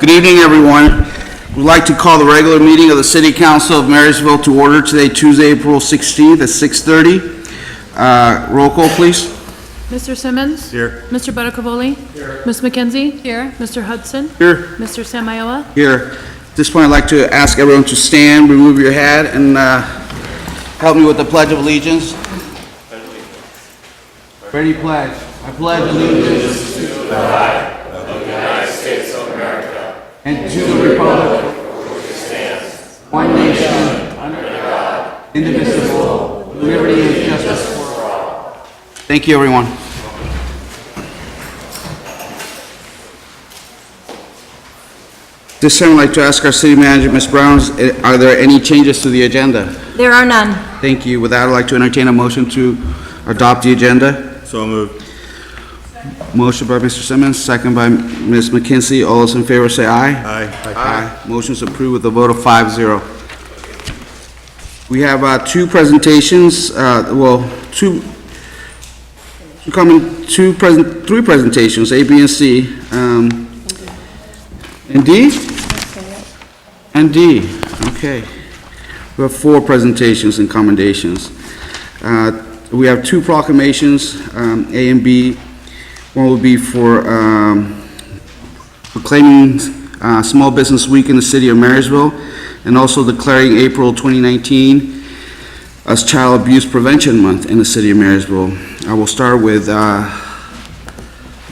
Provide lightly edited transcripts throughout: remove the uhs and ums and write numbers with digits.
Good evening, everyone. We'd like to call the regular meeting of the City Council of Marysville to order today, Tuesday, April 16th at 6:30. Roll call, please. Mr. Simmons? Here. Mr. Buttercavoli? Here. Ms. McKenzie? Here. Mr. Hudson? Here. Mr. Samayoa? Here. At this point, I'd like to ask everyone to stand, remove your hat, and help me with the Pledge of Allegiance. Ready, pledge. I pledge allegiance to the flag of the United States of America and to the republic for which it stands, one nation, under God, indivisible, with liberty and justice for all. Thank you, everyone. This time, I'd like to ask our city manager, Ms. Brown, are there any changes to the agenda? There are none. Thank you. With that, I'd like to entertain a motion to adopt the agenda. So moved. Motion by Mr. Simmons, second by Ms. McKenzie. All those in favor say aye. Aye. Aye. Motion is approved with a vote of 5-0. We have two presentations, three presentations, A, B, and C. And D? And D, okay. We have four presentations and commendations. We have two proclamations, A and B. One will be for proclaiming Small Business Week in the City of Marysville, and also declaring April 2019 as Child Abuse Prevention Month in the City of Marysville. I will start with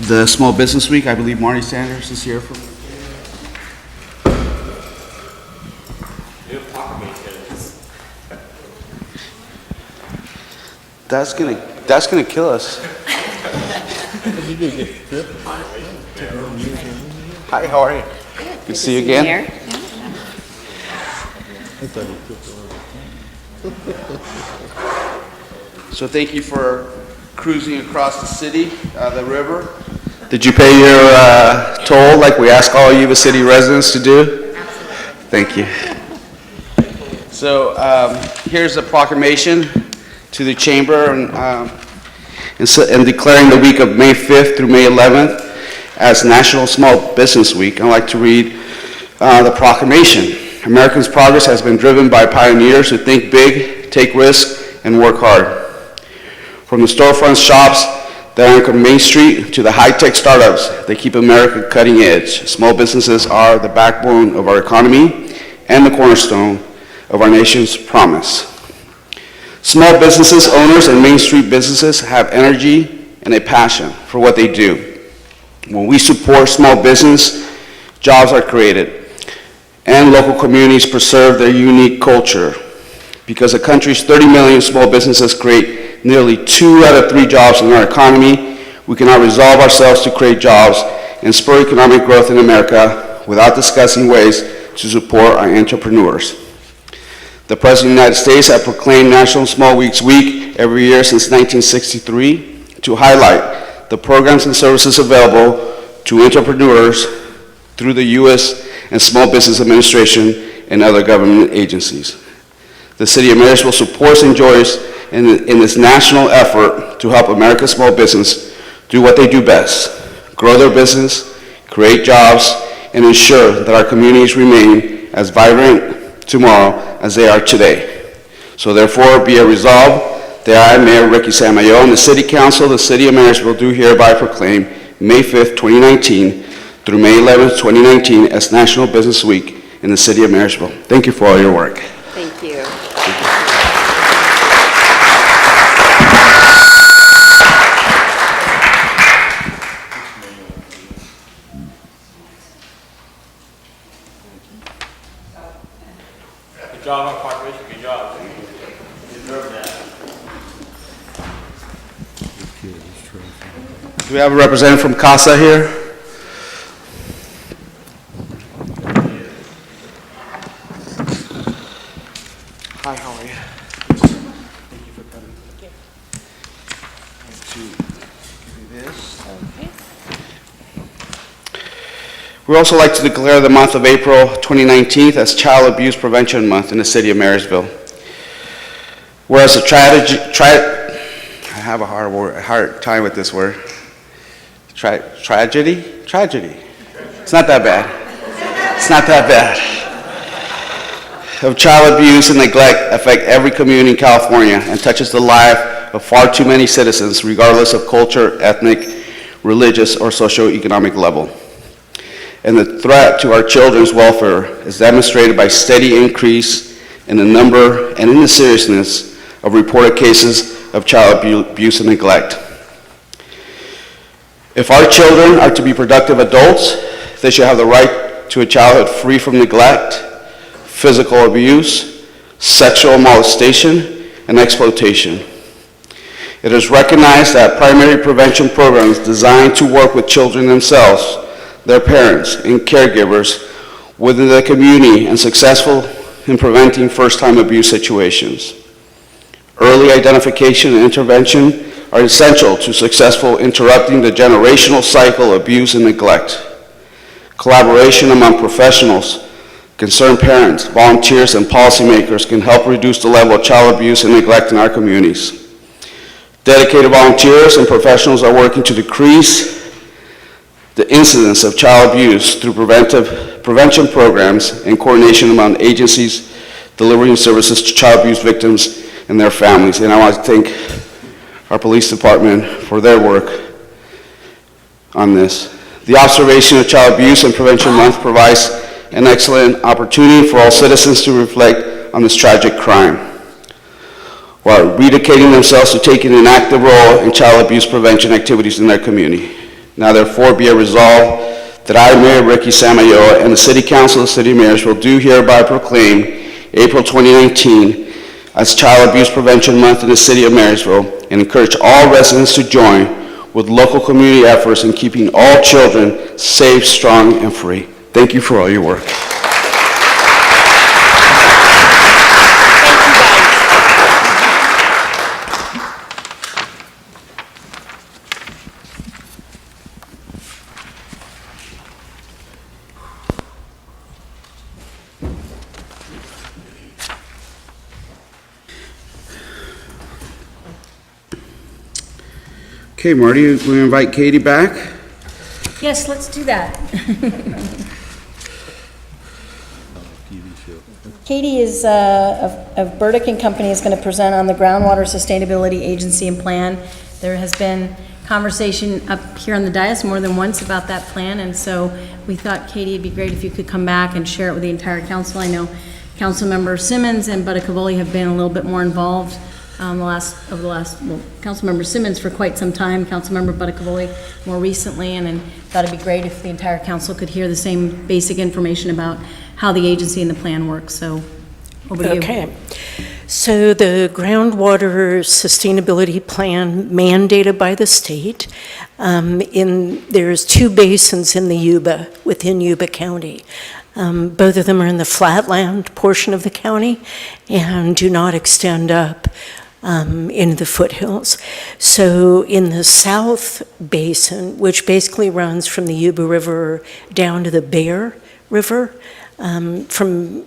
the Small Business Week. I believe Marty Sanders is here. That's gonna kill us. Hi, how are you? Good to see you again. So thank you for cruising across the city, the river. Did you pay your toll like we ask all you, the city residents, to do? Thank you. So here's a proclamation to the chamber and declaring the week of May 5th through May 11th as National Small Business Week. I'd like to read the proclamation. Americans' progress has been driven by pioneers who think big, take risks, and work hard. From the storefront shops that anchor Main Street to the high-tech startups that keep America cutting edge, small businesses are the backbone of our economy and the cornerstone of our nation's promise. Small businesses owners and Main Street businesses have energy and a passion for what they do. When we support small business, jobs are created and local communities preserve their unique culture. Because the country's 30 million small businesses create nearly 2 out of 3 jobs in our economy, we cannot resolve ourselves to create jobs and spur economic growth in America without discussing ways to support our entrepreneurs. The President of the United States has proclaimed National Small Weeks Week every year since 1963 to highlight the programs and services available to entrepreneurs through the U.S. and Small Business Administration and other government agencies. The City of Marysville supports and joins in this national effort to help America's small business do what they do best, grow their business, create jobs, and ensure that our communities remain as vibrant tomorrow as they are today. So therefore, be it resolved that I, Mayor Ricky Samayoa, and the City Council of the City of Marysville do hereby proclaim May 5th, 2019 through May 11th, 2019 as National Business Week in the City of Marysville. Thank you for all your work. Thank you. Good job on proclamation, good job. You deserve that. Do we have a representative from CASA here? Hi, how are you? Thank you for coming. To give you this. We'd also like to declare the month of April 2019 as Child Abuse Prevention Month in the City of Marysville. Whereas I have a hard time with this word. Tragedy? It's not that bad. It's not that bad. Of child abuse and neglect affect every community in California and touches the life of far too many citizens, regardless of culture, ethnic, religious, or socioeconomic level. And the threat to our children's welfare is demonstrated by steady increase in the number and in the seriousness of reported cases of child abuse and neglect. If our children are to be productive adults, they should have the right to a childhood free from neglect, physical abuse, sexual molestation, and exploitation. It is recognized that primary prevention programs designed to work with children themselves, their parents, and caregivers within the community and successful in preventing first-time abuse situations. Early identification and intervention are essential to successful interrupting the generational cycle of abuse and neglect. Collaboration among professionals, concerned parents, volunteers, and policymakers can help reduce the level of child abuse and neglect in our communities. Dedicated volunteers and professionals are working to decrease the incidence of child abuse through prevention programs and coordination among agencies delivering services to child abuse victims and their families. And I want to thank our police department for their work on this. The observation of Child Abuse and Prevention Month provides an excellent opportunity for all citizens to reflect on this tragic crime, while rededicating themselves to taking an active role in child abuse prevention activities in their community. Now therefore be it resolved that I, Mayor Ricky Samayoa, and the City Council of the City of Marysville do hereby proclaim April 2019 as Child Abuse Prevention Month in the City of Marysville and encourage all residents to join with local community efforts in keeping all children safe, strong, and free. Thank you for all your work. Okay, Marty, we invite Katie back. Yes, let's do that. Katie is of Burdick and Company is going to present on the Groundwater Sustainability Agency and Plan. There has been conversation up here on the dais more than once about that plan, and so we thought, Katie, it'd be great if you could come back and share it with the entire council. I know Councilmember Simmons and Buddicavoli have been a little bit more involved Councilmember Simmons for quite some time, Councilmember Buddicavoli more recently, and thought it'd be great if the entire council could hear the same basic information about how the agency and the plan works. So, over to you. Okay. So the groundwater sustainability plan mandated by the state, there's 2 basins in the Yuba, within Yuba County. Both of them are in the flatland portion of the county and do not extend up in the foothills. So in the south basin, which basically runs from the Yuba River down to the Bear River, from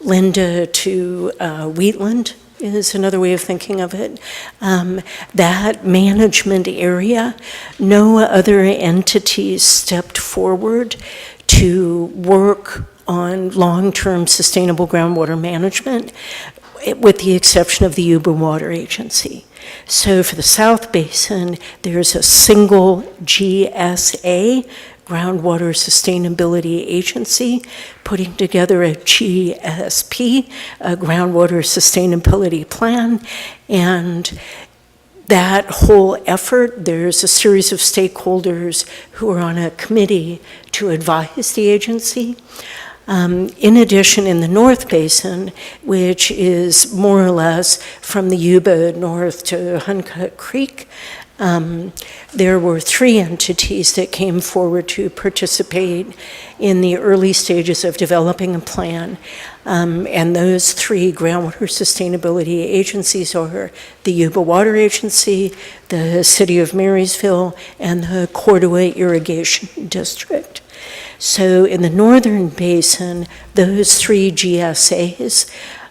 Linda to Wheatland is another way of thinking of it. That management area, no other entities stepped forward to work on long-term sustainable groundwater management, with the exception of the Yuba Water Agency. So for the South Basin, there's a single GSA, Groundwater Sustainability Agency, putting together a GSP, a Groundwater Sustainability Plan, and that whole effort, there's a series of stakeholders who are on a committee to advise the agency. In addition, in the North Basin, which is more or less from the Yuba north to Huncut Creek, there were 3 entities that came forward to participate in the early stages of developing a plan. And those 3 groundwater sustainability agencies are the Yuba Water Agency, the City of Marysville, and the Cordova Irrigation District. So in the northern basin, those 3 GSAs,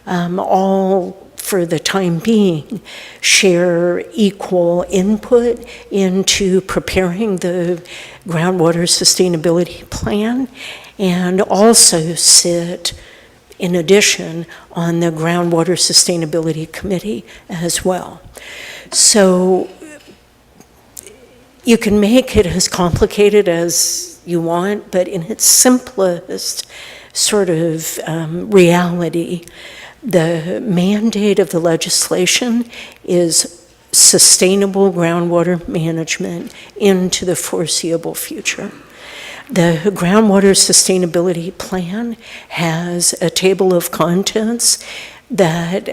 all for the time being, share equal input into preparing the groundwater sustainability plan. and also sit, in addition, on the Groundwater Sustainability Committee as well. So you can make it as complicated as you want, but in its simplest sort of reality, the mandate of the legislation is sustainable groundwater management into the foreseeable future. The Groundwater Sustainability Plan has a table of contents that,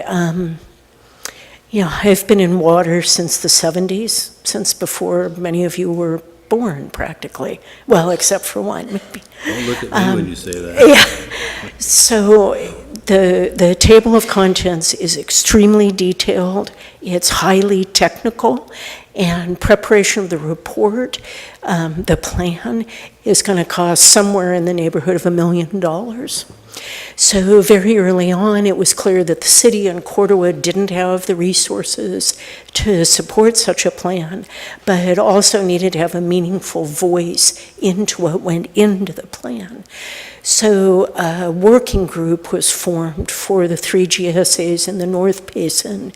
I've been in water since the 70s, since before many of you were born, practically. Well, except for one, maybe. Don't look at me when you say that. Yeah. So the table of contents is extremely detailed. It's highly technical, and preparation of the report, the plan, is going to cost somewhere in the neighborhood of $1 million. So very early on, it was clear that the city and Cordova didn't have the resources to support such a plan, but it also needed to have a meaningful voice into what went into the plan. So a working group was formed for the 3 GSAs in the North Basin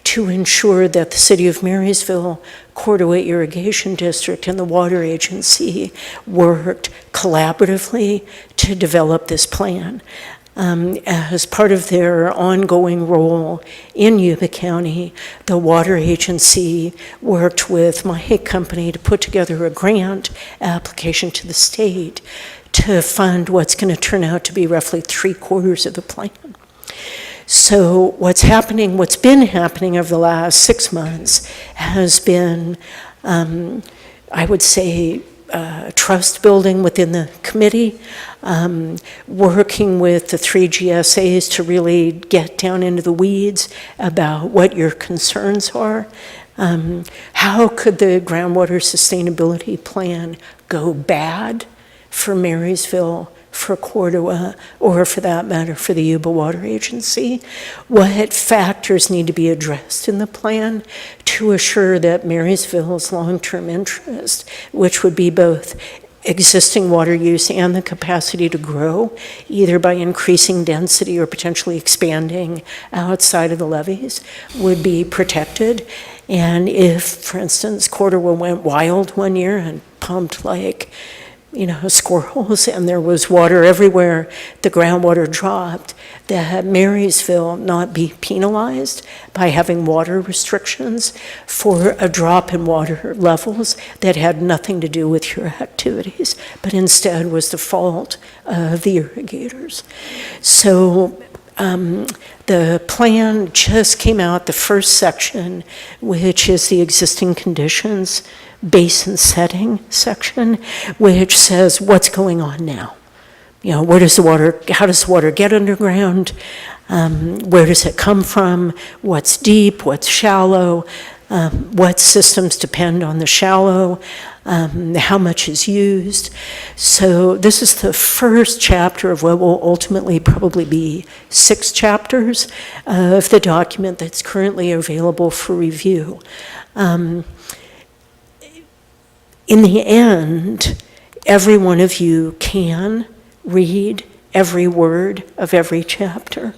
to ensure that the City of Marysville, Cordova Irrigation District, and the Water Agency worked collaboratively to develop this plan. As part of their ongoing role in Yuba County, the Water Agency worked with my company to put together a grant application to the state to fund what's going to turn out to be roughly 3/4 of the plan. So what's been happening over the last 6 months has been, I would say, trust building within the committee, working with the 3 GSAs to really get down into the weeds about what your concerns are. How could the groundwater sustainability plan go bad for Marysville, for Cordova, or for that matter, for the Yuba Water Agency? What factors need to be addressed in the plan to assure that Marysville's long-term interest, which would be both existing water use and the capacity to grow, either by increasing density or potentially expanding outside of the levees, would be protected? And if, for instance, Cordova went wild one year and pumped like squirrels, and there was water everywhere, the groundwater dropped, that Marysville not be penalized by having water restrictions for a drop in water levels that had nothing to do with your activities, but instead was the fault of the irrigators. So the plan just came out, the first section, which is the existing conditions, basin setting section, which says what's going on now. How does the water get underground? Where does it come from? What's deep? What's shallow? What systems depend on the shallow? How much is used? So this is the first chapter of what will ultimately probably be 6 chapters of the document that's currently available for review. In the end, every one of you can read every word of every chapter.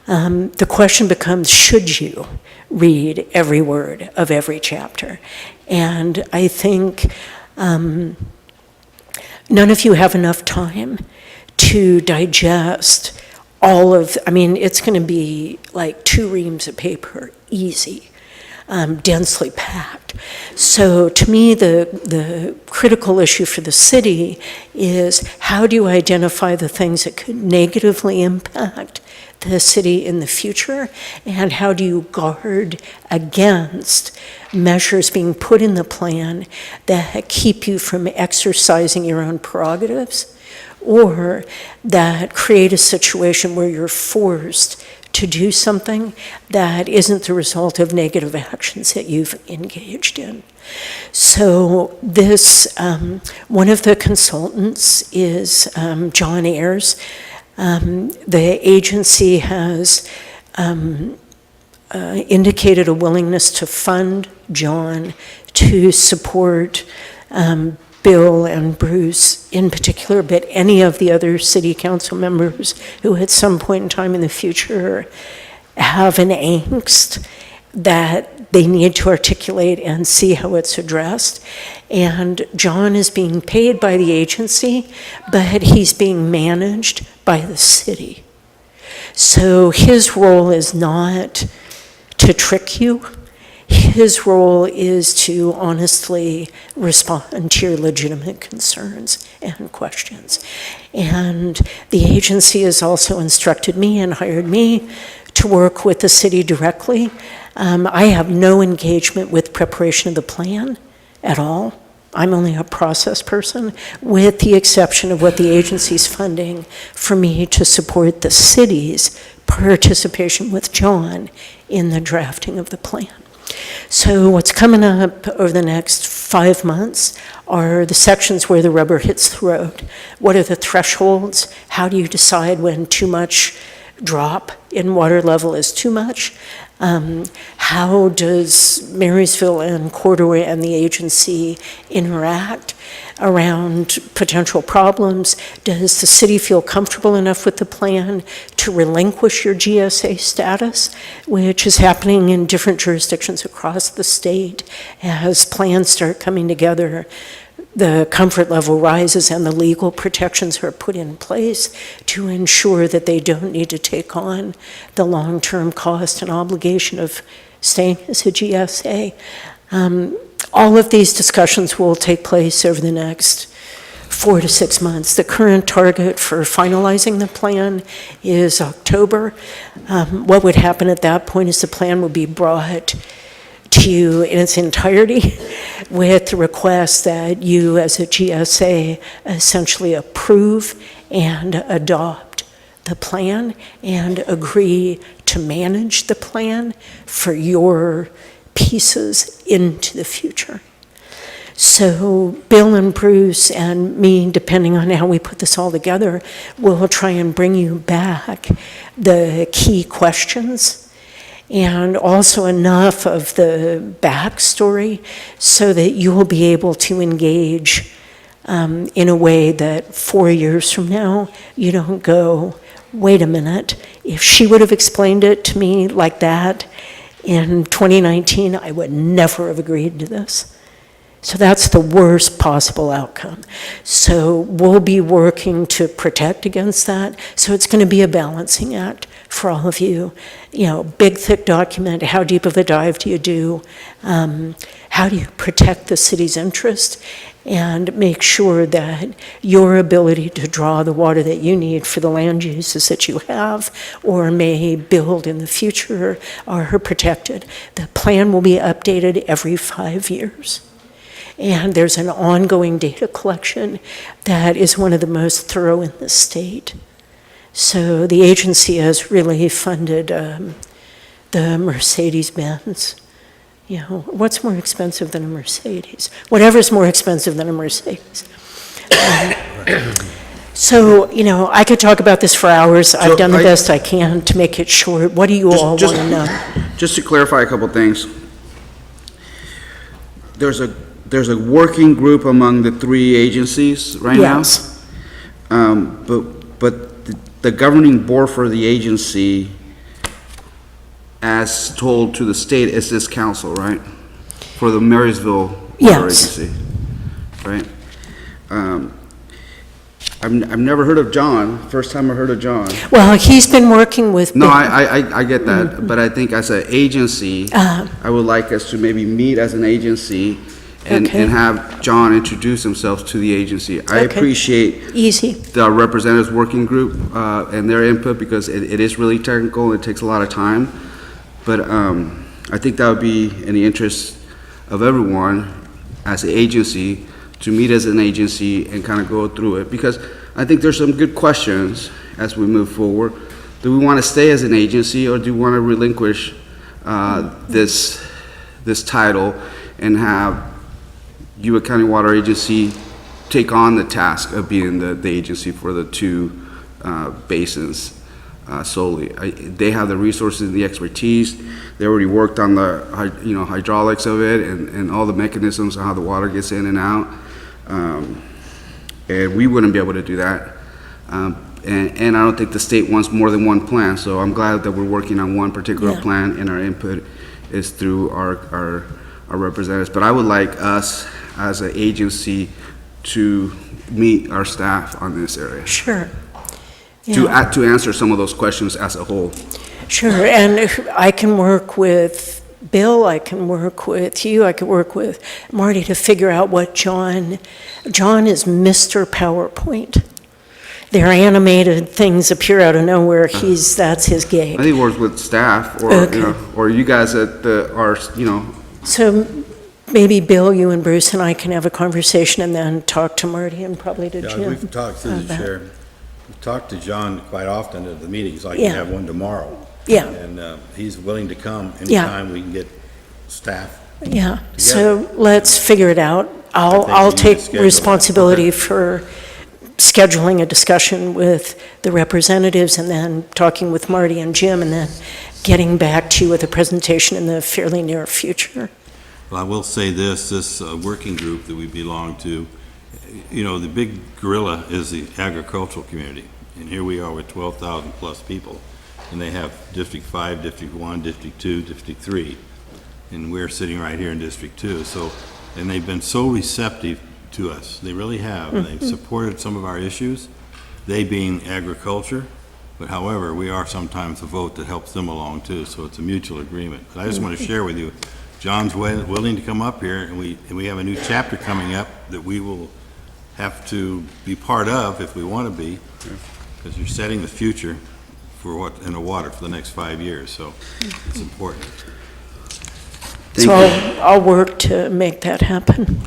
The question becomes, should you read every word of every chapter? And I think none of you have enough time to digest all of, it's going to be like 2 reams of paper, easy. Densely packed. So to me, the critical issue for the city is, how do you identify the things that could negatively impact the city in the future, and how do you guard against measures being put in the plan that keep you from exercising your own prerogatives, or that create a situation where you're forced to do something that isn't the result of negative actions that you've engaged in. So this, one of the consultants is John Ayers. The agency has indicated a willingness to fund John to support Bill and Bruce in particular, but any of the other city council members who at some point in time in the future have an angst that they need to articulate and see how it's addressed. And John is being paid by the agency, but he's being managed by the city. So his role is not to trick you. His role is to honestly respond to your legitimate concerns and questions. And the agency has also instructed me and hired me to work with the city directly. I have no engagement with preparation of the plan at all. I'm only a process person, with the exception of what the agency's funding for me to support the city's participation with John in the drafting of the plan. So what's coming up over the next 5 months are the sections where the rubber hits the road. What are the thresholds? How do you decide when too much drop in water level is too much? How does Marysville and Corduroy and the agency interact around potential problems? Does the city feel comfortable enough with the plan to relinquish your GSA status, which is happening in different jurisdictions across the state as plans start coming together? The comfort level rises and the legal protections are put in place to ensure that they don't need to take on the long-term cost and obligation of staying as a GSA. All of these discussions will take place over the next 4 to 6 months. The current target for finalizing the plan is October. What would happen at that point is the plan would be brought to you in its entirety with the request that you as a GSA essentially approve and adopt the plan and agree to manage the plan for your pieces into the future. So Bill and Bruce and me, depending on how we put this all together, will try and bring you back the key questions and also enough of the backstory so that you will be able to engage in a way that 4 years from now, you don't go, wait a minute, if she would have explained it to me like that in 2019, I would never have agreed to this. So that's the worst possible outcome. So we'll be working to protect against that. So it's going to be a balancing act for all of you. You know, big, thick document, how deep of a dive do you do? How do you protect the city's interest? And make sure that your ability to draw the water that you need for the land uses that you have or may build in the future are protected. The plan will be updated every 5 years. And there's an ongoing data collection that is one of the most thorough in the state. So the agency has really funded the Mercedes-Benz. You know, what's more expensive than a Mercedes? Whatever's more expensive than a Mercedes. So, you know, I could talk about this for hours. I've done the best I can to make it short. What do you all want to know? Just to clarify a couple things. There's a working group among the 3 agencies right now? Yes. But the governing board for the agency, as told to the state, is this council, right? For the Marysville Water Yes. Agency, right? I've never heard of John. First time I heard of John. Well, he's been working with... No, I get that, but I think as an agency, I would like us to maybe meet as an agency and have John introduce himself to the agency. I appreciate Easy. the representatives working group and their input because it is really technical and it takes a lot of time. But I think that would be in the interest of everyone as an agency to meet as an agency and kind of go through it, because I think there's some good questions as we move forward. Do we want to stay as an agency or do we want to relinquish this title and have Yuba County Water Agency take on the task of being the agency for the 2 basins solely? They have the resources and the expertise. They already worked on the hydraulics of it and all the mechanisms of how the water gets in and out. And we wouldn't be able to do that. And I don't think the state wants more than one plan, so I'm glad that we're working on one particular Yeah. plan, and our input is through our representatives. But I would like us, as an agency, to meet our staff on this area, Sure. to Yeah. to answer some of those questions as a whole. Sure, and if I can work with Bill, I can work with you, I can work with Marty to figure out what John is Mr. PowerPoint. Their animated things appear out of nowhere, that's his I gig. think work with staff, or, Okay. or you guys at our, So maybe Bill, you and Bruce and I can have a conversation and then talk to Marty and probably to Yeah, Jim. we've talked through the about- chair. We've talked to John quite often at the meetings, like Yeah. we have one tomorrow. Yeah. And he's willing to come Yeah. anytime we can get staff. Yeah, so let's figure it out. I think we I'll need to take schedule that. responsibility for scheduling a discussion with the representatives and then talking with Marty and Jim and then getting back to you with a presentation in the fairly near future. Well, I will say this working group that we belong to, the big gorilla is the agricultural community. And here we are with 12,000 plus people. And they have District 5, District 1, District 2, District 3. And we're sitting right here in District 2. So, and they've been so receptive to us. They really have. And they've supported some of our issues, they being agriculture. But however, we are sometimes a vote that helps them along too. So it's a mutual agreement. But I just want to share with you, John's willing to come up here, and we have a new chapter coming up that we will have to be part of if we want to be, because you're setting the future for what in the water for the next 5 years. So it's important. Thank So you. I'll work to make that happen.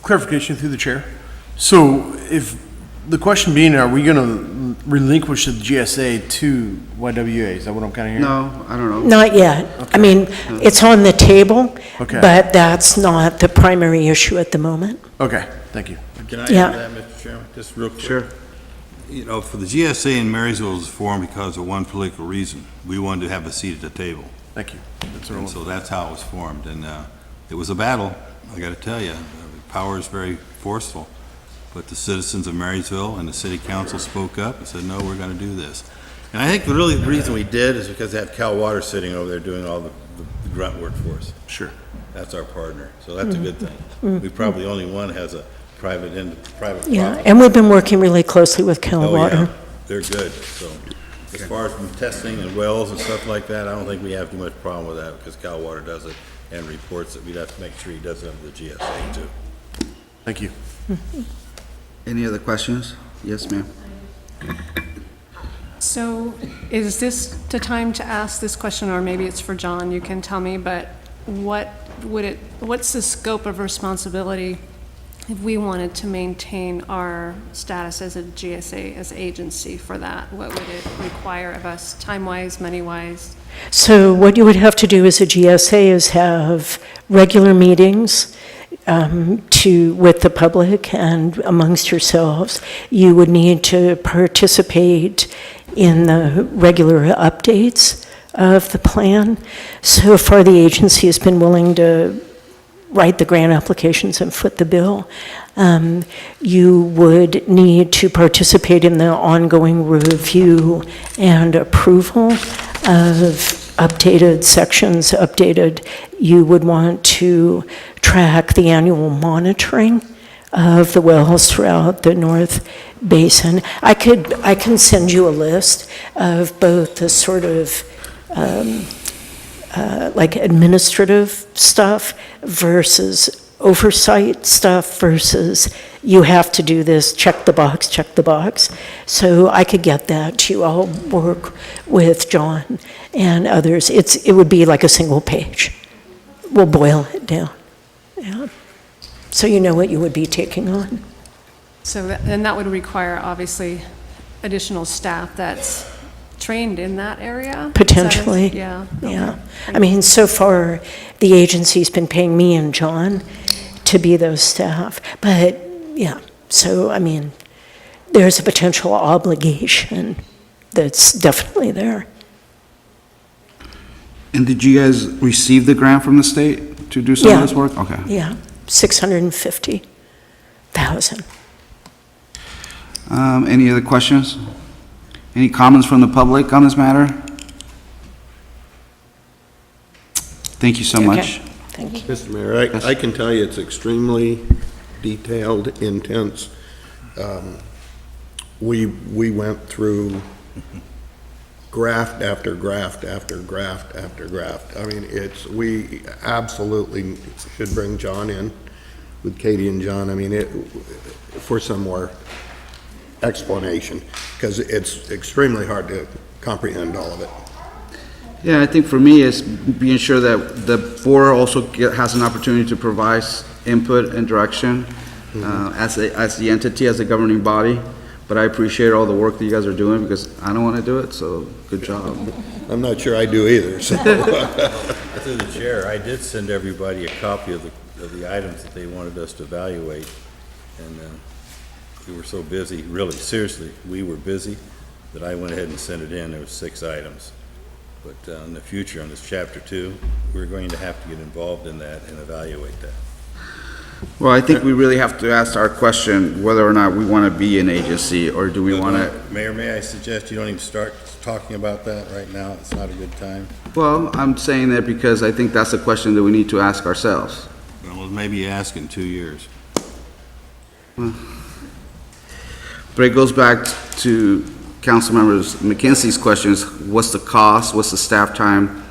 Clarification through the chair. So if, the question being, are we going to relinquish the GSA to YWA? Is that what I'm kind of hearing? No, I don't know. Not yet. I mean, it's on the table, Okay. but that's not the primary issue at the moment. Okay, thank you. Can I Yeah. add that, Mr. Chairman? Just real quick. Sure. For the GSA in Marysville was formed because of one political reason. We wanted to have a seat at the table. Thank you. That's what I And want. so that's how it was formed. And it was a battle, I got to tell you. Power is very forceful. But the citizens of Marysville and the city council spoke up and said, no, we're going to do this. And I think the really reason we did is because they have Cal Water sitting over there doing all the grunt work for us. Sure. That's our partner. So that's a good thing. We probably only one has a private Yeah, profit. and we've been working really closely with Cal Oh, yeah, Water. they're good, so. As far as from testing and wells and stuff like that, I don't think we have too much problem with that, because Cal Water does it and reports it. We'd have to make sure he does it under the GSA too. Thank you. Any other questions? Yes, ma'am. So is this the time to ask this question, or maybe it's for John, you can tell me, but what's the scope of responsibility if we wanted to maintain our status as a GSA, as an agency for that? What would it require of us, time-wise, money-wise? So what you would have to do as a GSA is have regular meetings with the public and amongst yourselves. You would need to participate in the regular updates of the plan. So far, the agency has been willing to write the grant applications and foot the bill. You would need to participate in the ongoing review and approval of updated sections, you would want to track the annual monitoring of the wells throughout the North Basin. I can send you a list of both the sort of like administrative stuff versus oversight stuff versus you have to do this, check the box. So I could get that to you. I'll work with John and others. It would be like a single page. We'll boil it down. Yeah. So you know what you would be taking on. So, and that would require, obviously, additional staff that's trained in that area? Potentially. Yeah. Yeah. I mean, so far, the agency's been paying me and John to be those staff. But, yeah, so, I mean, there's a potential obligation that's definitely there. And did you guys receive the grant from the state to do some of this work? Okay. Yeah, 650. 1,000. Any other questions? Any comments from the public on this matter? Thank you so much. Thank you. Mr. Mayor, I can tell you it's extremely detailed, intense. We went through graft after graft after graft after graft. I mean, we absolutely should bring John in with Katie and John. I mean, for some more explanation, because it's extremely hard to comprehend all of it. Yeah, I think for me, it's being sure that the board also has an opportunity to provide input and direction as the entity, as a governing body. But I appreciate all the work that you guys are doing, because I don't want to do it, so good job. I'm not sure I do either, so. Through the chair, I did send everybody a copy of the items that they wanted us to evaluate, and we were so busy, really, seriously, we were busy, that I went ahead and sent it in. There was 6 items. But in the future, on this chapter 2, we're going to have to get involved in that and evaluate that. Well, I think we really have to ask our question whether or not we want to be an agency, or do we want to... Mayor, may I suggest you don't even start talking about that right now? It's not a good time. Well, I'm saying that because I think that's a question that we need to ask ourselves. Well, maybe ask in 2 years. But it goes back to Councilmembers McKenzie's questions: what's the cost, what's the staff time,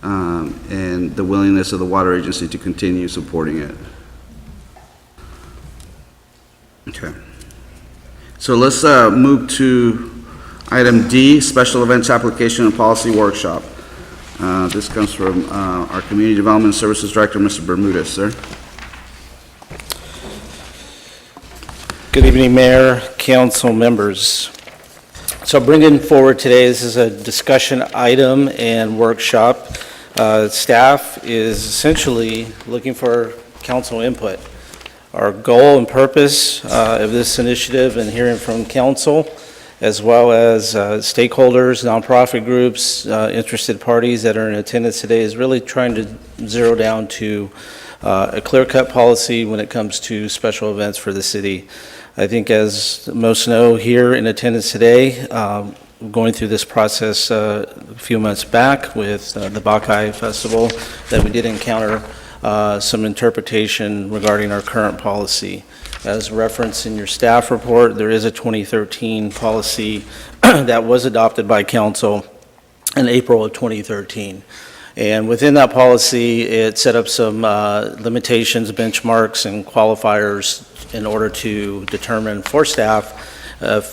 and the willingness of the water agency to continue supporting it. Okay. So let's move to item D, special events application and policy workshop. This comes from our Community Development Services Director, Mr. Bermudez, sir. Good evening, Mayor, council members. So bringing forward today, this is a discussion item and workshop. Staff is essentially looking for council input. Our goal and purpose of this initiative, and hearing from council, as well as stakeholders, nonprofit groups, interested parties that are in attendance today, is really trying to zero down to a clear-cut policy when it comes to special events for the city. I think, as most know here in attendance today, going through this process a few months back with the Buckeye Festival, that we did encounter some interpretation regarding our current policy. As referenced in your staff report, there is a 2013 policy that was adopted by council in April of 2013. And within that policy, it set up some limitations, benchmarks, and qualifiers in order to determine for staff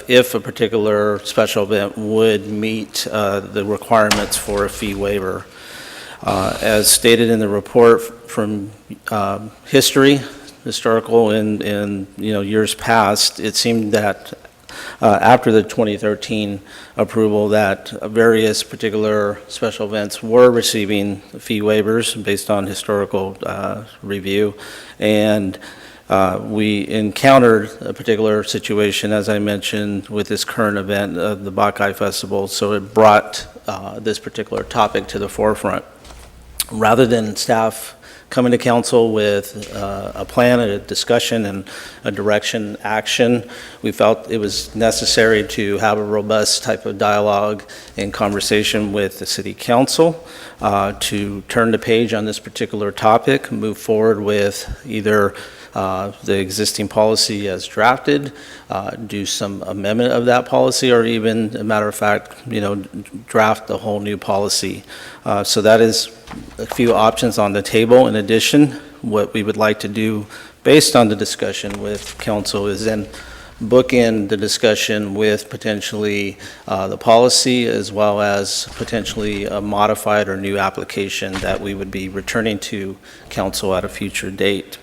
if a particular special event would meet the requirements for a fee waiver. As stated in the report from historical in years past, it seemed that after the 2013 approval, that various particular special events were receiving fee waivers based on historical review, and we encountered a particular situation, as I mentioned, with this current event of the Buckeye Festival, so it brought this particular topic to the forefront. Rather than staff coming to council with a plan, a discussion, and a direction action, we felt it was necessary to have a robust type of dialogue and conversation with the city council to turn the page on this particular topic, move forward with either the existing policy as drafted, do some amendment of that policy, or even, a matter of fact, draft the whole new policy. So that is a few options on the table. In addition, what we would like to do based on the discussion with council is then bookend the discussion with potentially the policy, as well as potentially a modified or new application that we would be returning to council at a future date.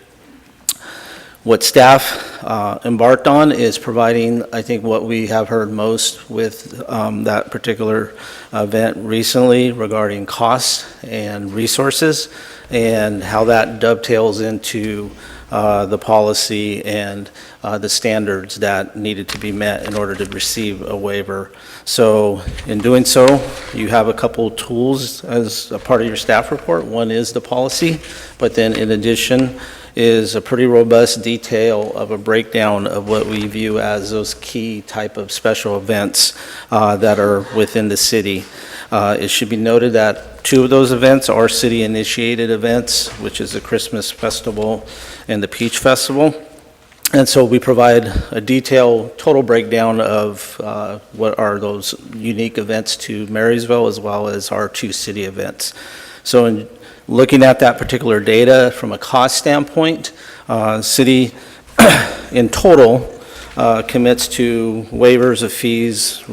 What staff embarked on is providing, I think, what we have heard most with that particular event recently regarding costs and resources, and how that dovetails into the policy and the standards that needed to be met in order to receive a waiver. So in doing so, you have a couple tools as a part of your staff report. One is the policy, but then in addition, is a pretty robust detail of a breakdown of what we view as those key type of special events that are within the city. It should be noted that 2 of those events are city-initiated events, which is the Christmas Festival and the Peach Festival. And so we provide a detailed total breakdown of what are those unique events to Marysville as well as our 2 city events. So in looking at that particular data from a cost standpoint, city in total commits to waivers of fees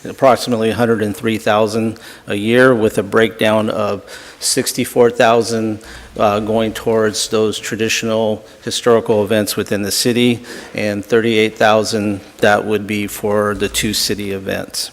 approximately $103,000 a year, with a breakdown of $64,000 going towards those traditional historical events within the city, and $38,000 that would be for the 2 city events.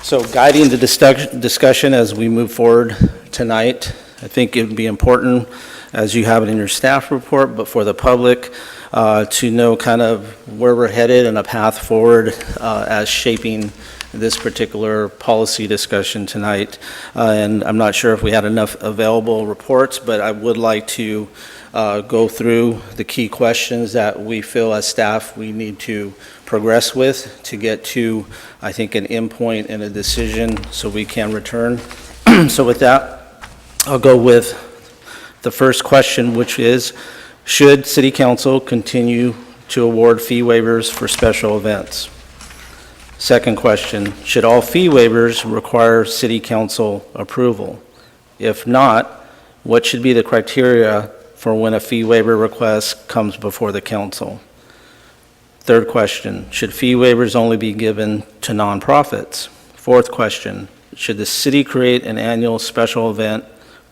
So guiding the discussion as we move forward tonight, I think it would be important, as you have it in your staff report, but for the public, to know kind of where we're headed and a path forward as shaping this particular policy discussion tonight. And I'm not sure if we had enough available reports, but I would like to go through the key questions that we feel as staff we need to progress with to get to, I think, an endpoint and a decision so we can return. So with that, I'll go with the first question, which is, should City Council continue to award fee waivers for special events? Second question, should all fee waivers require City Council approval? If not, what should be the criteria for when a fee waiver request comes before the council? Third question, should fee waivers only be given to nonprofits? Fourth question, should the city create an annual special event,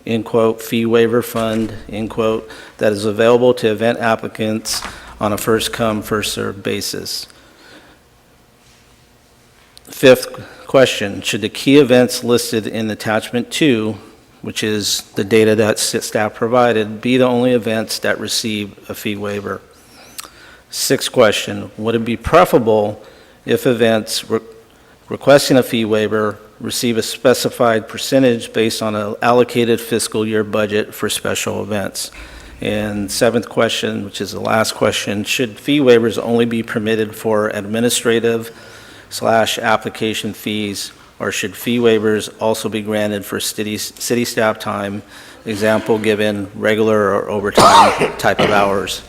end quote, fee waiver fund, end quote, that is available to event applicants on a first come, first served basis? Fifth question, should the key events listed in attachment 2, which is the data that staff provided, be the only events that receive a fee waiver? Sixth question, would it be preferable if events requesting a fee waiver receive a specified percentage based on an allocated fiscal year budget for special events? And seventh question, which is the last question, should fee waivers only be permitted for administrative/application fees, or should fee waivers also be granted for city staff time, example given regular or overtime type of hours?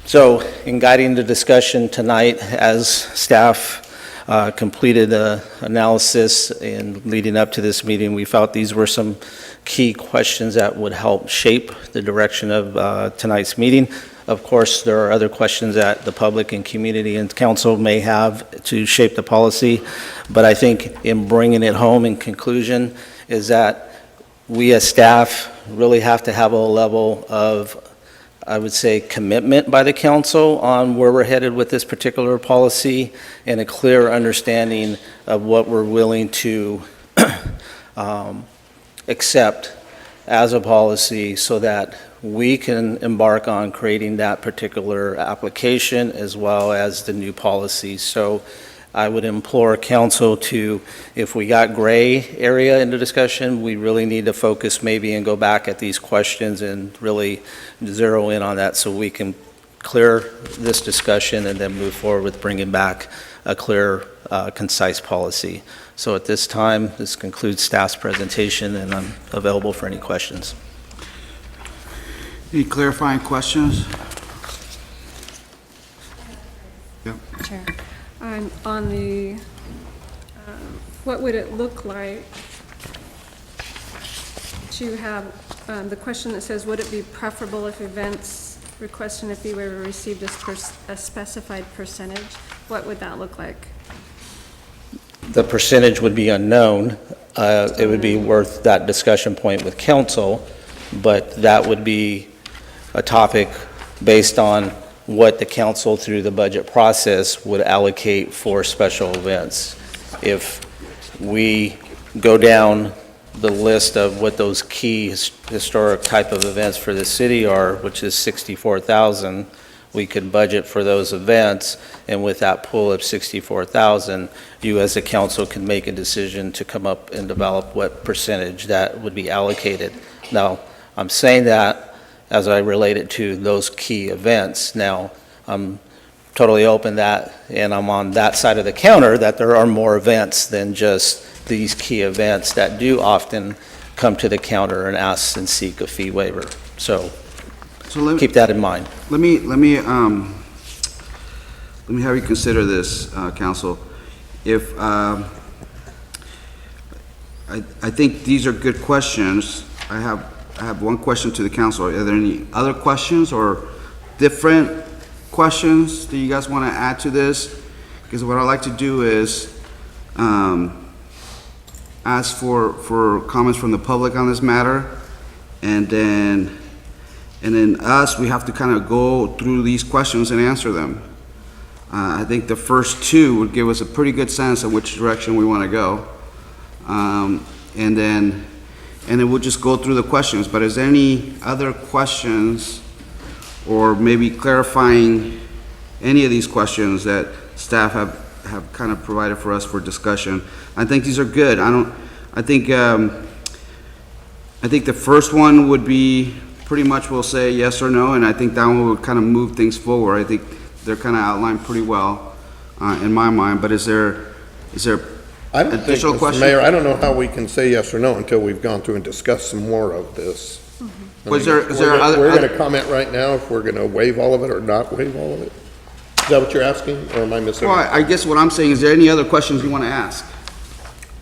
So in guiding the discussion tonight, as staff completed the analysis and leading up to this meeting, we felt these were some key questions that would help shape the direction of tonight's meeting. Of course, there are other questions that the public and community and council may have to shape the policy, but I think in bringing it home in conclusion is that we as staff really have to have a level of, I would say, commitment by the council on where we're headed with this particular policy, and a clear understanding of what we're willing to accept as a policy so that we can embark on creating that particular application as well as the new policy. So I would implore council to, if we got gray area in the discussion, we really need to focus maybe and go back at these questions and really zero in on that so we can clear this discussion and then move forward with bringing back a clear, concise policy. So at this time, this concludes staff's presentation, and I'm available for any questions. Any clarifying questions? Yep. Chair. On the, what would it look like to have the question that says, would it be preferable if events requesting a fee waiver received a specified percentage? What would that look like? The percentage would be unknown. It would be worth that discussion point with council, but that would be a topic based on what the council through the budget process would allocate for special events. If we go down the list of what those key historic type of events for the city are, which is 64,000, we could budget for those events, and with that pool of 64,000, you as a council can make a decision to come up and develop what percentage that would be allocated. Now, I'm saying that as I relate it to those key events. Now, I'm totally open that, and I'm on that side of the counter, that there are more events than just these key events that do often come to the counter and ask and seek a fee waiver. So keep that in mind. Let me have you consider this, council. If, I think these are good questions. I have one question to the council. Are there any other questions or different questions that you guys want to add to this? Because what I like to do is ask for comments from the public on this matter, and then us, we have to kind of go through these questions and answer them. I think the first two would give us a pretty good sense of which direction we want to go. And then we'll just go through the questions. But is there any other questions, or maybe clarifying any of these questions that staff have kind of provided for us for discussion? I think these are good. I think the first one would be pretty much we'll say yes or no, and I think that one would kind of move things forward. I think they're kind of outlined pretty well in my mind. But is there I don't think, additional Mr. question? Mayor, I don't know how we can say yes or no until we've gone through and discussed some more of this. Was there- is there other- We're gonna comment right now if we're gonna waive all of it or not waive all of it? Is that what you're asking, or am I missing? Well, I guess what I'm saying, is there any other questions you want to ask?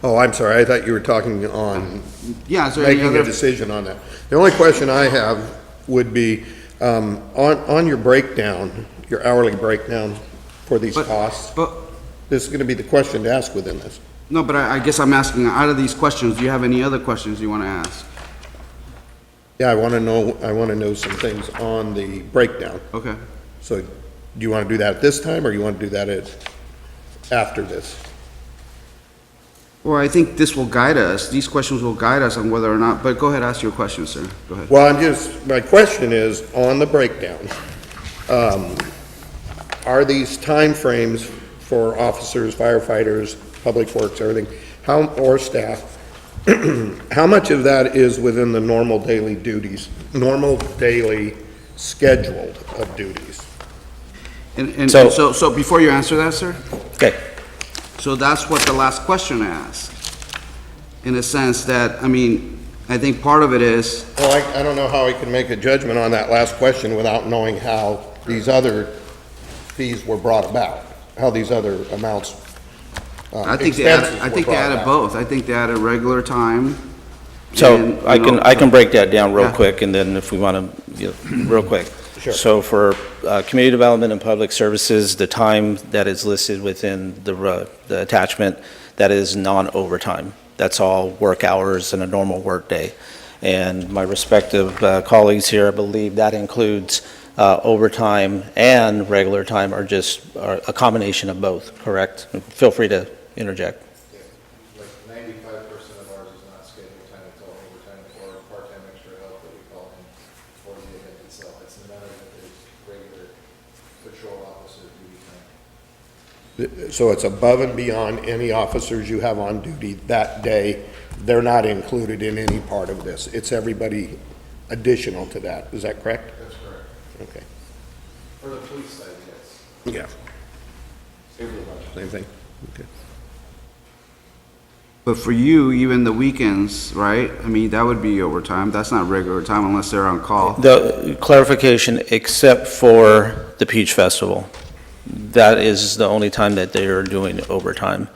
Oh, I'm sorry, I thought you were talking on Yeah, is there any making a other? decision on that. The only question I have would be, on your breakdown, your hourly breakdown for these costs, But, this is gonna be the question to ask within this. no, but I guess I'm asking, out of these questions, do you have any other questions you want to ask? Yeah, I wanna know some things on the breakdown. Okay. So, do you wanna do that at this time, or you wanna do that after this? Well, I think this will guide us, these questions will guide us on whether or not, but go ahead, ask your question, sir. Go ahead. Well, my question is, on the breakdown, are these timeframes for officers, firefighters, public works, everything, or staff, how much of that is within the normal daily duties, normal daily schedule of duties? And So- so before you answer that, sir, Okay. so that's what the last question asked, in a sense that, I mean, I think part of it is, Well, I don't know how I can make a judgment on that last question without knowing how these other fees were brought about, how these other amounts, I think they expenses added, I were think they brought added about. both. I think they added regular time. So and, I you know, can break that down real Yeah. quick, and then if we want to, real quick. Sure. So for community development and public services, the time that is listed within the attachment, that is non-overtime. That's all work hours in a normal workday. And my respective colleagues here, I believe that includes overtime and regular time, or just a combination of both, correct? Feel free to interject. Like 95% of ours is not scheduled time, it's all overtime or part-time extra help that we call in for the event itself. It's none of it is regular patrol officer duty time. So it's above and beyond any officers you have on duty that day. They're not included in any part of this. It's everybody additional to that. Is that correct? That's correct. Okay. For the police side, yes. Yeah. Same thing. Okay. But for you, even the weekends, right? I mean, that would be overtime. That's not regular time unless they're on call. The clarification, except for the Peach Festival, that is the only time that they are doing overtime.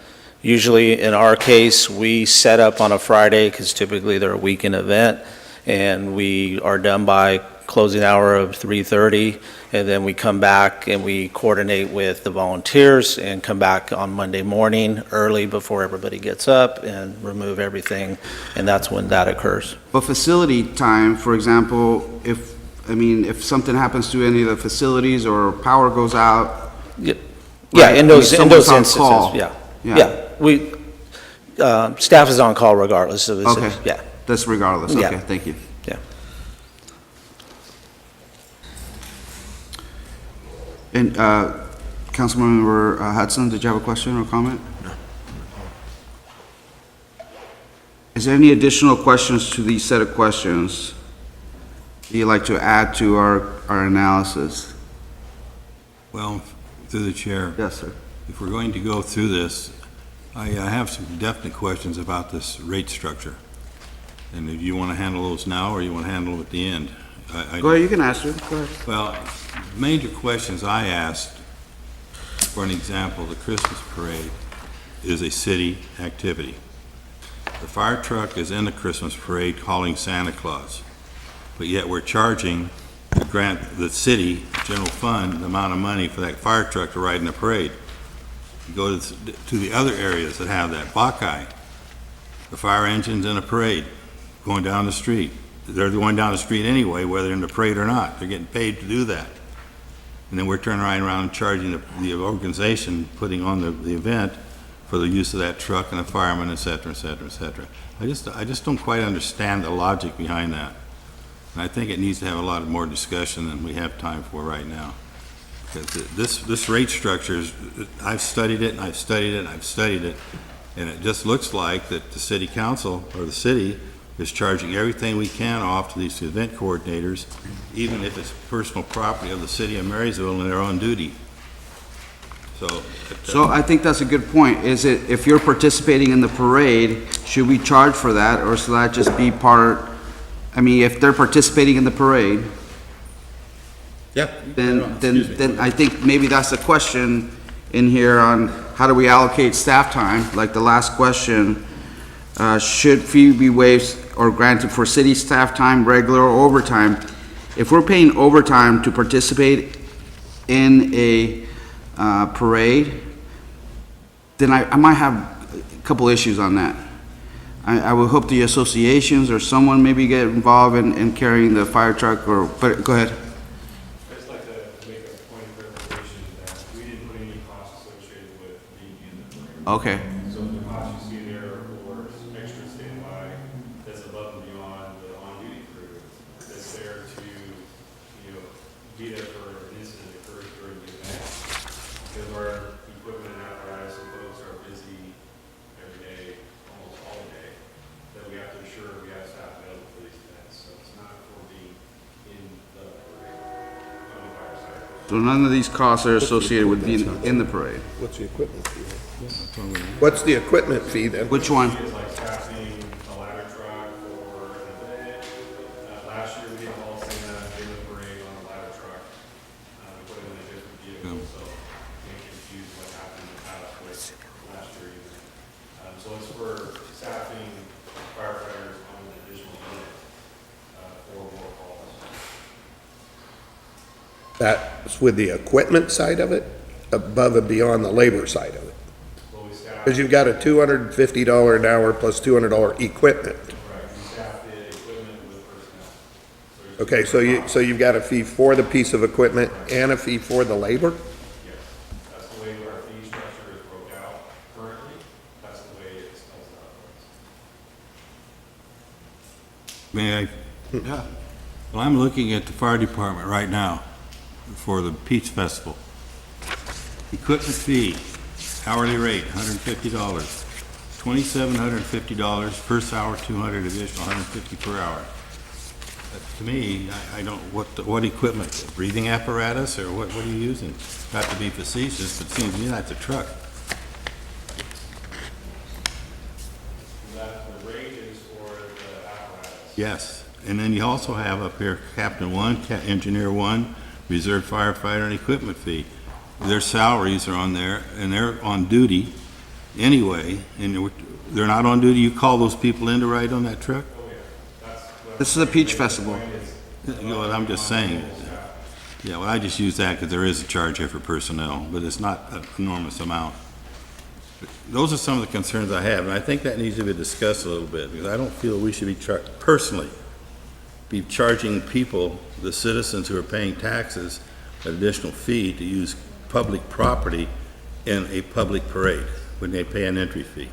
Usually, in our case, we set up on a Friday, because typically they're a weekend event, and we are done by closing hour of 3:30, and then we come back and we coordinate with the volunteers and come back on Monday morning early before everybody gets up and remove everything, and that's when that occurs. But facility time, for example, if something happens to any of the facilities or power goes out. Yeah, Right, in I those mean, someone's on instances, call. yeah. Yeah. Yeah, we, staff is on call regardless of, Okay. yeah, That's regardless. Yeah. Okay, thank you. yeah. And Councilmember Hudson, did you have a question or comment? No. Is there any additional questions to these set of questions you'd like to add to our analysis? Well, through the chair, Yes, sir. if we're going to go through this, I have some definite questions about this rate structure. And if you want to handle those now, or you want to handle them at the end? Go ahead, you can answer. Go ahead. Well, major questions I asked, for an example, the Christmas parade is a city activity. The fire truck is in the Christmas parade calling Santa Claus, but yet we're charging the city general fund the amount of money for that fire truck to ride in the parade. You go to the other areas that have that, Buckeye, the fire engine's in a parade, going down the street. They're going down the street anyway, whether they're in the parade or not. They're getting paid to do that. And then we're turning right around and charging the organization putting on the event for the use of that truck and the firemen, et cetera, et cetera, et cetera. I just don't quite understand the logic behind that. And I think it needs to have a lot more discussion than we have time for right now. Because this rate structure is, I've studied it, and I've studied it, and I've studied it, and it just looks like that the city council, or the city, is charging everything we can off to these event coordinators, even if it's personal property of the City of Marysville and they're on duty. So I think that's a good point. Is it, if you're participating in the parade, should we charge for that, or should that just be part, I mean, if they're participating in the parade, Yeah. then I think maybe that's a question in here on how do we allocate staff time, like the last question. Should fee be waived or granted for city staff time, regular or overtime? If we're paying overtime to participate in a parade, then I might have a couple issues on that. I would hope the associations or someone maybe get involved in carrying the fire truck, or, but go ahead. I'd just like to make a point of clarification that we didn't put any costs associated with being in the parade. Okay. So the cost you see there for extra standby, that's above and beyond the on-duty crew that's there to, be there for an incident that occurs during the event. Because our equipment and apparatus and folks are busy every day, almost all day, that we have to ensure we have staff available for these events. So it's not for being in the parade on the fire side. So none of these costs are associated with being in the parade. What's the equipment fee? What's the equipment fee then? Which one? Is like staffing a ladder truck for an event. Last year, we did all Santa in the parade on a ladder truck. We put it in a different vehicle, so can't confuse what happened in the past with last year even. So it's for staffing firefighters on an additional unit for more calls. That's with the equipment side of it, above and beyond the labor side of it. So we staff, Because you've got a $250 an hour plus $200 equipment. right, we staff the equipment with personnel. Okay, so you've got a fee for the piece of equipment and a fee for the labor? Yes, that's the way our fee structure is broke out currently. That's the way it spells out. May I? Yeah. Well, I'm looking at the fire department right now for the Peach Festival. Equipment fee, hourly rate, $150. $2,750, first hour, $200 additional, $150 per hour. To me, I don't, what equipment, breathing apparatus, or what are you using? Not to be facetious, but it seems to me that's a truck. That the rate is for the apparatus. Yes, and then you also have up here Captain 1, Engineer 1, Reserve Firefighter, and equipment fee. Their salaries are on there, and they're on duty anyway, and they're not on duty. You call those people in to ride on that truck? This is a Peach Festival. You know what I'm just saying? Yeah, well, I just use that because there is a charge here for personnel, but it's not an enormous amount. Those are some of the concerns I have, and I think that needs to be discussed a little bit, because I don't feel we should be, personally, be charging people, the citizens who are paying taxes, an additional fee to use public property in a public parade when they pay an entry fee.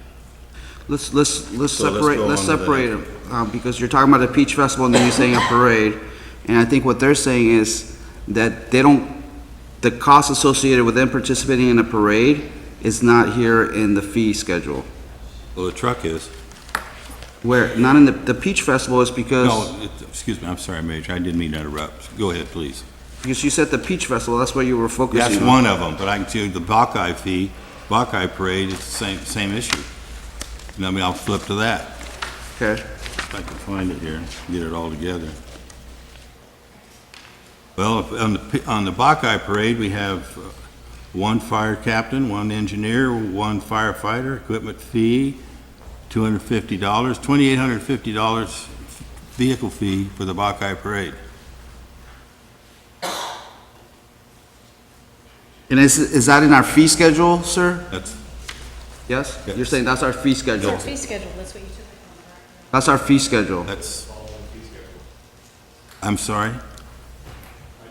Let's So let's separate them, because you're talking about a Peach Festival and then you're saying a parade. And I think what they're saying is that the cost associated with them participating in a parade is not here in the fee schedule. Well, the truck is. Where, not in the Peach Festival is because... No, excuse me, I'm sorry, Major, I didn't mean to interrupt. Go ahead, please. Because you said the Peach Festival, that's what you were focusing on. That's one of them, but I can tell you the Buckeye fee, Buckeye Parade, it's the same issue. And I mean, I'll flip to that, Okay. if I can find it here, and get it all together. Well, on the Buckeye Parade, we have one fire captain, one engineer, one firefighter, equipment fee, $250, $2,850 vehicle fee for the Buckeye Parade. And is that in our fee schedule, sir? That's, Yes? Yes. You're saying that's our fee schedule? Fee schedule, that's what you took. That's our fee schedule. that's, I'm sorry? I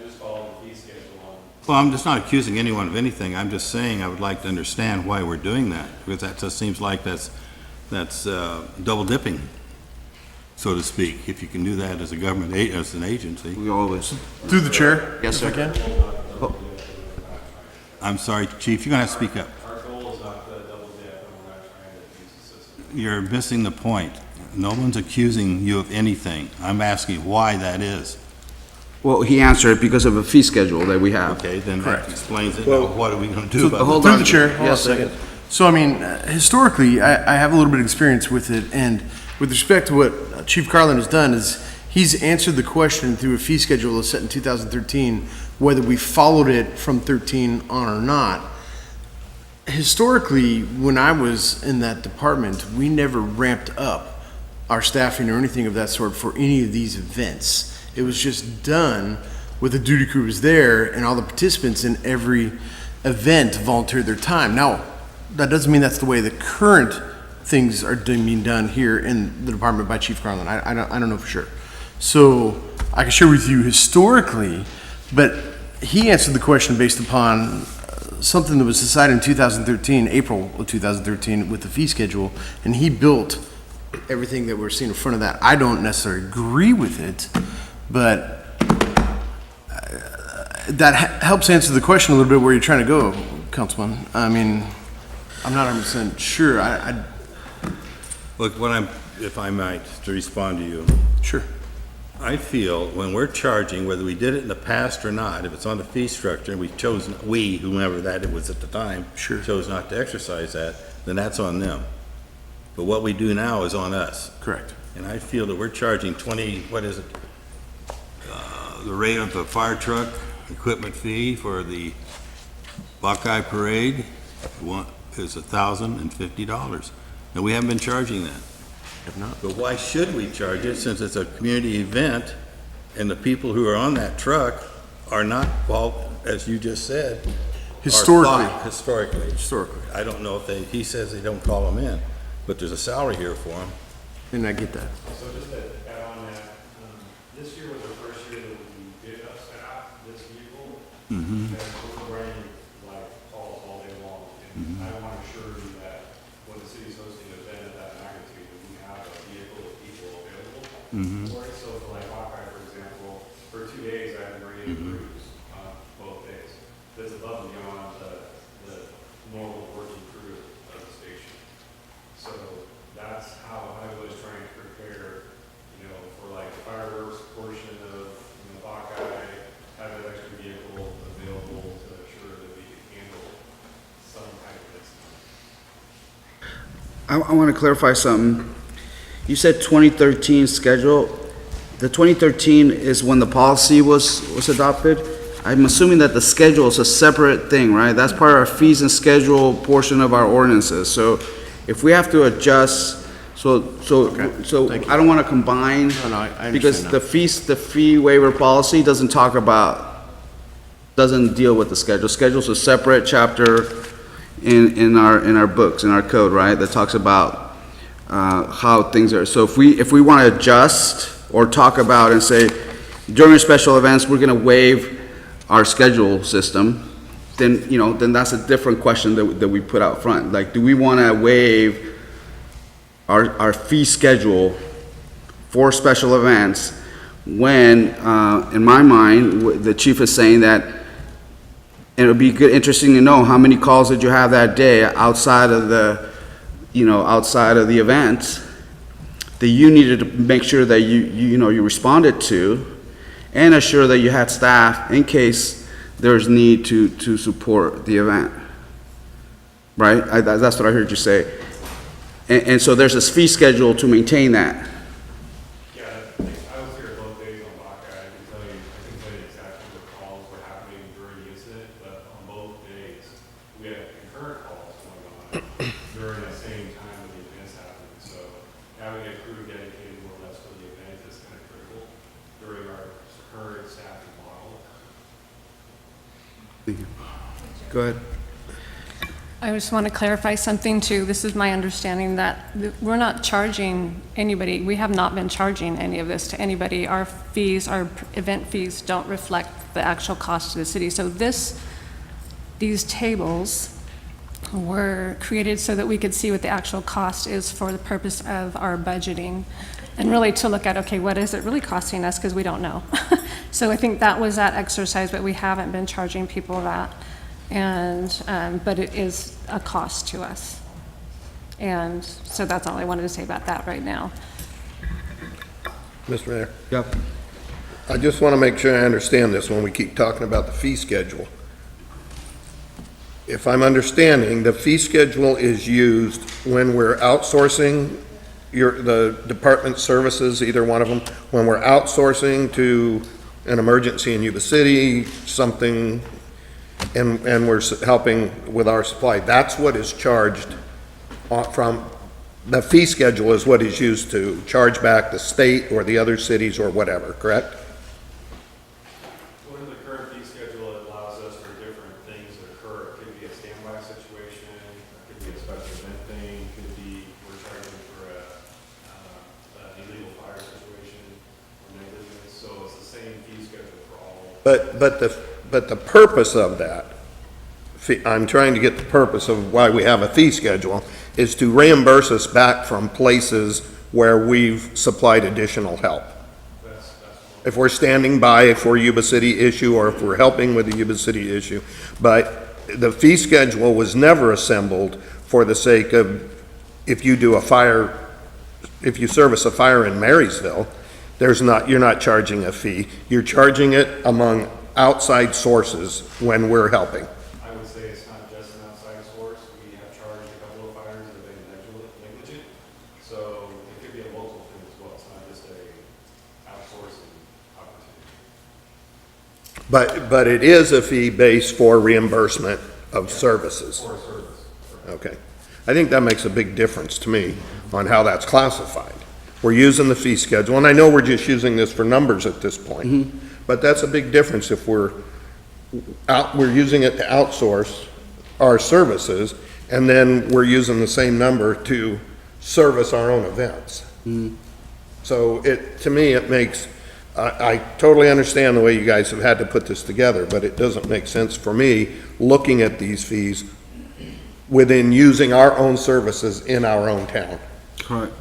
just follow the fee schedule on. Well, I'm just not accusing anyone of anything. I'm just saying I would like to understand why we're doing that, because that just seems like that's double dipping, so to speak, if you can do that as a government, as an agency. We always... Through the chair? Yes, if I sir. can. I'm sorry, Chief, you're gonna have to speak up. Our goal is not to double dip, and we're not trying to abuse the system. You're missing the point. No one's accusing you of anything. I'm asking why that is. Well, he answered it because of a fee schedule that we have. Okay, then that Correct. explains it. Now, what are we gonna do about it? Hold Through on. the chair, hold on a Yes, sir. second. So, I mean, historically, I have a little bit of experience with it, and with respect to what Chief Carlin has done, is he's answered the question through a fee schedule that's set in 2013, whether we followed it from 13 on or not. Historically, when I was in that department, we never ramped up our staffing or anything of that sort for any of these events. It was just done with the duty crew was there, and all the participants in every event volunteered their time. Now, that doesn't mean that's the way the current things are being done here in the department by Chief Carlin. I don't know for sure. So I can share with you historically, but he answered the question based upon something that was decided in 2013, April of 2013, with the fee schedule, and he built everything that we're seeing in front of that. I don't necessarily agree with it, but that helps answer the question a little bit where you're trying to go, Councilman. I mean, I'm not 100% sure. Look, if I might, to respond to you, Sure. I feel when we're charging, whether we did it in the past or not, if it's on the fee structure, and whomever that it was at the time, Sure. chose not to exercise that, then that's on them. But what we do now is on us. Correct. And I feel that we're charging the rate of the fire truck equipment fee for the Buckeye Parade is $1,050. And we haven't been charging that. If not. But why should we charge it, since it's a community event, and the people who are on that truck are not, well, as you just said, are Historically. thought- Historically. I don't know if he says they don't call them in, but there's a salary here for them. And I get that. So just to add on that, this year was the first year that we did staff this vehicle. And we're running like calls all day long. And I want to assure you that when the city's hosting an event of that magnitude, that we have a vehicle with people available for it. So for like Hawkeye, for example, for 2 days, I had to bring in crews both days. That's above and beyond the normal working crew of the station. So that's how I was trying to prepare, for like the fireworks portion of, Hawkeye, have an extra vehicle available to ensure that we can handle some type of incident. I want to clarify something. You said 2013 schedule. The 2013 is when the policy was adopted. I'm assuming that the schedule is a separate thing, right? That's part of our fees and schedule portion of our ordinances. So if we have to adjust, so Thank you. I don't want to combine. No, I understand Because now. the fee waiver policy doesn't deal with the schedule. Schedule's a separate chapter in our books, in our code, right? That talks about how things are. So if we want to adjust or talk about and say, during special events, we're going to waive our schedule system, then that's a different question that we put out front. Like, do we want to waive our fee schedule for special events when, in my mind, the chief is saying that it would be interesting to know how many calls did you have that day outside of the event, that you needed to make sure that you responded to, and assure that you had staff in case there's need to support the event. Right? That's what I heard you say. And so there's this fee schedule to maintain that. Yeah, I was here both days on Buckeye. I can tell you exactly what calls were happening during the incident, but on both days, we had concurrent calls going on during the same time that the event's happening. So having a crew dedicated more or less for the event is kind of critical during our current staffing model. Go ahead. I just want to clarify something too. This is my understanding that we're not charging anybody. We have not been charging any of this to anybody. Our fees, our event fees don't reflect the actual cost to the city. So these tables were created so that we could see what the actual cost is for the purpose of our budgeting, and really to look at, okay, what is it really costing us, because we don't know. So I think that was that exercise, but we haven't been charging people that. And, but it is a cost to us. And so that's all I wanted to say about that right now. Mr. Mayor, Yep. I just want to make sure I understand this when we keep talking about the fee schedule. If I'm understanding, the fee schedule is used when we're outsourcing the department services, either one of them, when we're outsourcing to an emergency in Yuba City, something, and we're helping with our supply. That's what is charged from, the fee schedule is what is used to charge back the state or the other cities or whatever, correct? Under the current fee schedule, it allows us for different things that occur. It could be a standby situation, it could be a special event thing, it could be we're charging for an illegal fire situation or negligence. So it's the same fee schedule for all. But the purpose of that, I'm trying to get the purpose of why we have a fee schedule, is to reimburse us back from places where we've supplied additional help. If we're standing by for Yuba City issue, or if we're helping with the Yuba City issue. But the fee schedule was never assembled for the sake of, if you do a fire, if you service a fire in Marysville, you're not charging a fee. You're charging it among outside sources when we're helping. I would say it's not just an outside source. We have charged a couple of fires that have been negligent. So it could be a local thing as well. It's not just a outsourcing opportunity. But it is a fee base for reimbursement of services. For a service. Okay. I think that makes a big difference to me on how that's classified. We're using the fee schedule, and I know we're just using this for numbers at this point, but that's a big difference if we're using it to outsource our services, and then we're using the same number to service our own events. So to me, it makes, I totally understand the way you guys have had to put this together, but it doesn't make sense for me looking at these fees within using our own services in our own town. Correct.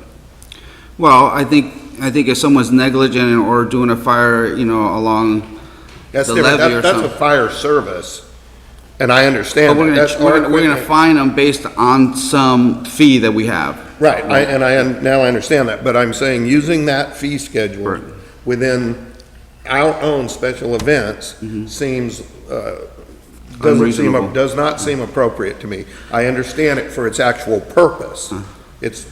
Well, I think if someone's negligent or doing a fire, along That's the different. levee or That's a something. fire service, and I But understand that. That's our we're gonna equipment. fine them based on some fee that we have. Right, now I understand that, but I'm saying using that fee schedule Right. within our own special events seems, Unreasonable. does not seem appropriate to me. I understand it for its actual purpose. It's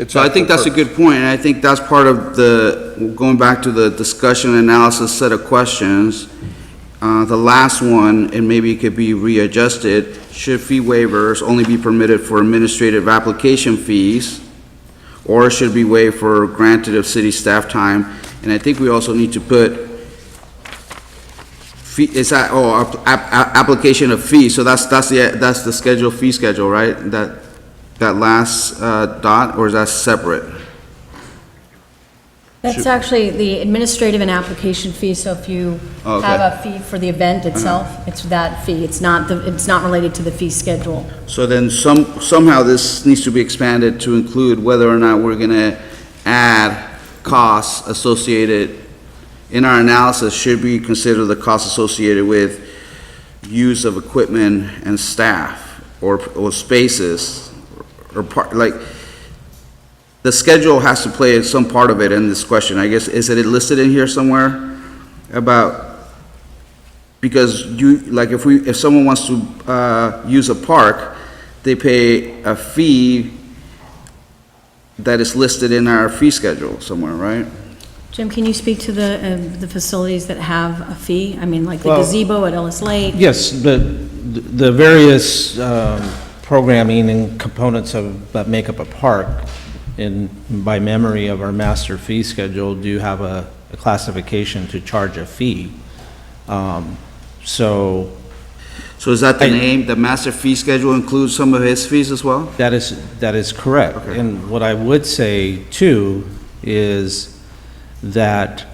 So I think that's a good point, and I think that's part of going back to the discussion and analysis set of questions. The last one, and maybe it could be readjusted, should fee waivers only be permitted for administrative application fees, or should be waived for granted of city staff time? And I think we also need to put application of fees, so that's the schedule, fee schedule, right? That last dot, or is that separate? That's actually the administrative and application fee, so if you Oh, okay. have a fee for the event itself, it's that fee, it's not related to the fee schedule. So then somehow this needs to be expanded to include whether or not we're gonna add costs associated, in our analysis, should we consider the costs associated with use of equipment and staff, or spaces, or part, like, the schedule has to play some part of it in this question, I guess. Is it listed in here somewhere about, because if someone wants to, use a park, they pay a fee that is listed in our fee schedule somewhere, right? Jim, can you speak to the facilities that have a fee? I mean, like the Well- gazebo at Ellis Lake? Yes, the various programming and components that make up a park, by memory of our master fee schedule, do have a classification to charge a fee. So So is that the name, the master fee schedule includes some of his fees as well? that is correct. Okay. And what I would say too is that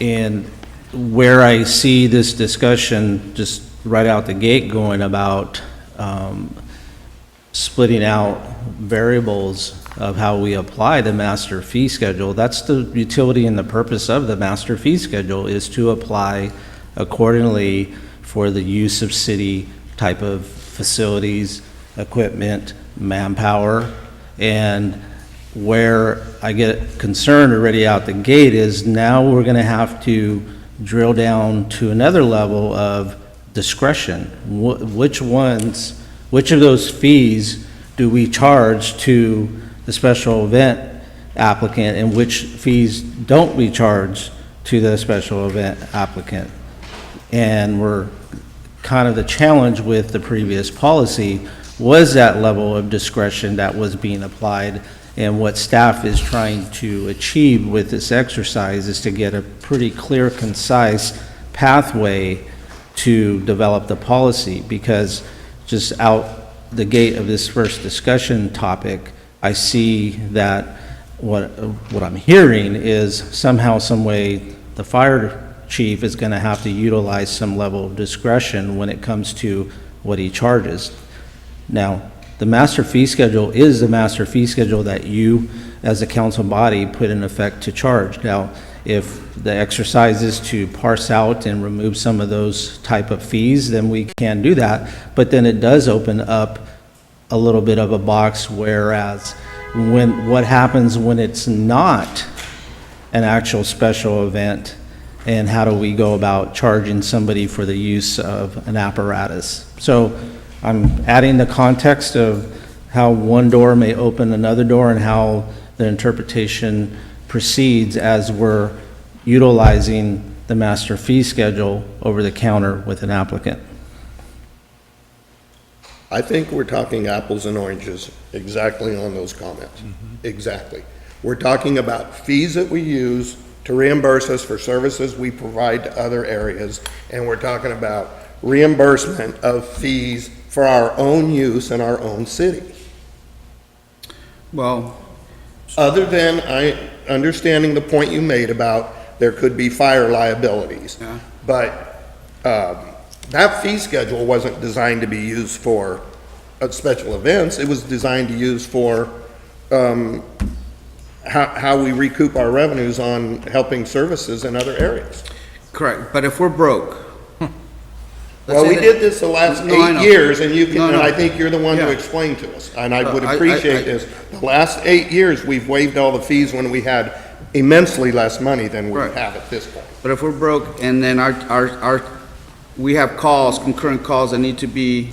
in where I see this discussion just right out the gate going about splitting out variables of how we apply the master fee schedule, that's the utility and the purpose of the master fee schedule, is to apply accordingly for the use of city type of facilities, equipment, manpower. And where I get concerned already out the gate is now we're going to have to drill down to another level of discretion. Which of those fees do we charge to the special event applicant, and which fees don't we charge to the special event applicant? And we're kind of the challenge with the previous policy was that level of discretion that was being applied. And what staff is trying to achieve with this exercise is to get a pretty clear, concise pathway to develop the policy, because just out the gate of this first discussion topic, I see that what I'm hearing is somehow, some way, the fire chief is going to have to utilize some level of discretion when it comes to what he charges. Now, the master fee schedule is the master fee schedule that you, as a council body, put in effect to charge. Now, if the exercise is to parse out and remove some of those type of fees, then we can do that. But then it does open up a little bit of a box, whereas what happens when it's not an actual special event, and how do we go about charging somebody for the use of an apparatus? So I'm adding the context of how one door may open another door and how the interpretation proceeds as we're utilizing the master fee schedule over the counter with an applicant. I think we're talking apples and oranges exactly on those comments. Exactly. We're talking about fees that we use to reimburse us for services we provide to other areas, and we're talking about reimbursement of fees for our own use in our own city. Well, Other than understanding the point you made about there could be fire liabilities. Yeah. But that fee schedule wasn't designed to be used for special events. It was designed to use for how we recoup our revenues on helping services in other areas. correct, but if we're broke. Well, we did this the last No, I know. 8 years, and you can, No, and no. I think you're the one to Yeah. explain to us, and I would I- appreciate this. The last 8 years, we've waived all the fees when we had immensely less money than we Right. have at this point. But if we're broke and then we have calls, concurrent calls that need to be,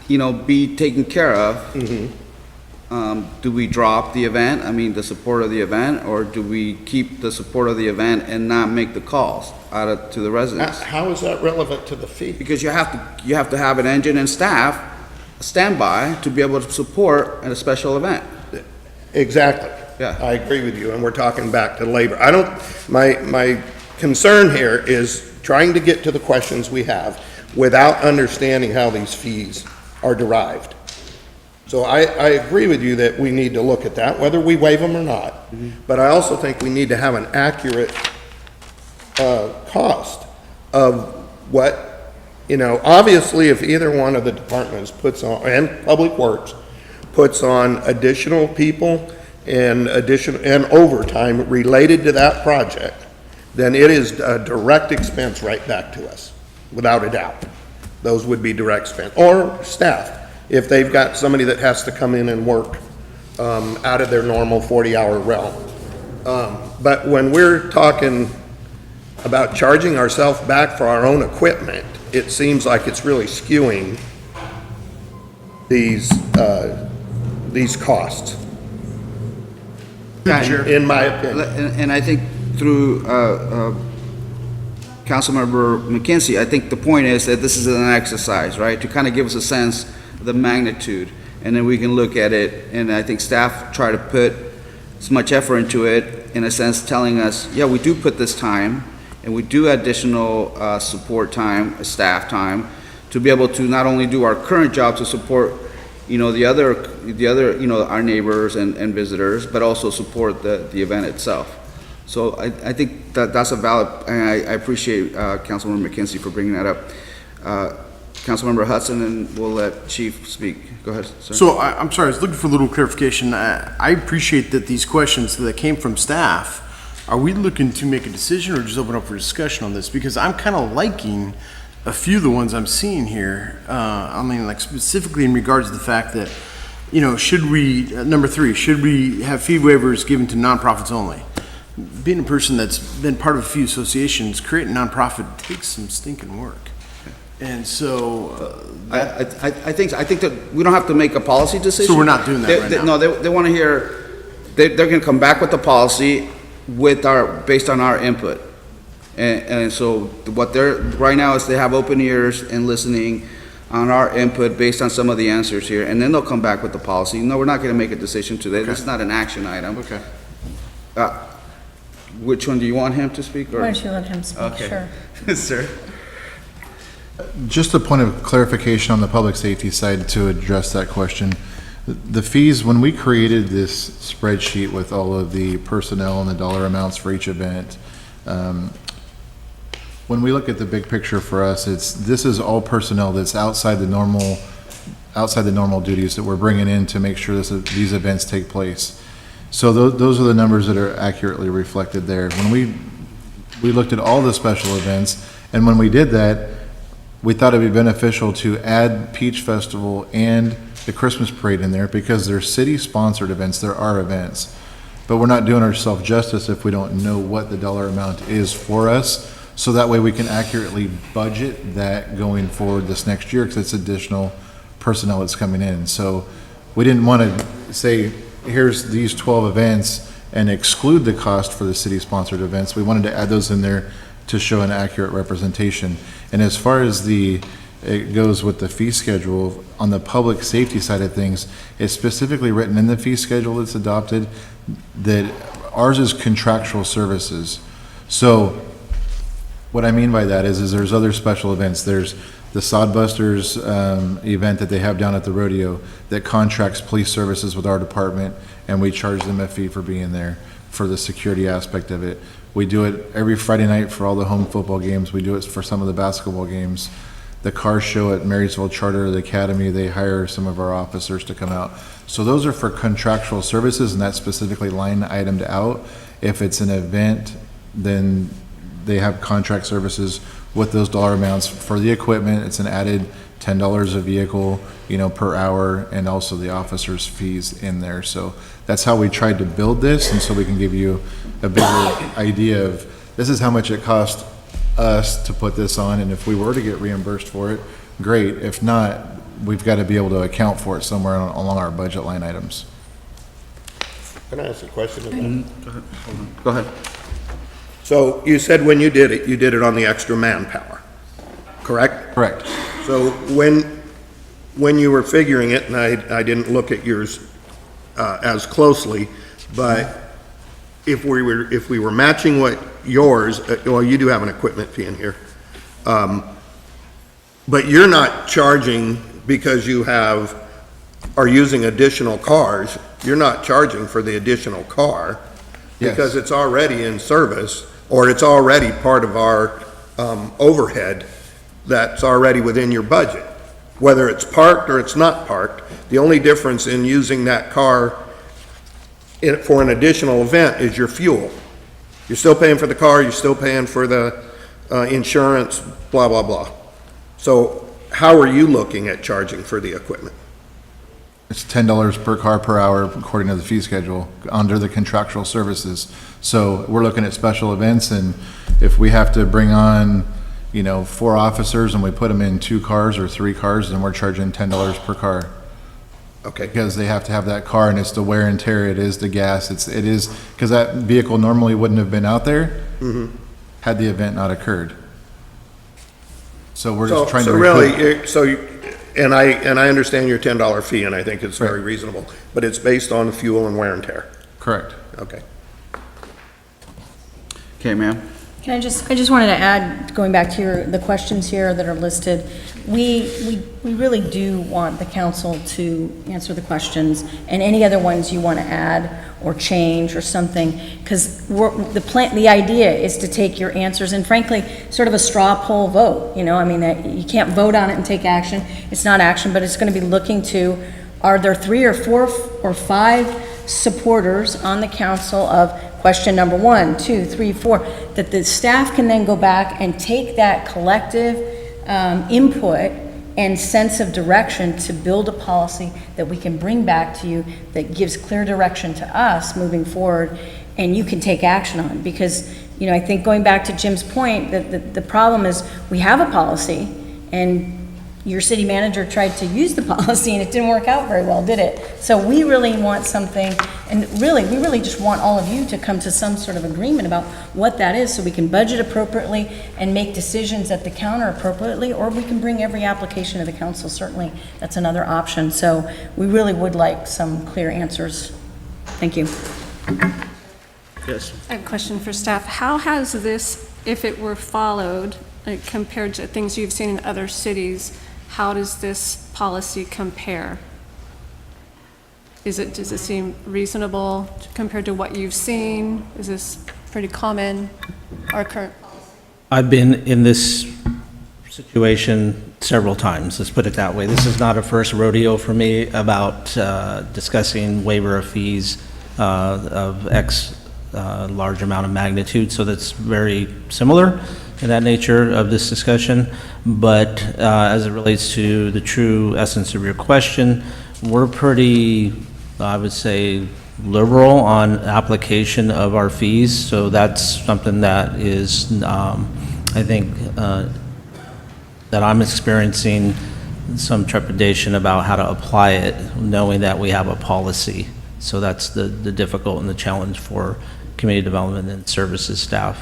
be taken care of, do we drop the event, the support of the event, or do we keep the support of the event and not make the calls to the residents? How is that relevant to the fee? Because you have to have an engine and staff, standby, to be able to support at a special event. Exactly. Yeah. I agree with you, and we're talking back to labor. My concern here is trying to get to the questions we have without understanding how these fees are derived. So I agree with you that we need to look at that, whether we waive them or not. But I also think we need to have an accurate cost of what, obviously, if either one of the departments puts on, and Public Works, puts on additional people and overtime related to that project, then it is a direct expense right back to us, without a doubt. Those would be direct expense, or staff, if they've got somebody that has to come in and work out of their normal 40-hour realm. But when we're talking about charging ourselves back for our own equipment, it seems like it's really skewing these costs, in my opinion. And I think through Councilmember McKenzie, I think the point is that this is an exercise, right? To kind of give us a sense of the magnitude, and then we can look at it, and I think staff try to put as much effort into it, in a sense telling us, yeah, we do put this time, and we do additional support time, staff time, to be able to not only do our current job to support, the other, our neighbors and visitors, but also support the event itself. So I think that's a valid, and I appreciate Councilmember McKenzie for bringing that up. Councilmember Hudson, and we'll let Chief speak. Go ahead, sir. So I'm sorry, I was looking for a little clarification. I appreciate that these questions that came from staff, are we looking to make a decision or just open up for discussion on this? Because I'm kind of liking a few of the ones I'm seeing here. I mean, like specifically in regards to the fact that, should we, number 3, should we have fee waivers given to nonprofits only? Being a person that's been part of a few associations, creating a nonprofit takes some stinking work. And so, I think that we don't have to make a policy decision. So we're not doing that right now? No, they want to hear, they're going to come back with the policy based on our input. And so what right now is they have open ears and listening on our input based on some of the answers here, and then they'll come back with the policy. No, we're not going to make a decision today. Okay. This is not an action item. okay. Which one, do you want him to speak? Or? Why don't you let him speak? Okay. Sure. Sir? Just a point of clarification on the public safety side to address that question. The fees, when we created this spreadsheet with all of the personnel and the dollar amounts for each event, when we look at the big picture for us, this is all personnel that's outside the normal duties that we're bringing in to make sure these events take place. So those are the numbers that are accurately reflected there. When we looked at all the special events, and when we did that, we thought it'd be beneficial to add Peach Festival and the Christmas Parade in there because they're city-sponsored events, there are events. But we're not doing ourselves justice if we don't know what the dollar amount is for us, so that way we can accurately budget that going forward this next year, because it's additional personnel that's coming in. So we didn't want to say, here's these 12 events and exclude the cost for the city-sponsored events. We wanted to add those in there to show an accurate representation. And as far as it goes with the fee schedule, on the public safety side of things, it's specifically written in the fee schedule that's adopted that ours is contractual services. So what I mean by that is there's other special events. There's the Sodbusters event that they have down at the rodeo that contracts police services with our department, and we charge them a fee for being there for the security aspect of it. We do it every Friday night for all the home football games. We do it for some of the basketball games. The car show at Marysville Charter, the Academy, they hire some of our officers to come out. So those are for contractual services, and that's specifically line itemed out. If it's an event, then they have contract services with those dollar amounts. For the equipment, it's an added $10 a vehicle, per hour, and also the officers' fees in there. So that's how we tried to build this, and so we can give you a bigger idea of this is how much it cost us to put this on, and if we were to get reimbursed for it, great. If not, we've got to be able to account for it somewhere along our budget line items. Can I ask a question of that? Go ahead. So you said when you did it on the extra manpower, correct? Correct. So when you were figuring it, and I didn't look at yours as closely, but if we were matching what yours, well, you do have an equipment fee in here, but you're not charging because you are using additional cars. You're not charging for the additional car because it's already in service, or it's already part of our overhead that's already within your budget. Whether it's parked or it's not parked, the only difference in using that car for an additional event is your fuel. You're still paying for the car, you're still paying for the insurance, blah, blah, blah. So how are you looking at charging for the equipment? It's $10 per car per hour according to the fee schedule under the contractual services. So we're looking at special events, and if we have to bring on, 4 officers and we put them in 2 cars or 3 cars, then we're charging $10 per car. Okay. Because they have to have that car, and it's the wear and tear, it is the gas, it is, because that vehicle normally wouldn't have been out there had the event not occurred. So we're just trying to. So really, and I understand your $10 fee, and I think it's very reasonable, but it's based on fuel and wear and tear. Correct. Okay. Okay, ma'am. I just wanted to add, going back to the questions here that are listed, we really do want the council to answer the questions, and any other ones you want to add or change or something, because the idea is to take your answers, and frankly, sort of a straw poll vote, you can't vote on it and take action. It's not action, but it's going to be looking to, are there 3 or 4 or 5 supporters on the council of question number 1, 2, 3, 4, that the staff can then go back and take that collective input and sense of direction to build a policy that we can bring back to you that gives clear direction to us moving forward, and you can take action on. Because, I think going back to Jim's point, that the problem is we have a policy, and your city manager tried to use the policy and it didn't work out very well, did it? So we really want something, and really, we really just want all of you to come to some sort of agreement about what that is, so we can budget appropriately and make decisions at the counter appropriately, or we can bring every application to the council. Certainly, that's another option. So we really would like some clear answers. Thank you. Yes. I have a question for staff. How has this, if it were followed, compared to things you've seen in other cities, how does this policy compare? Does it seem reasonable compared to what you've seen? Is this pretty common, our current? I've been in this situation several times, let's put it that way. This is not a first rodeo for me about discussing waiver of fees of X large amount of magnitude, so that's very similar in that nature of this discussion. But as it relates to the true essence of your question, we're pretty, I would say, liberal on application of our fees, so that's something that is, I think, that I'm experiencing some trepidation about how to apply it, knowing that we have a policy. So that's the difficult and the challenge for community development and services staff.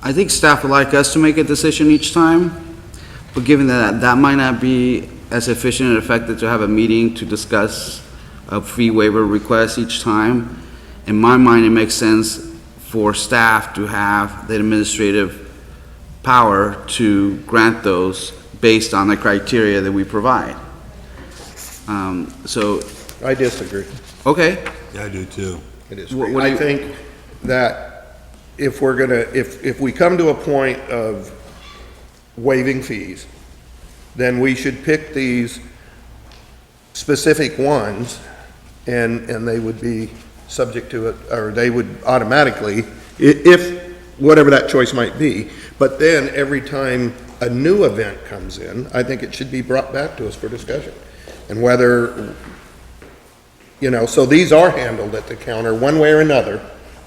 I think staff would like us to make a decision each time, but given that that might not be as efficient and effective to have a meeting to discuss a fee waiver request each time, in my mind, it makes sense for staff to have the administrative power to grant those based on the criteria that we provide. So. I disagree. Okay. Yeah, I do too. I disagree. What do you- I think that if we're gonna, if we come to a point of waiving fees, then we should pick these specific ones, and they would be subject to it, or they would automatically, if, whatever that choice might be. But then, every time a new event comes in, I think it should be brought back to us for discussion. And whether, so these are handled at the counter one way or another,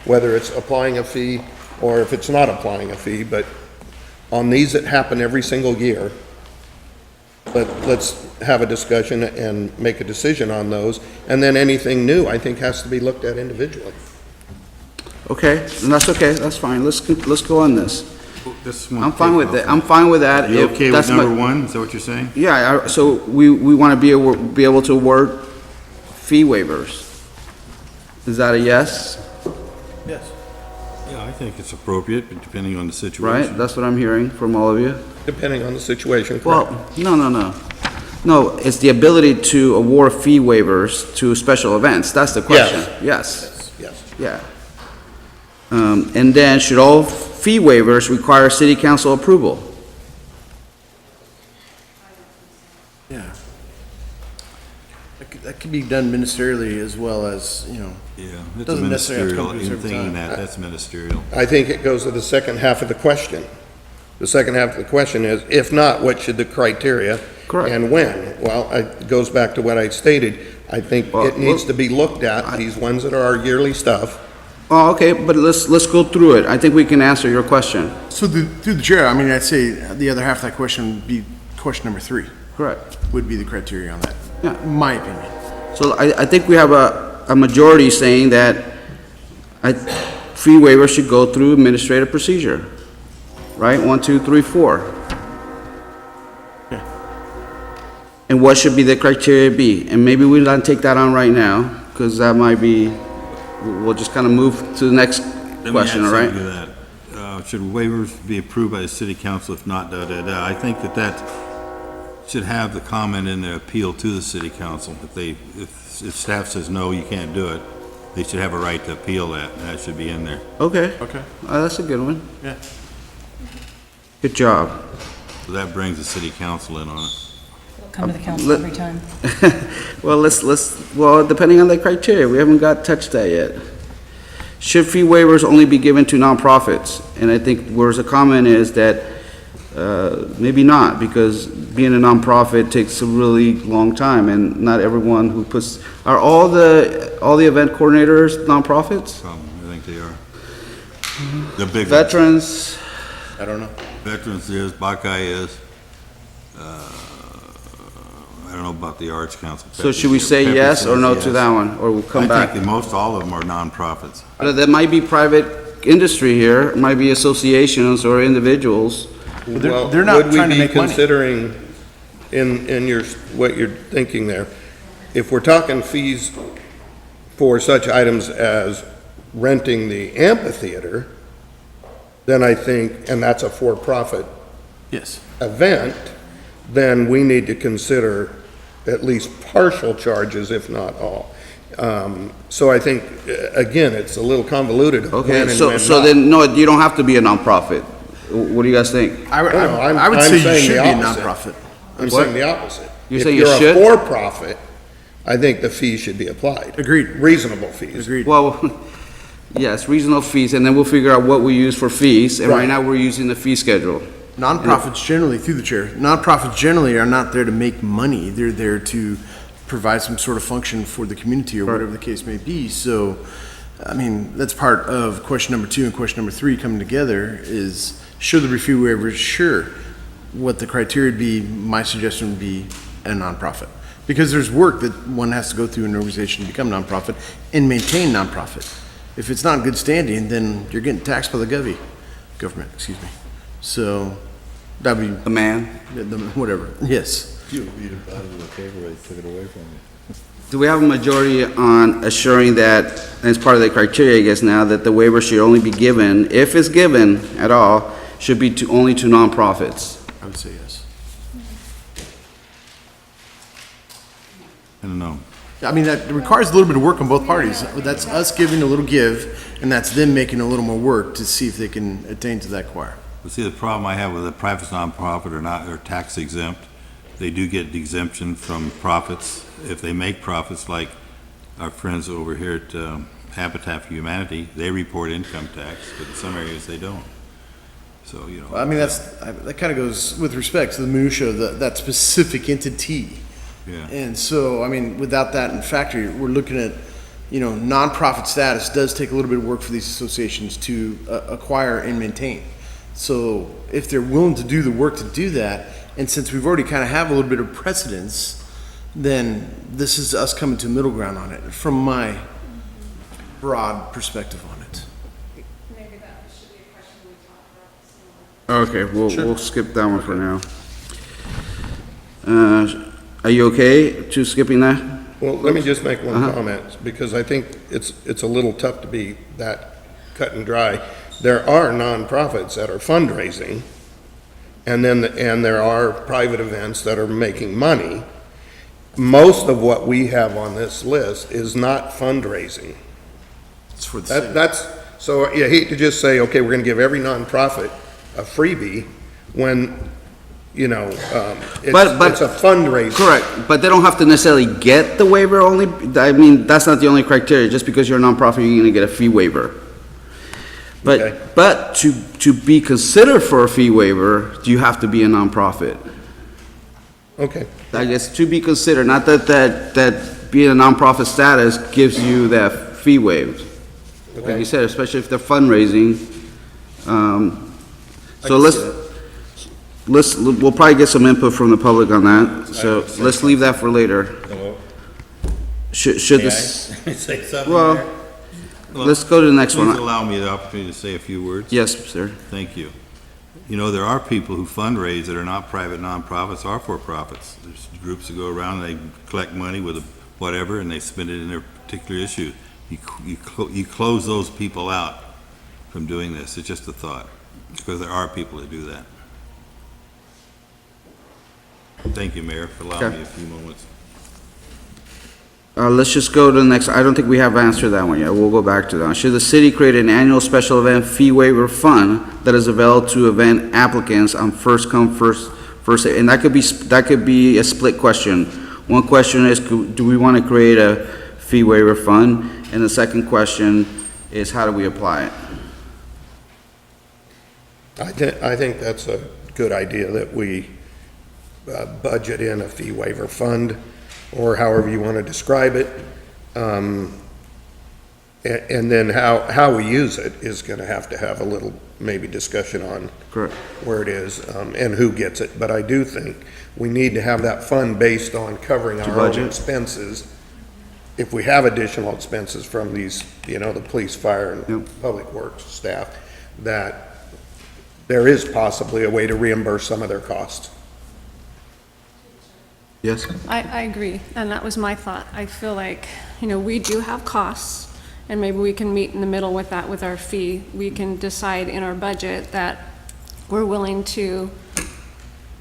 whether it's applying a fee or if it's not applying a fee. But on these that happen every single year, let's have a discussion and make a decision on those. And then anything new, I think, has to be looked at individually. Okay, and that's okay, that's fine, let's go on this. This one I'm fine with that, I'm fine with that. You if okay with that's my- number 1? Is that what you're saying? Yeah, so we want to be able to award fee waivers. Is that a yes? Yes. Yeah, I think it's appropriate, but depending on the situation. Right, that's what I'm hearing from all of you? Depending on the situation, correct? Well, no. No, it's the ability to award fee waivers to special events, that's the question. Yes. Yes. Yeah. And then, should all fee waivers require city council approval? Yeah. That could be done ministerially as well as, Yeah, it's a Doesn't necessarily have to ministerial, come to us in every thinking time. that's ministerial. I think it goes to the second half of the question. The second half of the question is, if not, what should the criteria? Correct. And when? Well, it goes back to what I stated. I think Well, it needs to be looked at, these ones that are our yearly stuff. Oh, okay, but let's go through it. I think we can answer your question. So through the chair, I mean, I'd say the other half of that question would be question number 3, Correct. would be the criteria on that. Yeah. My opinion. So I think we have a majority saying that fee waiver should go through administrative procedure, right? 1, 2, 3, 4. Yeah. And what should be the criteria be? And maybe we don't take that on right now, because that might be, we'll just kind of move to the next question, all right? Let me add something to that. Should waivers be approved by the city council? If not, da-da-da. I think that should have the comment in the appeal to the city council. If staff says, no, you can't do it, they should have a right to appeal that, and that should be in there. Okay. Okay. That's a good one. Yeah. Good job. So that brings the city council in on it. Come to the council Let- every time. Well, depending on the criteria, we haven't touched that yet. Should fee waivers only be given to nonprofits? And I think where's the comment is that, maybe not, because being a nonprofit takes a really long time, and not everyone who are all the event coordinators nonprofits? I think they are. The big ones. Veterans, I don't know. Veterans is, Buckeye is. I don't know about the Arts Council. so should we say Pepe yes or says no yes. to that one, or we'll come I back? think that most all of them are nonprofits. But there might be private industry here, might be associations or individuals. Well, they're not trying to make money. Would we be considering, in your, what you're thinking there, if we're talking fees for such items as renting the amphitheater, then I think, and that's a for-profit Yes. event, then we need to consider at least partial charges, if not all. So I think, again, it's a little convoluted. of when Okay, and so when so not. then, no, you don't have to be a nonprofit. What do you guys think? I would I'm say you saying should the be a opposite. nonprofit. I'm saying the opposite. You're saying you If should? you're a for-profit, I think the fee should be applied. Agreed. Reasonable fees. Agreed. Well, yes, reasonable fees, and then we'll figure out what we use for fees, and right Right. now we're using the fee schedule. Nonprofits generally, through the chair, nonprofits generally are not there to make money. They're there to provide some sort of function for the community or whatever the case may be. So, I mean, that's part of question number 2 and question number 3 coming together is, should there be fee waivers? Sure. What the criteria would be, my suggestion would be a nonprofit. Because there's work that one has to go through in an organization to become nonprofit and maintain nonprofit. If it's not in good standing, then you're getting taxed by the government, excuse me. So, that'd be, The man. whatever, yes. Do we have a majority on assuring that, as part of the criteria, I guess now, that the waiver should only be given, if it's given at all, should be only to nonprofits? I would say yes. I don't know. I mean, that requires a little bit of work on both parties. That's us giving a little give, and that's them making a little more work to see if they can attain to that choir. But see, the problem I have with a private nonprofit or not, or tax exempt, they do get exemption from profits. If they make profits, like our friends over here at Habitat for Humanity, they report income tax, but in some areas they don't. So, you know. I mean, that kind of goes with respect to the minutia of that specific entity. Yeah. And so, I mean, without that in factory, we're looking at, nonprofit status does take a little bit of work for these associations to acquire and maintain. So if they're willing to do the work to do that, and since we've already kind of have a little bit of precedence, then this is us coming to a middle ground on it, from my broad perspective on it. Maybe that should be a question we talk about. Okay, we'll skip that one for now. Are you okay to skipping that? Well, let me just make one comment, because I think it's a little tough to be that cut and dry. There are nonprofits that are fundraising, and there are private events that are making money. Most of what we have on this list is not fundraising. It's for the city. So you hate to just say, okay, we're gonna give every nonprofit a freebie, when, But- it's a fundraiser. Correct, but they don't have to necessarily get the waiver only, I mean, that's not the only criteria. Just because you're a nonprofit, you're gonna get a fee waiver. Okay. But to be considered for a fee waiver, do you have to be a nonprofit? Okay. I guess to be considered, not that being a nonprofit status gives you that fee waived. Like you said, especially if they're fundraising. So we'll probably get some input from the public on that, so let's leave that for later. Hello? Should May I this, say something well, there? let's go to the next Please one. allow me the opportunity to say a few words. Yes, sir. Thank you. You know, there are people who fundraise that are not private nonprofits or for-profits. There's groups that go around, and they collect money with whatever, and they spend it in their particular issue. You close those people out from doing this. It's just a thought, because there are people that do that. Thank you, Mayor, for allowing me a few moments. Let's just go to the next, I don't think we have answered that one yet, we'll go back to that. Should the city create an annual special event fee waiver fund that is available to event applicants on first come, first, and that could be a split question. One question is, do we want to create a fee waiver fund? And the second question is, how do we apply it? I think that's a good idea, that we budget in a fee waiver fund, or however you want to describe it. And then how we use it is going to have a little, maybe discussion on Correct. where it is, and who gets it. But I do think we need to have that fund based on covering our own budget. expenses. If we have additional expenses from these, the police, fire, and public works staff, that there is possibly a way to reimburse some of their costs. Yes? I agree, and that was my thought. I feel like, we do have costs, and maybe we can meet in the middle with that, with our fee. We can decide in our budget that we're willing to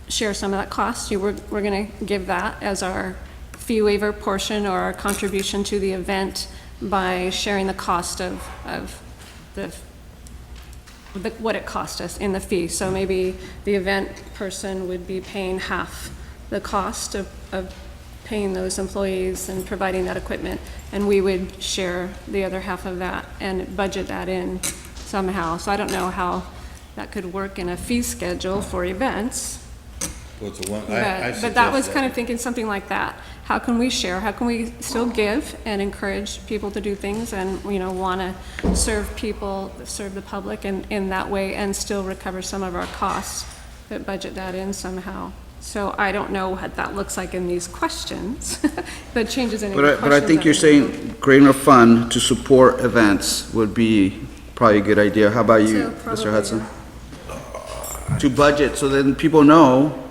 share some of that cost. We're gonna give that as our fee waiver portion or our contribution to the event by sharing the cost of what it cost us in the fee. So maybe the event person would be paying half the cost of paying those employees and providing that equipment, and we would share the other half of that and budget that in somehow. So I don't know how that could work in a fee schedule for events, Well, it's a one, but that was kind of thinking something like that. How can we share? How can we still give and encourage people to do things and, want to serve people, serve the public in that way, and still recover some of our costs, but budget that in somehow? So I don't know what that looks like in these questions, the changes in any questions. But I think you're saying creating a fund to support events would be probably a good idea. How about you, Mr. Hudson? To budget, so then people know,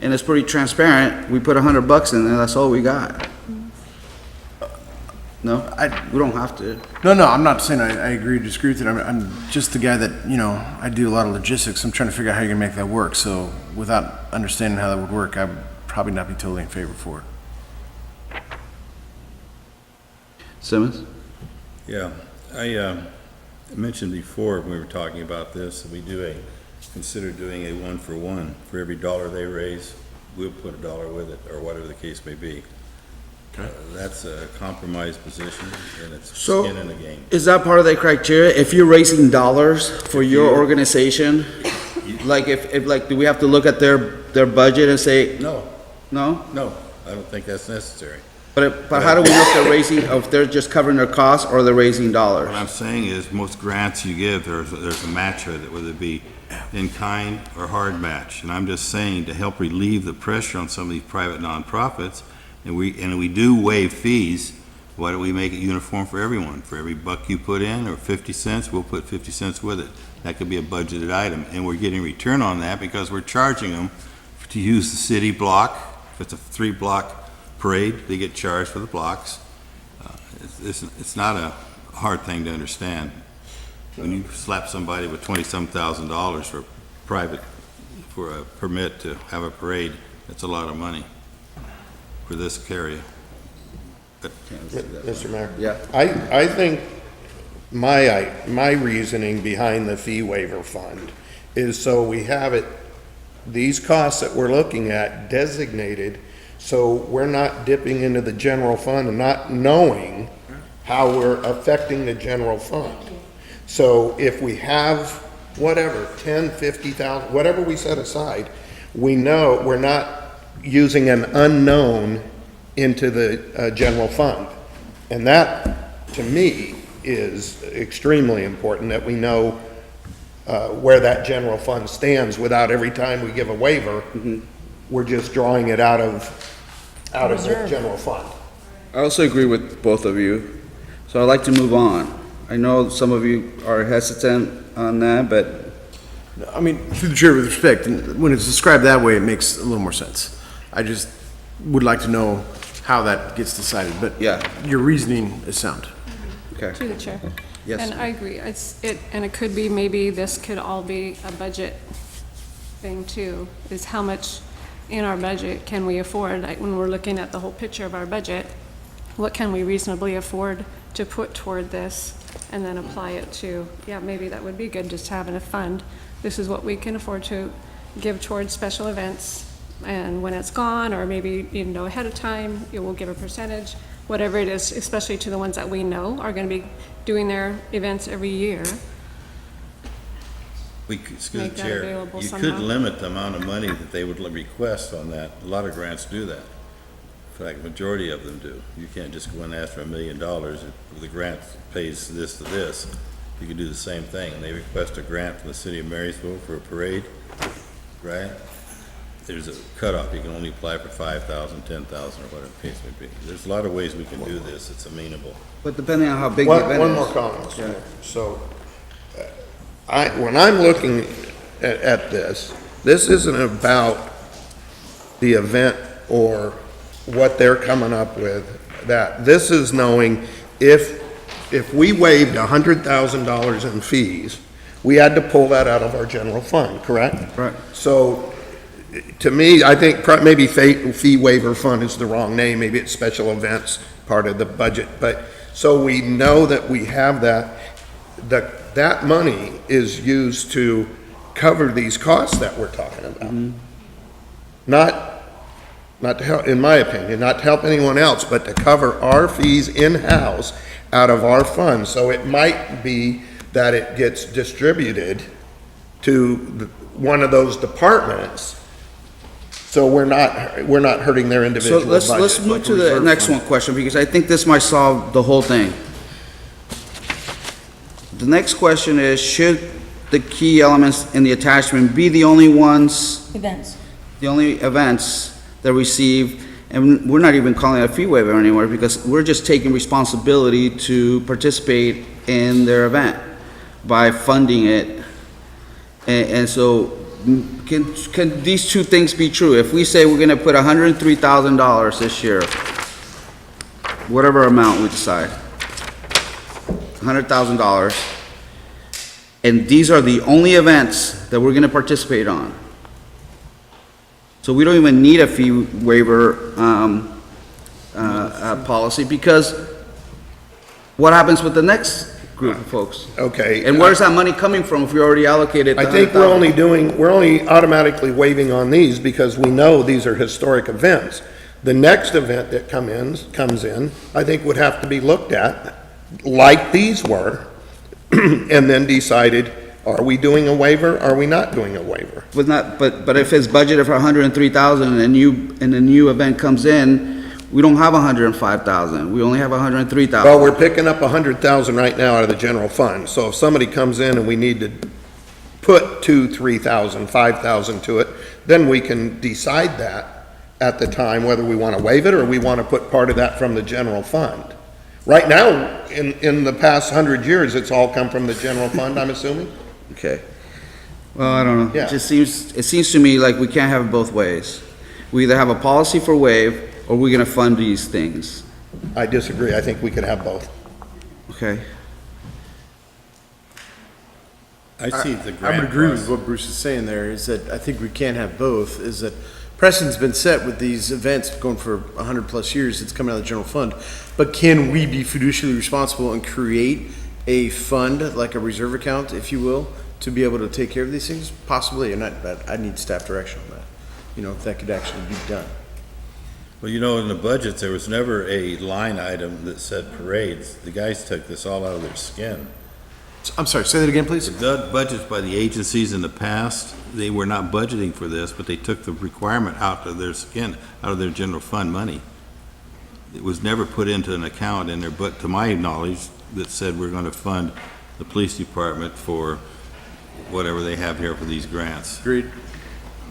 and it's pretty transparent, we put $100 in there, that's all we got. No? We don't have to. No, I'm not saying I agree or disagree with it. I'm just the guy that, I do a lot of logistics. I'm trying to figure out how you're going to make that work. So without understanding how that would work, I would probably not be totally in favor for it. Simmons? Yeah, I mentioned before when we were talking about this, that we consider doing a one-for-one. For every dollar they raise, we'll put a dollar with it, or whatever the case may be. That's a compromised position, and it's skin in the game. Is that part of the criteria? If you're raising dollars for your organization, like do we have to look at their budget and say, No, no? I don't think that's necessary. But how do we know if they're raising, if they're just covering their costs or they're raising dollars? What I'm saying is, most grants you give, there's a match with it, whether it be in kind or hard match. And I'm just saying, to help relieve the pressure on some of these private nonprofits, and we do waive fees, why don't we make it uniform for everyone? For every buck you put in, or 50 cents, we'll put 50 cents with it. That could be a budgeted item, and we're getting return on that because we're charging them to use the city block. If it's a 3-block parade, they get charged for the blocks. It's not a hard thing to understand. When you slap somebody with $20-some thousand for a permit to have a parade, that's a lot of money for this area. Mr. Mayor? Yeah. I think my reasoning behind the fee waiver fund is so we have it, these costs that we're looking at designated, so we're not dipping into the general fund and not knowing how we're affecting the general fund. So if we have whatever, 10, 50,000, whatever we set aside, we know we're not using an unknown into the general fund. And that, to me, is extremely important, that we know where that general fund stands without every time we give a waiver, we're just drawing it out of the general fund. I also agree with both of you, so I'd like to move on. I know some of you are hesitant on that, but I mean, through the chair, with respect, and when it's described that way, it makes a little more sense. I just would like to know how that gets decided, but Yeah. your reasoning is sound. okay. To the chair. Yes. And I agree. And it could be, maybe this could all be a budget thing too, is how much in our budget can we afford? Like when we're looking at the whole picture of our budget, what can we reasonably afford to put toward this? And then apply it to, yeah, maybe that would be good, just to have in a fund. This is what we can afford to give towards special events. And when it's gone, or maybe even know ahead of time, it will give a percentage, whatever it is, especially to the ones that we know are gonna be doing their events every year. Excuse Make the that chair, available you somehow. could limit the amount of money that they would request on that. A lot of grants do that. In fact, majority of them do. You can't just go and ask for $1 million if the grant pays this to this. You can do the same thing. And they request a grant from the City of Marysville for a parade, right? There's a cutoff. You can only apply for 5,000, 10,000, or whatever the case may be. There's a lot of ways we can do this. It's amenable. But depending on how big the event is. One more comment, Mr. Mayor. So, when I'm looking at this isn't about the event or what they're coming up with, that this is knowing if we waived $100,000 in fees, we had to pull that out of our general fund, correct? Right. So, to me, I think maybe fee waiver fund is the wrong name, maybe it's special events, part of the budget, but, so we know that we have that money is used to cover these costs that we're talking about. Not to help, in my opinion, not to help anyone else, but to cover our fees in-house out of our funds. So it might be that it gets distributed to one of those departments, so we're not hurting their So individual budget. let's move like to the reserve next fund. one question, because I think this might solve the whole thing. The next question is, should the key elements in the attachment be the only ones, Events. the only events that receive, and we're not even calling it a fee waiver anymore, because we're just taking responsibility to participate in their event by funding it. And so, can these two things be true? If we say we're gonna put $103,000 this year, whatever amount we decide, $100,000, and these are the only events that we're gonna participate on. So we don't even need a fee waiver, policy, because what happens with the next group of folks? Okay. And where's that money coming from if we already allocated the I think we're $100,000? we're only automatically waiving on these because we know these are historic events. The next event that comes in, I think would have to be looked at, like these were, and then decided, are we doing a waiver, are we not doing a waiver? But if it's budgeted for $103,000 and a new event comes in, we don't have $105,000, we only have $103,000. Well, we're picking up $100,000 right now out of the general fund, so if somebody comes in and we need to put $2,000, $3,000, $5,000 to it, then we can decide that at the time, whether we want to waive it or we want to put part of that from the general fund. Right now, in the past 100 years, it's all come from the general fund, I'm assuming? Okay. Well, I don't know. Yeah. It seems to me like we can't have it both ways. We either have a policy for waive, or we're gonna fund these things, I disagree, I think we could have both. okay? I see the grant. I would agree with process. what Bruce is saying there, is that I think we can have both, is that precedent's been set with these events going for 100+ years, it's coming out of the general fund. But can we be fiduciarily responsible and create a fund, like a reserve account, if you will, to be able to take care of these things? Possibly, and I need staff direction on that, if that could actually be done. Well, in the budgets, there was never a line item that said parades. The guys took this all out of their skin. I'm sorry, say that again, please? The budgets by the agencies in the past, they were not budgeting for this, but they took the requirement out of their out of their general fund money. It was never put into an account in there, but to my knowledge, that said we're going to fund the police department for whatever they have here for these grants. Agreed.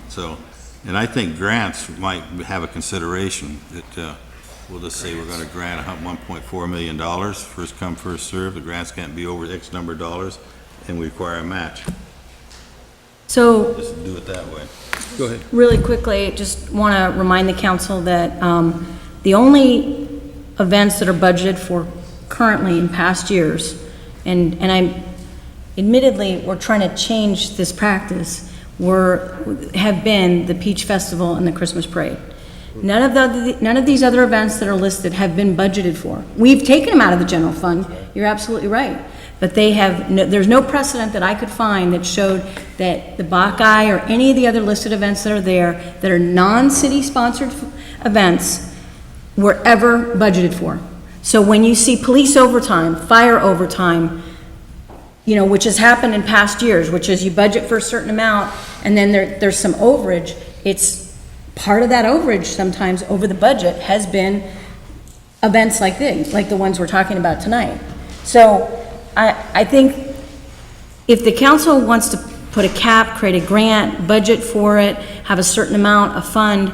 So, and I think grants might have a consideration that, we'll just say we're going to grant $1.4 million, first come, first served. The grants can't be over X number of dollars, and we require a match. So Just do it that way. Go ahead. really quickly, just want to remind the council that the only events that are budgeted for currently in past years, and admittedly, we're trying to change this practice, have been the Peach Festival and the Christmas Parade. None of these other events that are listed have been budgeted for. We've taken them out of the general fund, you're absolutely right. But there's no precedent that I could find that showed that the Buckeye or any of the other listed events that are there, that are non-city sponsored events, were ever budgeted for. So when you see police overtime, fire overtime, which has happened in past years, which is you budget for a certain amount and then there's some overage, it's part of that overage sometimes over the budget has been events like this, like the ones we're talking about tonight. So I think if the council wants to put a cap, create a grant, budget for it, have a certain amount of fund,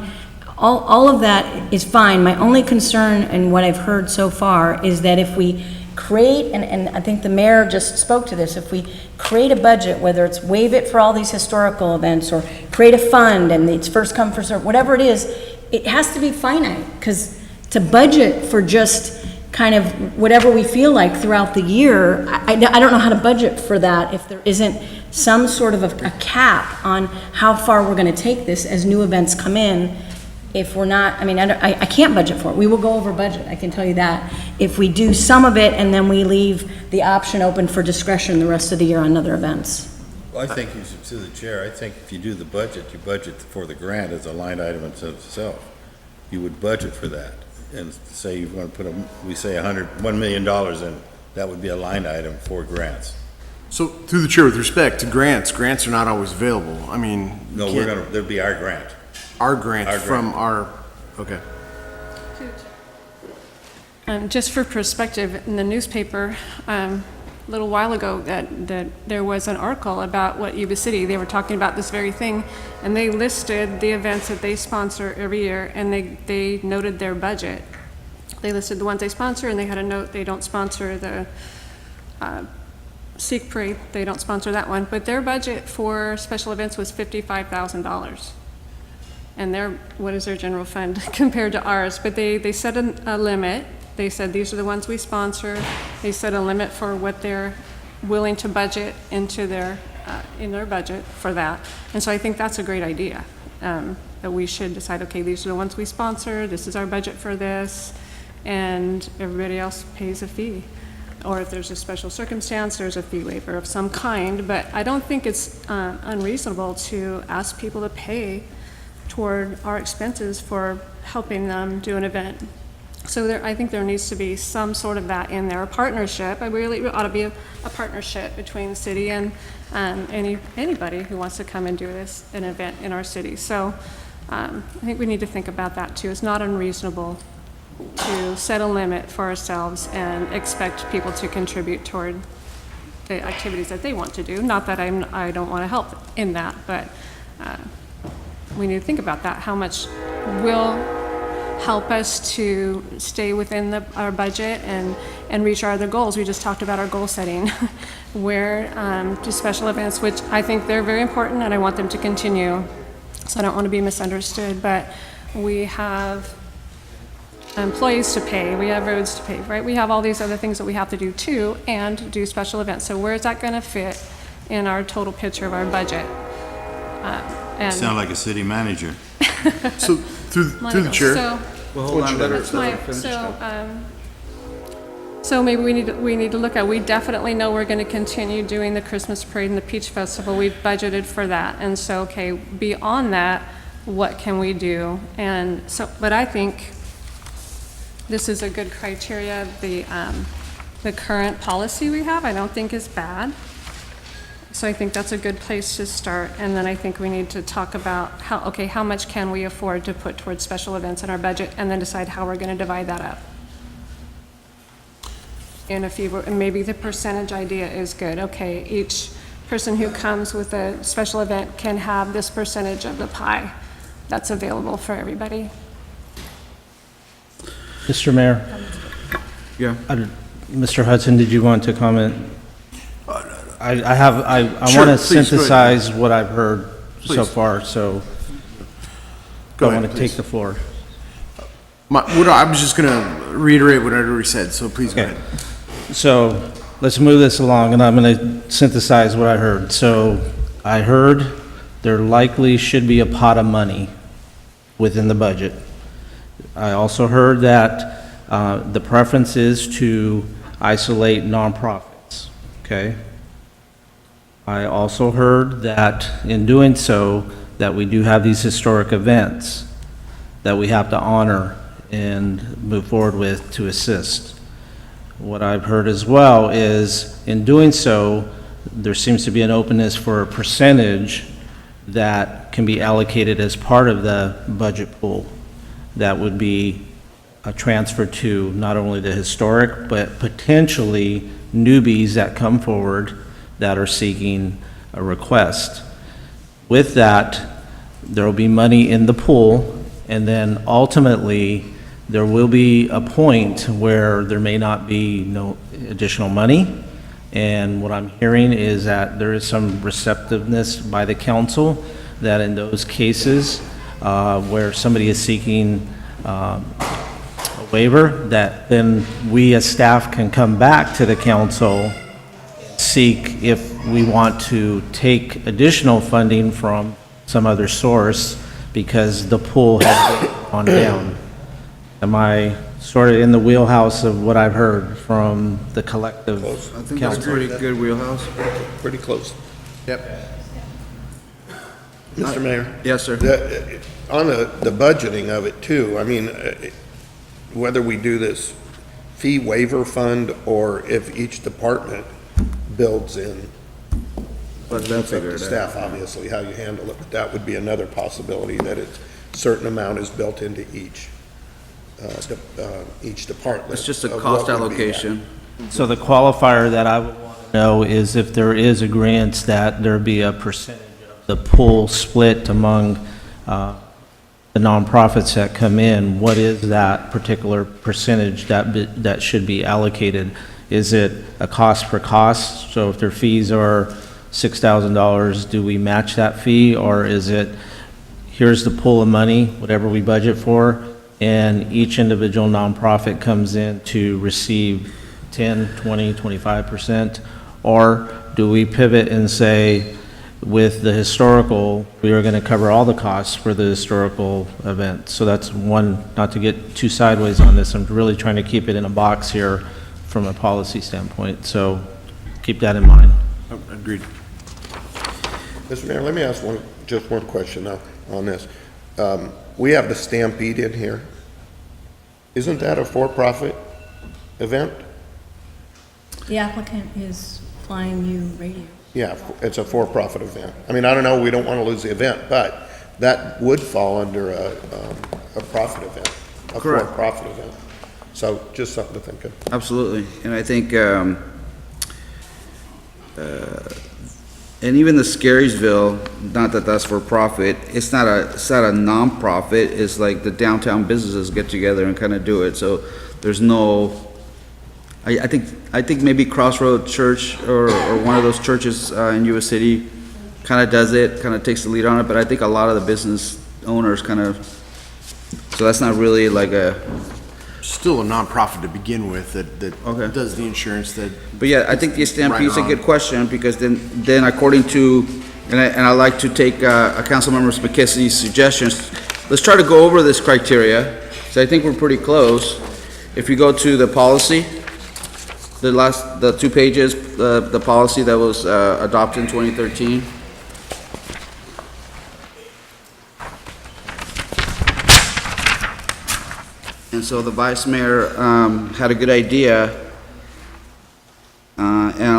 all of that is fine. My only concern and what I've heard so far is that if we create, and I think the mayor just spoke to this, if we create a budget, whether it's waive it for all these historical events or create a fund and it's first come, first served, whatever it is, it has to be finite, because to budget for just kind of whatever we feel like throughout the year, I don't know how to budget for that if there isn't some sort of a cap on how far we're going to take this as new events come in. If we're not, I can't budget for it. We will go over budget, I can tell you that. If we do some of it and then we leave the option open for discretion the rest of the year on other events. Well, I think you should, to the chair, I think if you do the budget, you budget for the grant as a line item in itself. You would budget for that. And say you want to put we say $1 million in, that would be a line item for grants. So, through the chair, with respect to grants are not always available. No, there'd be our grant. Our grant from our, okay. Just for perspective, in the newspaper, a little while ago, that there was an article about what Yuba City, they were talking about this very thing, and they listed the events that they sponsor every year, and they noted their budget. They listed the ones they sponsor, and they had a note they don't sponsor the Sikh Parade, they don't sponsor that one, but their budget for special events was $55,000. And what is their general fund compared to ours? But they set a limit. They said these are the ones we sponsor. They set a limit for what they're willing to budget into in their budget for that. And so I think that's a great idea, that we should decide, okay, these are the ones we sponsor, this is our budget for this, and everybody else pays a fee. Or if there's a special circumstance, there's a fee waiver of some kind. But I don't think it's unreasonable to ask people to pay toward our expenses for helping them do an event. So I think there needs to be some sort of that in there, a partnership. I really ought to be a partnership between the city and anybody who wants to come and do an event in our city. So I think we need to think about that too. It's not unreasonable to set a limit for ourselves and expect people to contribute toward the activities that they want to do. Not that I don't want to help in that, but we need to think about that. How much will help us to stay within our budget and reach our other goals. We just talked about our goal setting, where do special events, which I think they're very important and I want them to continue. So I don't want to be misunderstood, but we have employees to pay, we have roads to pay, right? We have all these other things that we have to do too, and do special events. So where is that going to fit in our total picture of our budget? You sound like a city manager. So, through the chair. Well, hold on, So maybe we need to look at, we definitely know we're going to continue doing the Christmas parade and the Peach Festival. We've budgeted for that. And so, okay, beyond that, what can we do? And so, but I think this is a good criteria. the current policy we have, I don't think is bad. So I think that's a good place to start. And then I think we need to talk about how much can we afford to put towards special events in our budget, and then decide how we're going to divide that up. And and maybe the percentage idea is good. Okay, each person who comes with a special event can have this percentage of the pie that's available for everybody. Mr. Mayor? Yeah. Mr. Hudson, did you want to comment? I Sure, want to please, go ahead. synthesize what I've heard so Please. far, so Go I ahead, want to take please. the floor. I was just gonna reiterate what I already said, so please go Okay. ahead. So let's move this along, and I'm going to synthesize what I heard. So I heard there likely should be a pot of money within the budget. I also heard that the preference is to isolate nonprofits, okay? I also heard that in doing so, that we do have these historic events that we have to honor and move forward with to assist. What I've heard as well is, in doing so, there seems to be an openness for a percentage that can be allocated as part of the budget pool. That would be a transfer to not only the historic, but potentially newbies that come forward that are seeking a request. With that, there will be money in the pool, and then ultimately, there will be a point where there may not be no additional money. And what I'm hearing is that there is some receptiveness by the council that in those cases where somebody is seeking a waiver, that then we as staff can come back to the council, seek if we want to take additional funding from some other source because the pool has gone down. Am I sort of in the wheelhouse of what I've heard from the collective I think that's council? pretty good wheelhouse. Pretty close. Yep. Mr. Mayor? Yes, sir. On the budgeting of it too, I mean, whether we do this fee waiver fund or if each department builds in, But that's it's up to staff, obviously, how you handle it, but that would be another possibility, that a certain amount is built into each department. It's just a of cost what would be that. allocation. So the qualifier that I would want to know is if there is agreement that there be a percentage of the pool split among the nonprofits that come in, what is that particular percentage that should be allocated? Is it a cost per cost? So if their fees are $6,000, do we match that fee? Or is it, here's the pool of money, whatever we budget for, and each individual nonprofit comes in to receive 10, 20, 25%? Or do we pivot and say, with the historical, we are going to cover all the costs for the historical event? So that's one, not to get too sideways on this, I'm really trying to keep it in a box here from a policy standpoint, so keep that in mind. Agreed. Mr. Mayor, let me ask just one question now on this. We have the Stampede in here. Isn't that a for-profit event? The applicant is Flying U Radio. Yeah, it's a for-profit event. I mean, I don't know, we don't want to lose the event, but that would fall under a profit event, a Correct. for-profit event. So just something to think of. Absolutely. And I think, and even the Scarysville, not that that's for profit, it's not a non-profit, it's like the downtown businesses get together and kind of do it, so there's no, I think maybe Crossroad Church or one of those churches in US City kind of does it, kind of takes the lead on it, but I think a lot of the business owners kind of, so that's not really like a, Still a nonprofit to begin with that Okay. does the insurance that. but yeah, I think the Stampede's a Right on. good question, because then according to, and I like to take Councilmember McKessie's suggestions, let's try to go over this criteria, so I think we're pretty close. If you go to the policy, the 2 pages, the policy that was adopted in 2013. And so the vice mayor had a good idea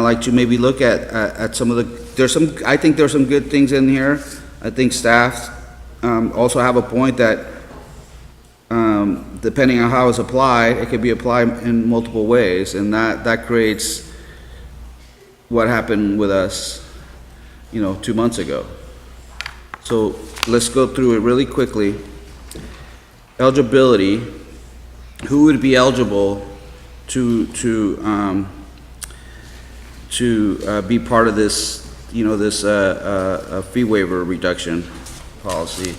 like to maybe look at some of the, I think there's some good things in here. I think staff also have a point that depending on how it's applied, it could be applied in multiple ways, and that creates what happened with us, 2 months ago. So let's go through it really quickly. Eligibility, who would be eligible to be part of this, this fee waiver reduction policy.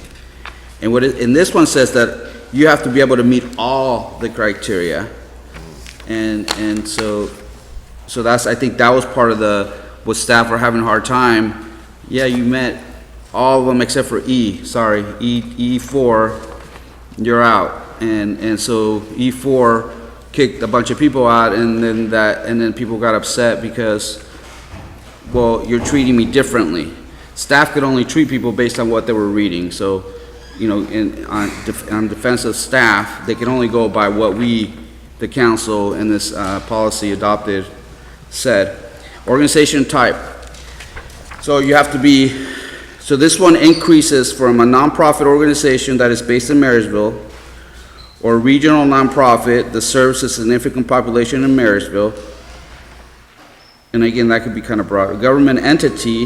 And this one says that you have to be able to meet all the criteria. And so that's, I think that was part of what staff were having a hard time. Yeah, you met all of them except for E4, you're out. And so E4 kicked a bunch of people out, and then people got upset because, well, you're treating me differently. Staff could only treat people based on what they were reading. So, on defense of staff, they can only go by what the council and this policy adopted said. Organization type. So you have to be, so this one increases from a nonprofit organization that is based in Marysville or regional nonprofit that serves a significant population in Marysville. And again, that could be kind of broad. A government entity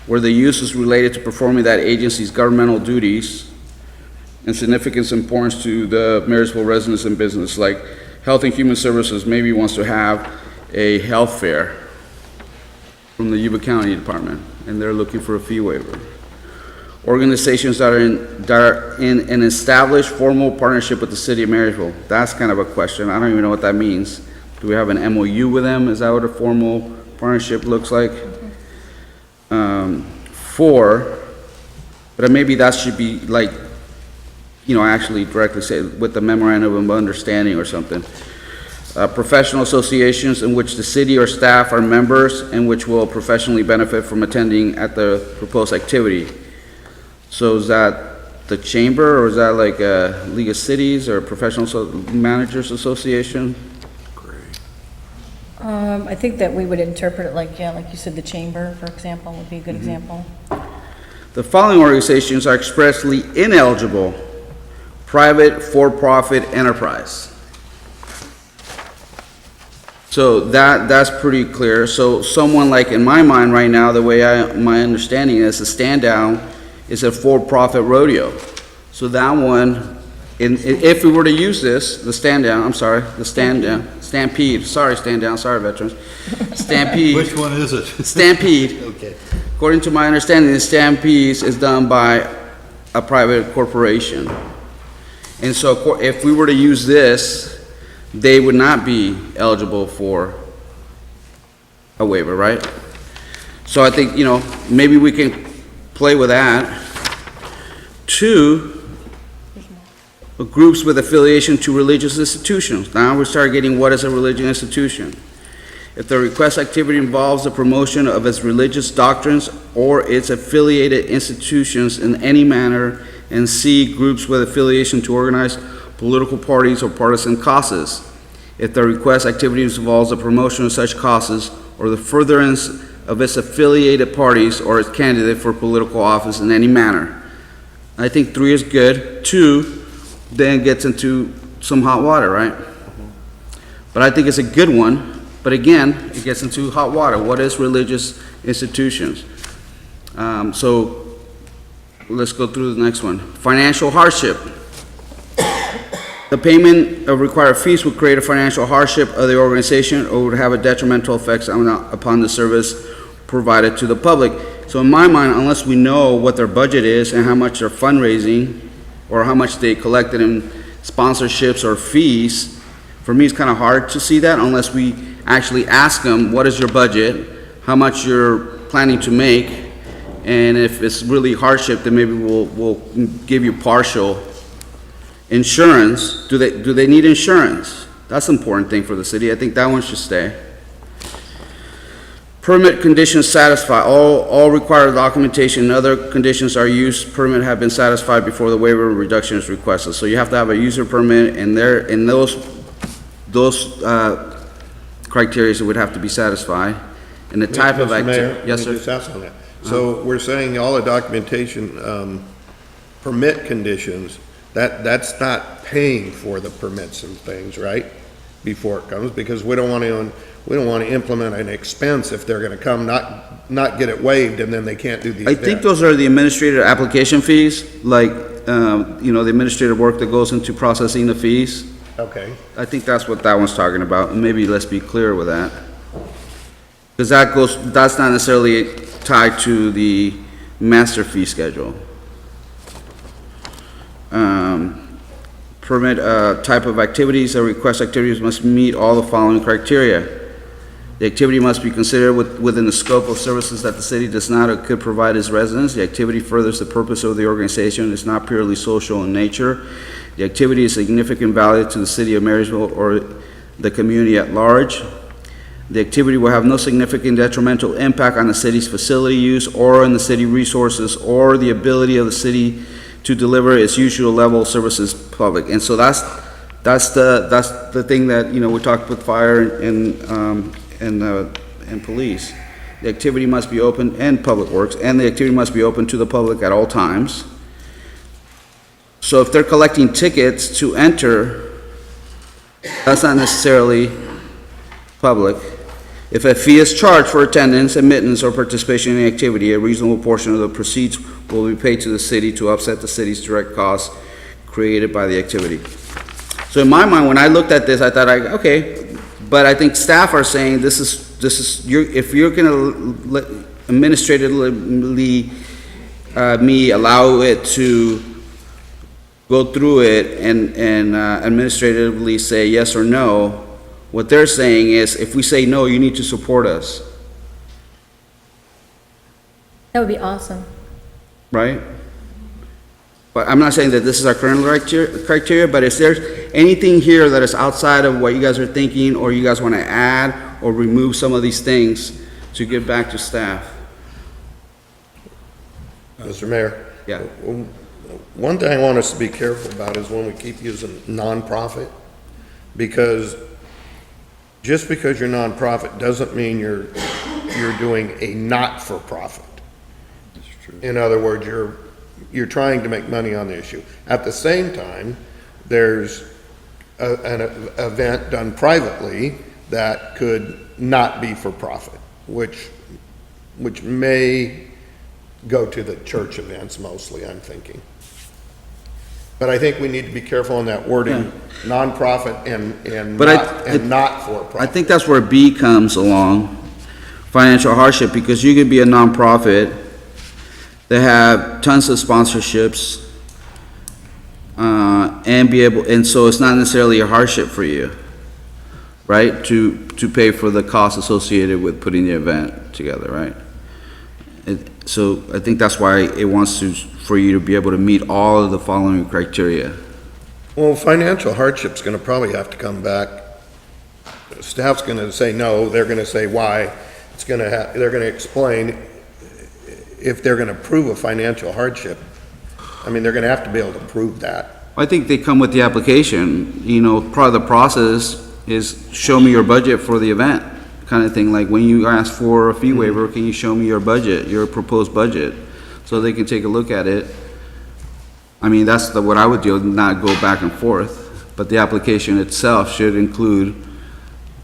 where the use is related to performing that agency's governmental duties and significance and importance to the Marysville residents and business, like Health and Human Services maybe wants to have a health fair from the Yuba County Department, and they're looking for a fee waiver. Organizations that are in an established formal partnership with the City of Marysville. That's kind of a question. I don't even know what that means. Do we have an MOU with them? Is that what a formal partnership looks like? 4, but maybe that should be like, actually directly say with the memorandum of understanding or something. Professional associations in which the city or staff are members and which will professionally benefit from attending at the proposed activity. So is that the chamber, or is that like a League of Cities or a professional managers association? I think that we would interpret it like you said, the chamber, for example, would be a good example. The following organizations are expressly ineligible: private for-profit enterprise. So that's pretty clear. So someone like, in my mind right now, the way my understanding is, the stand down is a for-profit rodeo. So that one, if we were to use this, the stand down, Stampede, sorry stand down, sorry veterans. Stampede. Which one is it? Stampede. Okay. According to my understanding, the Stampede is done by a private corporation. And so if we were to use this, they would not be eligible for a waiver, right? So I think, maybe we can play with that. 2, groups with affiliation to religious institutions. Now we start getting what is a religious institution. If the request activity involves the promotion of its religious doctrines or its affiliated institutions in any manner, and C, groups with affiliation to organized political parties or partisan causes. If the request activity involves the promotion of such causes or the furtherance of its affiliated parties or its candidate for political office in any manner. I think 3 is good. 2 then gets into some hot water, right? But I think it's a good one. But again, it gets into hot water. What is religious institutions? So let's go through the next one. Financial hardship. The payment of required fees would create a financial hardship of the organization or would have a detrimental effects upon the service provided to the public. So in my mind, unless we know what their budget is and how much they're fundraising or how much they collected in sponsorships or fees, for me it's kind of hard to see that unless we actually ask them, what is your budget, how much you're planning to make, and if it's really hardship, then maybe we'll give you partial insurance. Do they need insurance? That's an important thing for the city. I think that one should stay. Permit conditions satisfied. All required documentation and other conditions are used. Permit have been satisfied before the waiver reduction is requested. So you have to have a user permit, and those criteria would have to be satisfied. And the type of Mr. Mayor, activity. Yes, let me sir. just ask on that. So we're saying all the documentation, permit conditions, that's not paying for the permits and things, right? Before it comes, because we don't want to implement an expense if they're gonna come, not get it waived, and then they can't do the I event. think those are the administrative application fees, like, the administrative work that goes into processing the fees. Okay, I think that's what that one's talking about, and maybe let's be clear with that. Because that's not necessarily tied to the master fee schedule. Permit, type of activities or request activities must meet all the following criteria. The activity must be considered within the scope of services that the city does not or could provide its residents. The activity furthers the purpose of the organization and is not purely social in nature. The activity is significant value to the city of Marysville or the community at large. The activity will have no significant detrimental impact on the city's facility use or on the city resources or the ability of the city to deliver its usual level of services public. And so that's the thing that, we talked with fire and police. The activity must be open, and public works, and the activity must be open to the public at all times. So if they're collecting tickets to enter, that's not necessarily public. If a fee is charged for attendance, admittance, or participation in the activity, a reasonable portion of the proceeds will be paid to the city to offset the city's direct costs created by the activity. So in my mind, when I looked at this, I thought, okay, but I think staff are saying if you're gonna administratively, allow it to go through it and administratively say yes or no, what they're saying is, if we say no, you need to support us, That would be awesome. right? But I'm not saying that this is our current criteria, but if there's anything here that is outside of what you guys are thinking, or you guys want to add or remove some of these things to give back to staff. Mr. Mayor? Yeah. One thing I want us to be careful about is when we keep using nonprofit, because just because you're nonprofit doesn't mean you're doing a not-for-profit. In other words, you're trying to make money on the issue. At the same time, there's an event done privately that could not be for profit, which may go to the church events mostly, I'm thinking. But I think we need to be careful on that wording, nonprofit and not for profit. I think that's where B comes along, financial hardship, because you could be a nonprofit that have tons of sponsorships, and so it's not necessarily a hardship for you, right? To pay for the costs associated with putting the event together, right? So I think that's why it wants for you to be able to meet all of the following criteria. Well, financial hardship's gonna probably have to come back. Staff's gonna say no, they're gonna say why. They're gonna explain if they're gonna prove a financial hardship. I mean, they're gonna have to be able to prove that. I think they come with the application, part of the process is show me your budget for the event, kind of thing, like when you ask for a fee waiver, can you show me your budget, your proposed budget? So they can take a look at it. I mean, that's what I would do, not go back and forth, but the application itself should include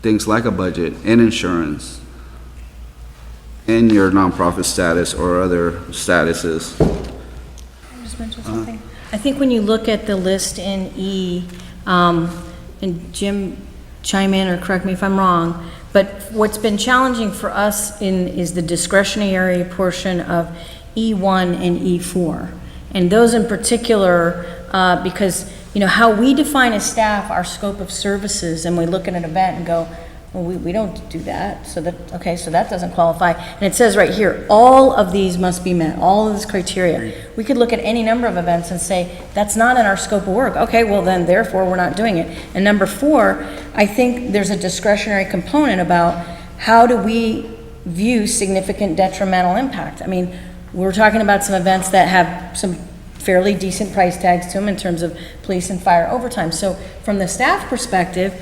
things like a budget and insurance and your nonprofit status or other statuses. Just mention something. I think when you look at the list in E, and Jim, chime in or correct me if I'm wrong, but what's been challenging for us is the discretionary portion of E1 and E4. And those in particular, because, how we define as staff our scope of services, and we look at an event and go, well, we don't do that, so that doesn't qualify. And it says right here, all of these must be met, all of this criteria. We could look at any number of events and say, that's not in our scope of work. Okay, well then, therefore, we're not doing it. And number 4, I think there's a discretionary component about how do we view significant detrimental impact. I mean, we're talking about some events that have some fairly decent price tags to them in terms of police and fire overtime. So from the staff perspective,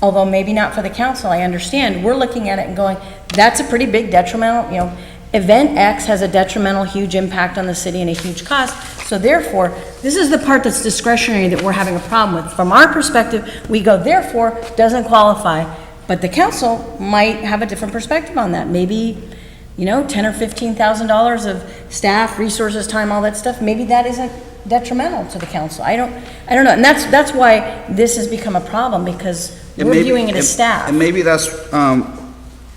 although maybe not for the council, I understand, we're looking at it and going, that's a pretty big detrimental, event X has a detrimental, huge impact on the city and a huge cost, so therefore, this is the part that's discretionary that we're having a problem with. From our perspective, we go, therefore, doesn't qualify, but the council might have a different perspective on that. Maybe, $10,000 or $15,000 of staff, resources, time, all that stuff, maybe that isn't detrimental to the council. I don't know, and that's why this has become a problem, because And we're maybe- viewing it as staff. And maybe that's,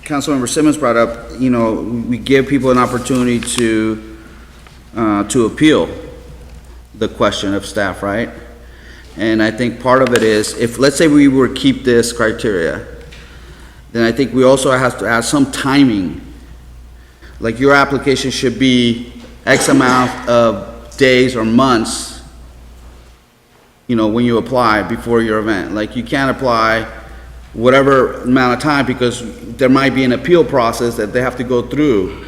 Councilmember Simmons brought up, we give people an opportunity to appeal the question of staff, right? And I think part of it is, if, let's say we were to keep this criteria, then I think we also have to add some timing. Like, your application should be X amount of days or months, when you apply before your event. Like, you can't apply whatever amount of time, because there might be an appeal process that they have to go through.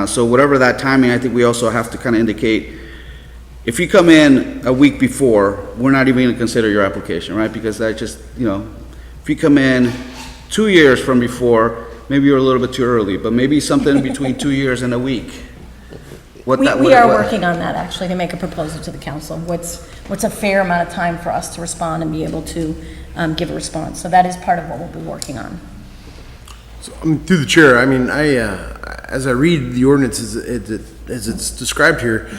So whatever that timing, I think we also have to kind of indicate, if you come in a week before, we're not even going to consider your application, right? Because that just, if you come in 2 years from before, maybe you're a little bit too early, but maybe something between 2 years and a week. We are working on that, actually, to make a proposal to the council. What's a fair amount of time for us to respond and be able to give a response? So that is part of what we'll be working on. So, through the chair, as I read the ordinance as it's described here,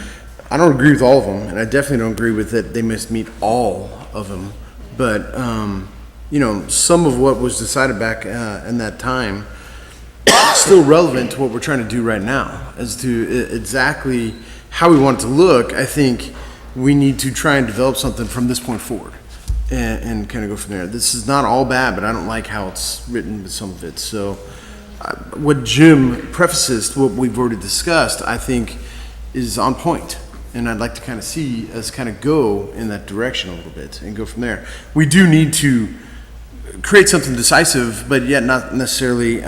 I don't agree with all of them, and I definitely don't agree with that they must meet all of them. But, some of what was decided back in that time is still relevant to what we're trying to do right now. As to exactly how we want it to look, I think we need to try and develop something from this point forward and kind of go from there. This is not all bad, but I don't like how it's written with some of it. So what Jim prefaces to what we've already discussed, I think, is on point. And I'd like to kind of see us kind of go in that direction a little bit and go from there. We do need to create something decisive, but yet not necessarily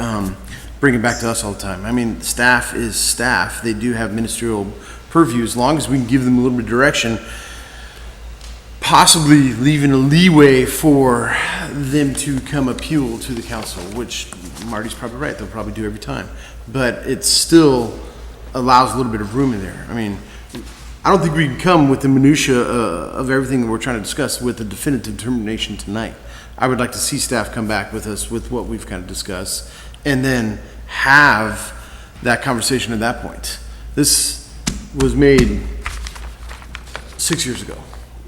bring it back to us all the time. Staff is staff. They do have ministerial purview. As long as we can give them a little bit of direction, possibly leaving a leeway for them to come appeal to the council, which Marty's probably right, they'll probably do every time. But it still allows a little bit of room in there. I don't think we can come with the minutia of everything that we're trying to discuss with a definitive determination tonight. I would like to see staff come back with us with what we've kind of discussed, and then have that conversation at that point. This was made 6 years ago,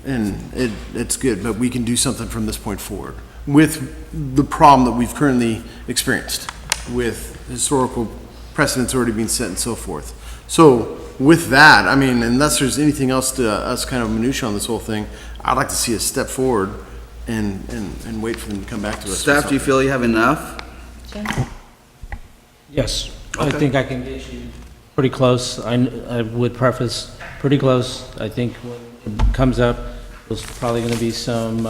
and it's good, but we can do something from this point forward with the problem that we've currently experienced with historical precedents already being set and so forth. So with that, unless there's anything else to us kind of minutia on this whole thing, I'd like to see us step forward and wait for them to come back to us. Staff, do you feel you have enough? Yes, Okay. I think I can get you pretty close. I would preface pretty close. I think when it comes up, there's probably going to be some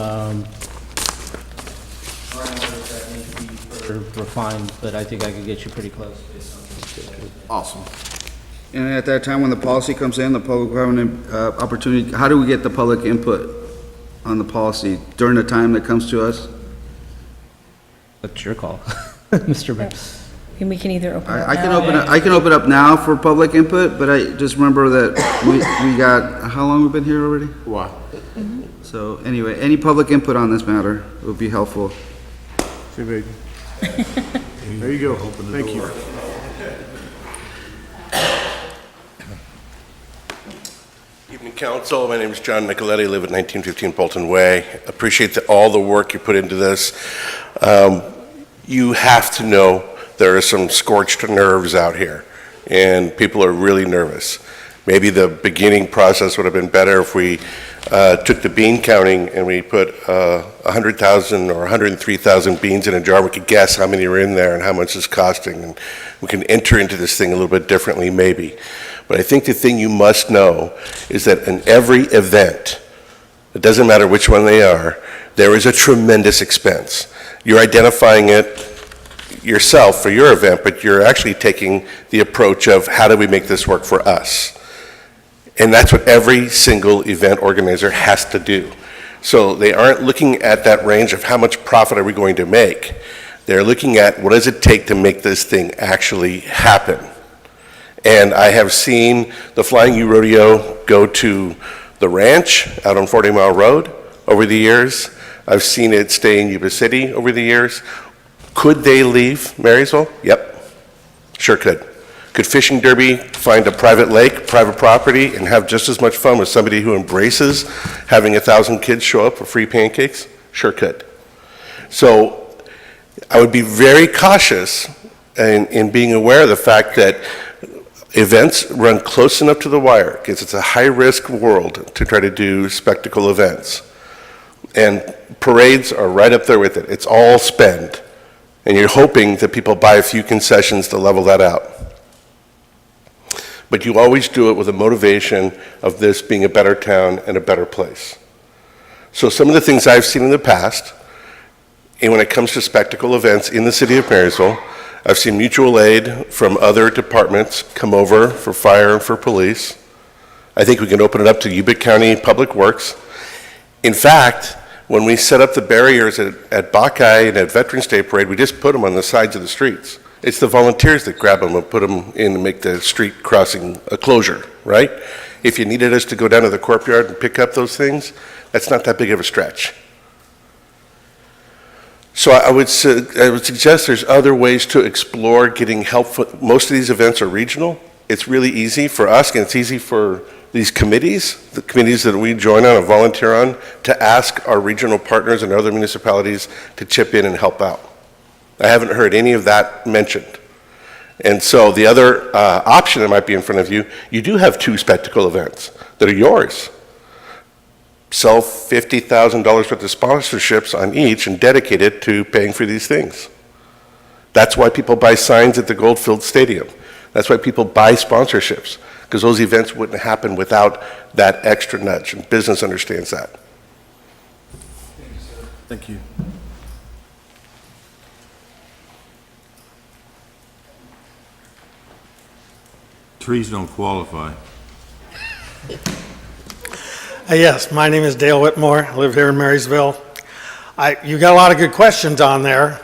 parameters that need to be further refined, but I think I could get you pretty close based on this. Awesome. And at that time, when the policy comes in, the public will have an opportunity, how do we get the public input on the policy during the time that comes to us? That's your call, Mr. Mayor. And we can either open it I can now. open it, I can open up now for public input, but I just remember that we got, how long we've been here already? Wow. So anyway, any public input on this matter would be helpful. There you go. Thank you. Evening, Council. My name is John Nicoletti. I live at 1915 Bolton Way. Appreciate all the work you put into this. You have to know there are some scorched nerves out here, and people are really nervous. Maybe the beginning process would have been better if we took the bean counting and we put 100,000 or 103,000 beans in a jar. We could guess how many are in there and how much it's costing, and we can enter into this thing a little bit differently, maybe. But I think the thing you must know is that in every event, it doesn't matter which one they are, there is a tremendous expense. You're identifying it yourself for your event, but you're actually taking the approach of how do we make this work for us? And that's what every single event organizer has to do. So they aren't looking at that range of how much profit are we going to make. They're looking at what does it take to make this thing actually happen. And I have seen the Flying U Rodeo go to the ranch out on 40 Mile Road over the years. I've seen it stay in Yuba City over the years. Could they leave Marysville? Yep, sure could. Could Fishing Derby find a private lake, private property, and have just as much fun with somebody who embraces having 1,000 kids show up for free pancakes? Sure could. So I would be very cautious in being aware of the fact that events run close enough to the wire, because it's a high-risk world to try to do spectacle events. And parades are right up there with it. It's all spend. And you're hoping that people buy a few concessions to level that out. But you always do it with a motivation of this being a better town and a better place. So some of the things I've seen in the past, and when it comes to spectacle events in the city of Marysville, I've seen mutual aid from other departments come over for fire and for police. I think we can open it up to Yuba County Public Works. In fact, when we set up the barriers at Buckeye and at Veterans Day Parade, we just put them on the sides of the streets. It's the volunteers that grab them and put them in and make the street crossing a closure, right? If you needed us to go down to the courtyard and pick up those things, that's not that big of a stretch. So I would suggest there's other ways to explore getting help. Most of these events are regional. It's really easy for us, and it's easy for these committees, the committees that we join on and volunteer on, to ask our regional partners and other municipalities to chip in and help out. I haven't heard any of that mentioned. And so the other option that might be in front of you, you do have 2 spectacle events that are yours. Sell $50,000 worth of sponsorships on each and dedicate it to paying for these things. That's why people buy signs at the Goldfield Stadium. That's why people buy sponsorships, because those events wouldn't happen without that extra nudge, and business understands that. Thank you. Trees don't qualify. Yes, my name is Dale Whitmore. I live here in Marysville. You got a lot of good questions on there,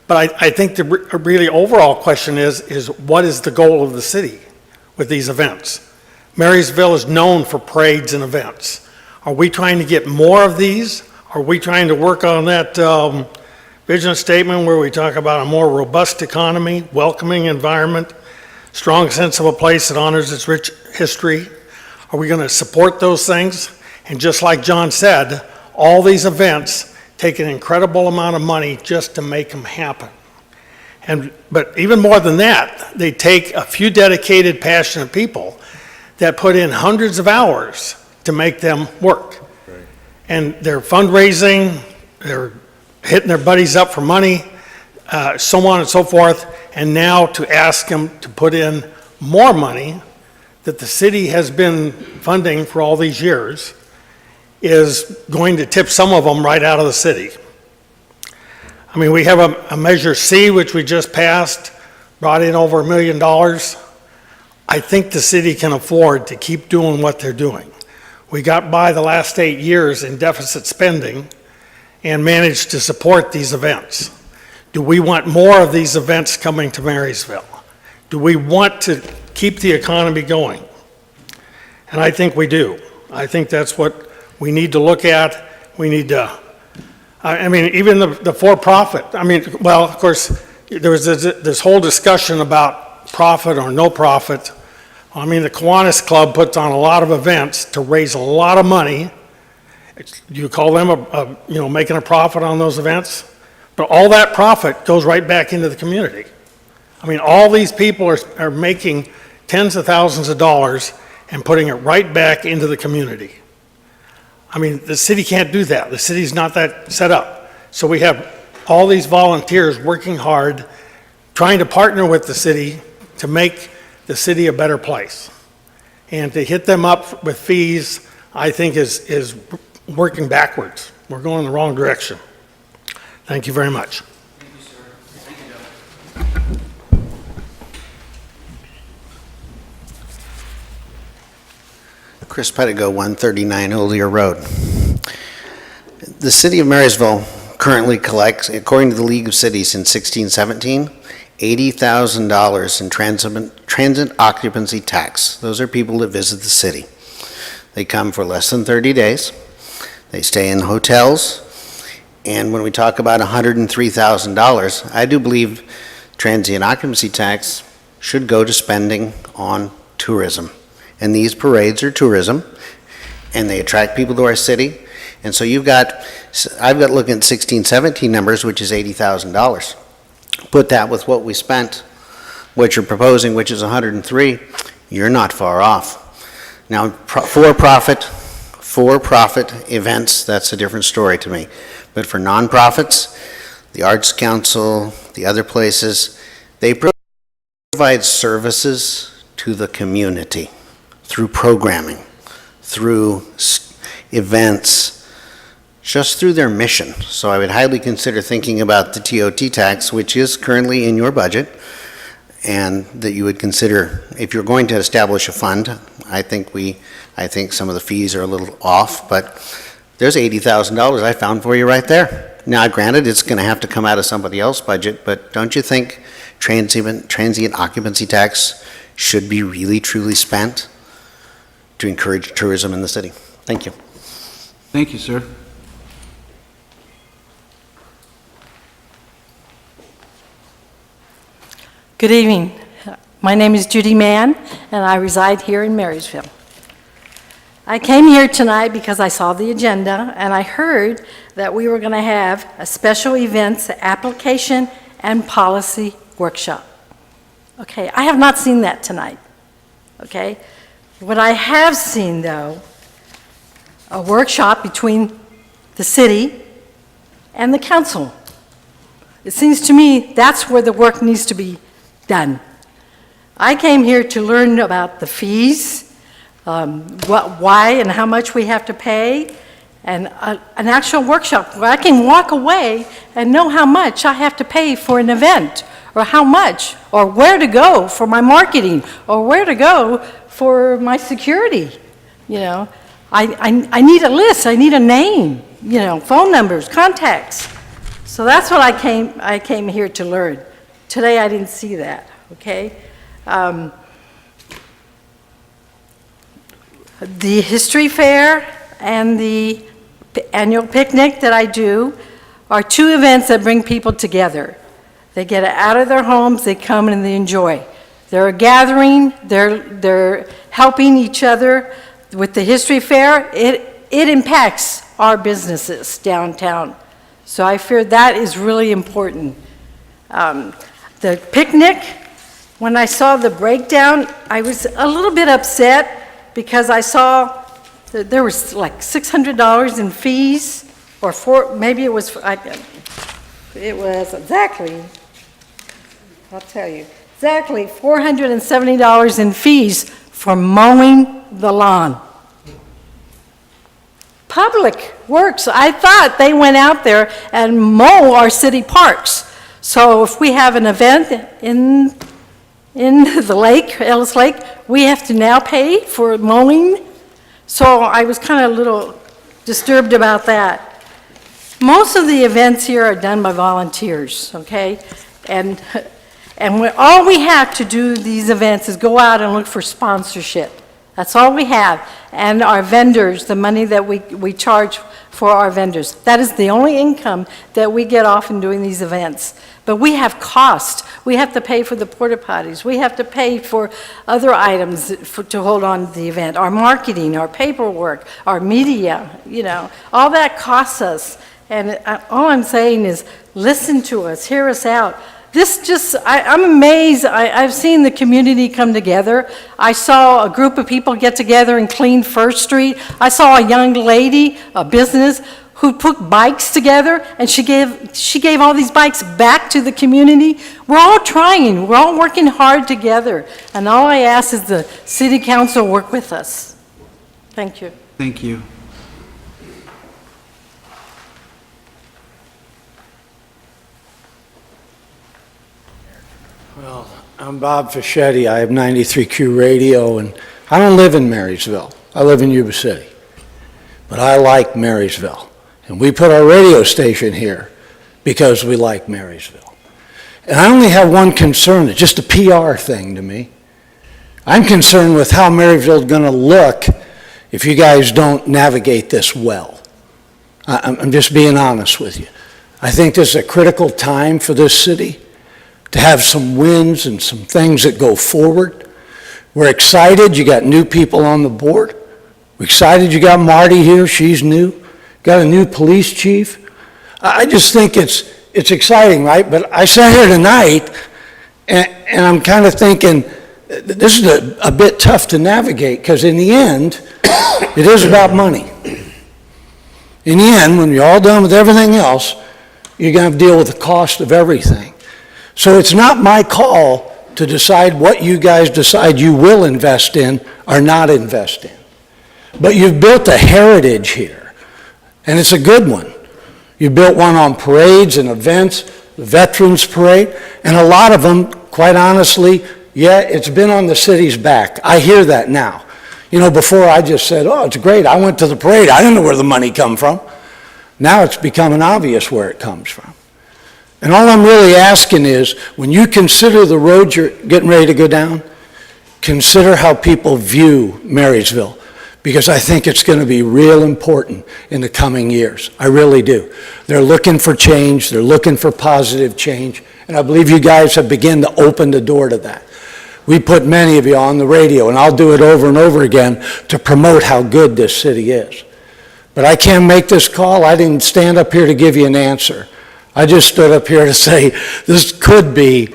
but I think the really overall question is what is the goal of the city with these events? Marysville is known for parades and events. Are we trying to get more of these? Are we trying to work on that vision statement where we talk about a more robust economy, welcoming environment, strong sense of a place that honors its rich history? Are we going to support those things? And just like John said, all these events take an incredible amount of money just to make them happen. But even more than that, they take a few dedicated, passionate people that put in hundreds of hours to make them work. Right. And they're fundraising, they're hitting their buddies up for money, so on and so forth. And now to ask them to put in more money that the city has been funding for all these years is going to tip some of them right out of the city. I mean, we have a Measure C, which we just passed, brought in over $1 million. I think the city can afford to keep doing what they're doing. We got by the last 8 years in deficit spending and managed to support these events. Do we want more of these events coming to Marysville? Do we want to keep the economy going? And I think we do. I think that's what we need to look at. We need to, I mean, even the for-profit. I mean, well, of course, there was this whole discussion about profit or no profit. I mean, the Kiwanis Club puts on a lot of events to raise a lot of money. Do you call them making a profit on those events? But all that profit goes right back into the community. I mean, all these people are making tens of thousands of dollars and putting it right back into the community. I mean, the city can't do that. The city's not that set up. So we have all these volunteers working hard, trying to partner with the city to make the city a better place. And to hit them up with fees, I think is working backwards. We're going in the wrong direction. Thank you very much. Chris Pettigo, 139 Olier Road. The City of Marysville currently collects, according to the League of Cities in 1617, $80,000 in transit occupancy tax. Those are people that visit the city. They come for less than 30 days. They stay in hotels. And when we talk about $103,000, I do believe transient occupancy tax should go to spending on tourism. And these parades are tourism, and they attract people to our city. And so I've got looking at 1617 numbers, which is $80,000. Put that with what we spent, what you're proposing, which is 103, you're not far off. Now, for-profit events, that's a different story to me. But for nonprofits, the Arts Council, the other places, they provide services to the community through programming, through events, just through their mission. So I would highly consider thinking about the TOT tax, which is currently in your budget, and that you would consider, if you're going to establish a fund, I think some of the fees are a little off, but there's $80,000 I found for you right there. Now, granted, it's going to have to come out of somebody else's budget, but don't you think transient occupancy tax should be really, truly spent to encourage tourism in the city? Thank you. Thank you, sir. Good evening. My name is Judy Mann, and I reside here in Marysville. I came here tonight because I saw the agenda, and I heard that we were going to have a special events application and policy workshop. Okay, I have not seen that tonight. Okay, what I have seen, though, a workshop between the city and the council. It seems to me that's where the work needs to be done. I came here to learn about the fees, why and how much we have to pay, and an actual workshop where I can walk away and know how much I have to pay for an event, or how much, or where to go for my marketing, or where to go for my security. You know, I need a list, I need a name, you know, phone numbers, contacts. So that's what I came here to learn. Today I didn't see that, okay? The history fair and the annual picnic that I do are two events that bring people together. They get out of their homes, they come and they enjoy. They're a gathering, they're helping each other. With the history fair, it impacts our businesses downtown. So I fear that is really important. The picnic, when I saw the breakdown, I was a little bit upset because I saw that there was like $600 in fees, or maybe it was exactly, I'll tell you, exactly $470 in fees for mowing the lawn. Public Works, I thought they went out there and mow our city parks. So if we have an event in the lake, Ellis Lake, we have to now pay for mowing. So I was kind of a little disturbed about that. Most of the events here are done by volunteers, okay? And all we have to do these events is go out and look for sponsorship. That's all we have. And our vendors, the money that we charge for our vendors. That is the only income that we get off in doing these events. But we have cost. We have to pay for the porta potties. We have to pay for other items to hold on to the event. Our marketing, our paperwork, our media, you know, all that costs us. And all I'm saying is listen to us, hear us out. I'm amazed. I've seen the community come together. I saw a group of people get together and clean First Street. I saw a young lady, a business, who put bikes together, and she gave all these bikes back to the community. We're all trying. We're all working hard together. And all I ask is the city council work with us. Thank you. Thank you. Well, I'm Bob Fischetti. I have 93Q radio, and I don't live in Marysville. I live in Yuba City. But I like Marysville. And we put our radio station here because we like Marysville. And I only have one concern, it's just a PR thing to me. I'm concerned with how Marysville's going to look if you guys don't navigate this well. I'm just being honest with you. I think this is a critical time for this city to have some wins and some things that go forward. We're excited you got new people on the board. We're excited you got Marty here, she's new. Got a new police chief. I just think it's exciting, right? But I sat here tonight and I'm kind of thinking, this is a bit tough to navigate because in the end, it is about money. In the end, when you're all done with everything else, you're going to have to deal with the cost of everything. So it's not my call to decide what you guys decide you will invest in or not invest in. But you've built a heritage here, and it's a good one. You built one on parades and events, the Veterans Parade, and a lot of them, quite honestly, yeah, it's been on the city's back. I hear that now. You know, before I just said, oh, it's great, I went to the parade, I didn't know where the money come from. Now it's becoming obvious where it comes from. And all I'm really asking is, when you consider the road you're getting ready to go down, consider how people view Marysville, because I think it's going to be real important in the coming years. I really do. They're looking for change, they're looking for positive change, and I believe you guys have begun to open the door to that. We put many of you on the radio, and I'll do it over and over again to promote how good this city is. But I can't make this call. I didn't stand up here to give you an answer. I just stood up here to say this could be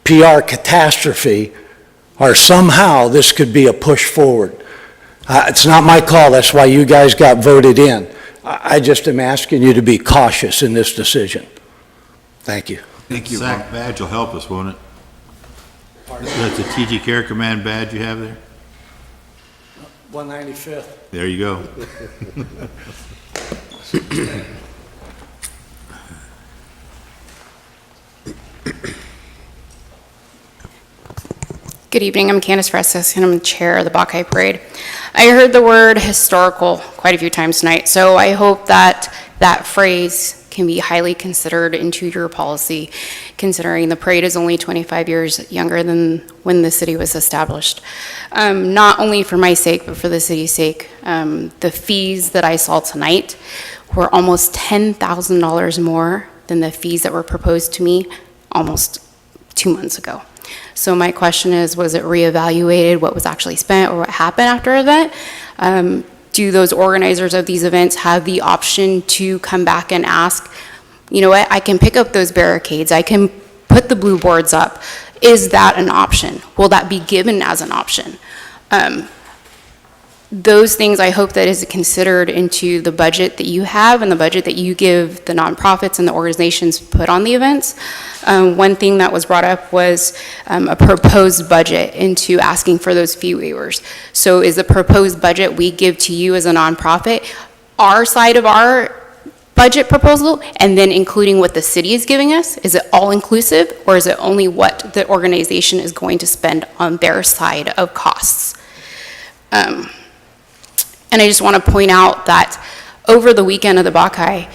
PR catastrophe, or somehow this could be a push forward. It's not my call. That's why you guys got voted in. I just am asking you to be cautious in this decision. Thank you. Thank you. SAC badge will help us, won't it? That's a TG Care Command badge you have there? 195th. There you go. Good evening, I'm Candace Frestis, and I'm the chair of the Bacchae Parade. I heard the word historical quite a few times tonight, so I hope that that phrase can be highly considered into your policy, considering the parade is only 25 years younger than when the city was established. Not only for my sake, but for the city's sake. The fees that I saw tonight were almost $10,000 more than the fees that were proposed to me almost 2 months ago. So my question is, was it reevaluated, what was actually spent, or what happened after an event? Do those organizers of these events have the option to come back and ask, you know what, I can pick up those barricades, I can put the blue boards up. Is that an option? Will that be given as an option? Those things I hope that is considered into the budget that you have and the budget that you give the nonprofits and the organizations put on the events. One thing that was brought up was a proposed budget into asking for those fee waivers. So is the proposed budget we give to you as a nonprofit our side of our budget proposal, and then including what the city is giving us? Is it all inclusive, or is it only what the organization is going to spend on their side of costs? And I just want to point out that over the weekend of the Bacchae,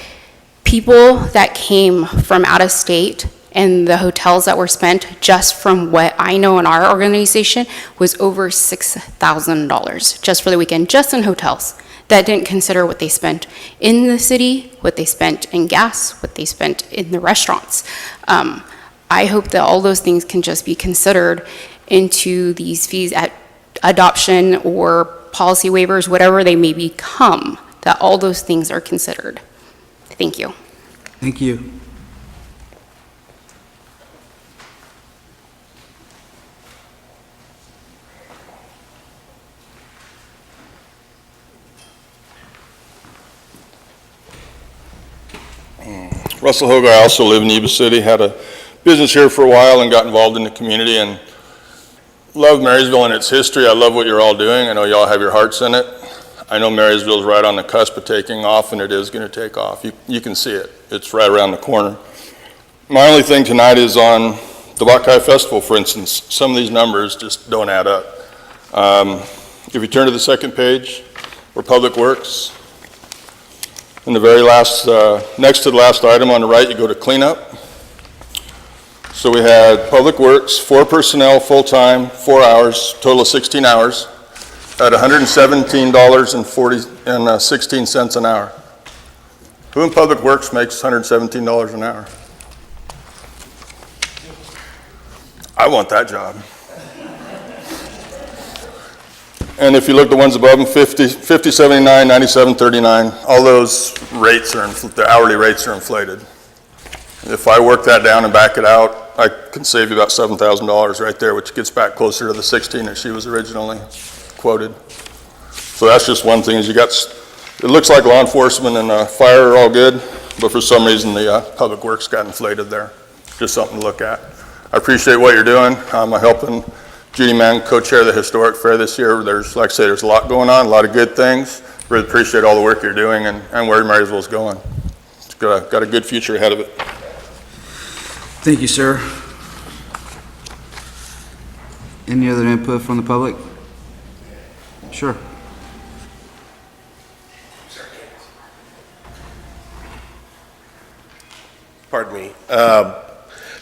people that came from out of state and the hotels that were spent, just from what I know in our organization, was over $6,000 just for the weekend, just in hotels. That didn't consider what they spent in the city, what they spent in gas, what they spent in the restaurants. I hope that all those things can just be considered into these fees at adoption or policy waivers, whatever they may become, that all those things are considered. Thank you. Thank you. Russell Hogue, I also live in Yuba City, had a business here for a while and got involved in the community and love Marysville and its history. I love what you're all doing. I know you all have your hearts in it. I know Marysville's right on the cusp of taking off, and it is going to take off. You can see it. It's right around the corner. My only thing tonight is on the Bacchae Festival, for instance. Some of these numbers just don't add up. If you turn to the second page, where Public Works, In the very last, next to the last item on the right, you go to cleanup. So we had Public Works, 4 personnel, full-time, 4 hours, total of 16 hours, at $117.16 an hour. Who in Public Works makes $117 an hour? I want that job. And if you look at the ones above them, 50, 79, 97, 39, all those rates are, the hourly rates are inflated. If I work that down and back it out, I can save you about $7,000 right there, which gets back closer to the 16 that she was originally quoted. So that's just one thing, is you got, it looks like law enforcement and fire are all good, but for some reason the Public Works got inflated there. Just something to look at. I appreciate what you're doing. I'm helping Judy Mann co-chair the Historic Fair this year. There's, like I say, there's a lot going on, a lot of good things. Really appreciate all the work you're doing and where Marysville's going. It's got a good future ahead of it. Thank you, sir. Any other input from the public? Sure. Pardon me.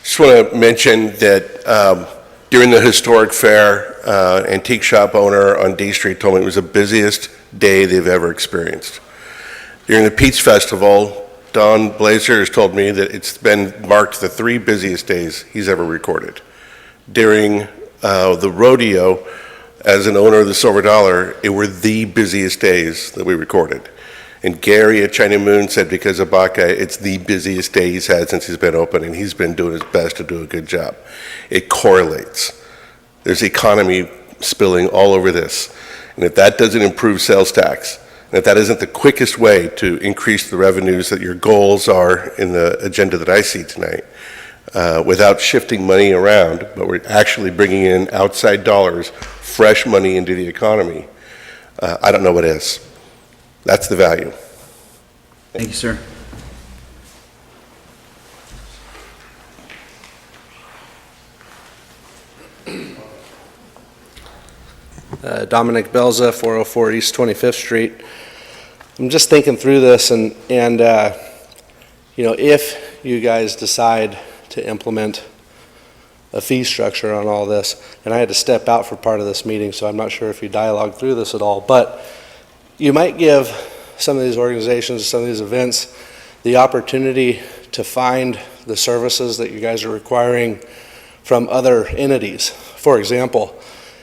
Just want to mention that during the historic fair, antique shop owner on D Street told me it was the busiest day they've ever experienced. During the Peach Festival, Don Blazer has told me that it's been marked the 3 busiest days he's ever recorded. During the rodeo, as an owner of the Silver Dollar, it were the busiest days that we recorded. And Gary at China Moon said because of Buckeye, it's the busiest day he's had since he's been open, and he's been doing his best to do a good job. It correlates. There's economy spilling all over this. And if that doesn't improve sales tax, and if that isn't the quickest way to increase the revenues that your goals are in the agenda that I see tonight, without shifting money around, but we're actually bringing in outside dollars, fresh money into the economy, I don't know what is. That's the value. Thank you, sir. Dominic Belza, 404 East 25th Street. I'm just thinking through this, and you know, if you guys decide to implement a fee structure on all this, and I had to step out for part of this meeting, so I'm not sure if you dialogued through this at all, but you might give some of these organizations, some of these events, the opportunity to find the services that you guys are requiring from other entities. For example,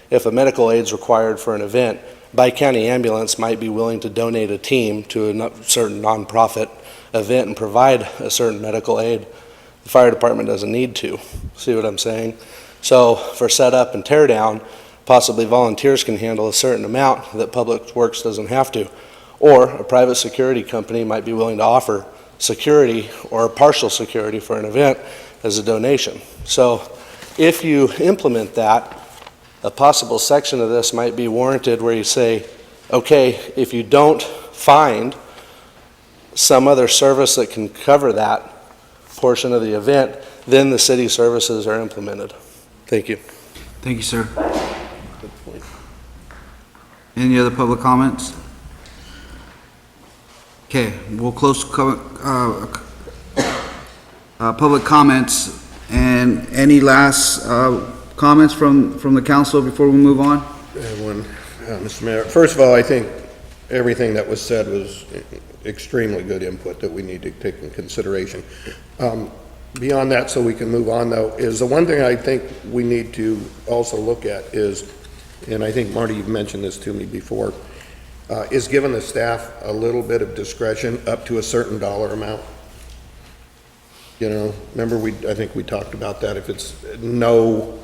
if a medical aid is required for an event, Bi-County Ambulance might be willing to donate a team to a certain nonprofit event and provide a certain medical aid. The fire department doesn't need to. See what I'm saying? So for setup and tear down, possibly volunteers can handle a certain amount that Public Works doesn't have to. Or a private security company might be willing to offer security or partial security for an event as a donation. So if you implement that, a possible section of this might be warranted where you say, okay, if you don't find some other service that can cover that portion of the event, then the city services are implemented. Thank you. Thank you, sir. Any other public comments? Okay, we'll close public comments. And any last comments from the council before we move on? Mr. Mayor, first of all, I think everything that was said was extremely good input that we need to take in consideration. Beyond that, so we can move on though, is the one thing I think we need to also look at is, and I think Marty, you've mentioned this to me before, is giving the staff a little bit of discretion up to a certain dollar amount. You know, remember I think we talked about that, if it's no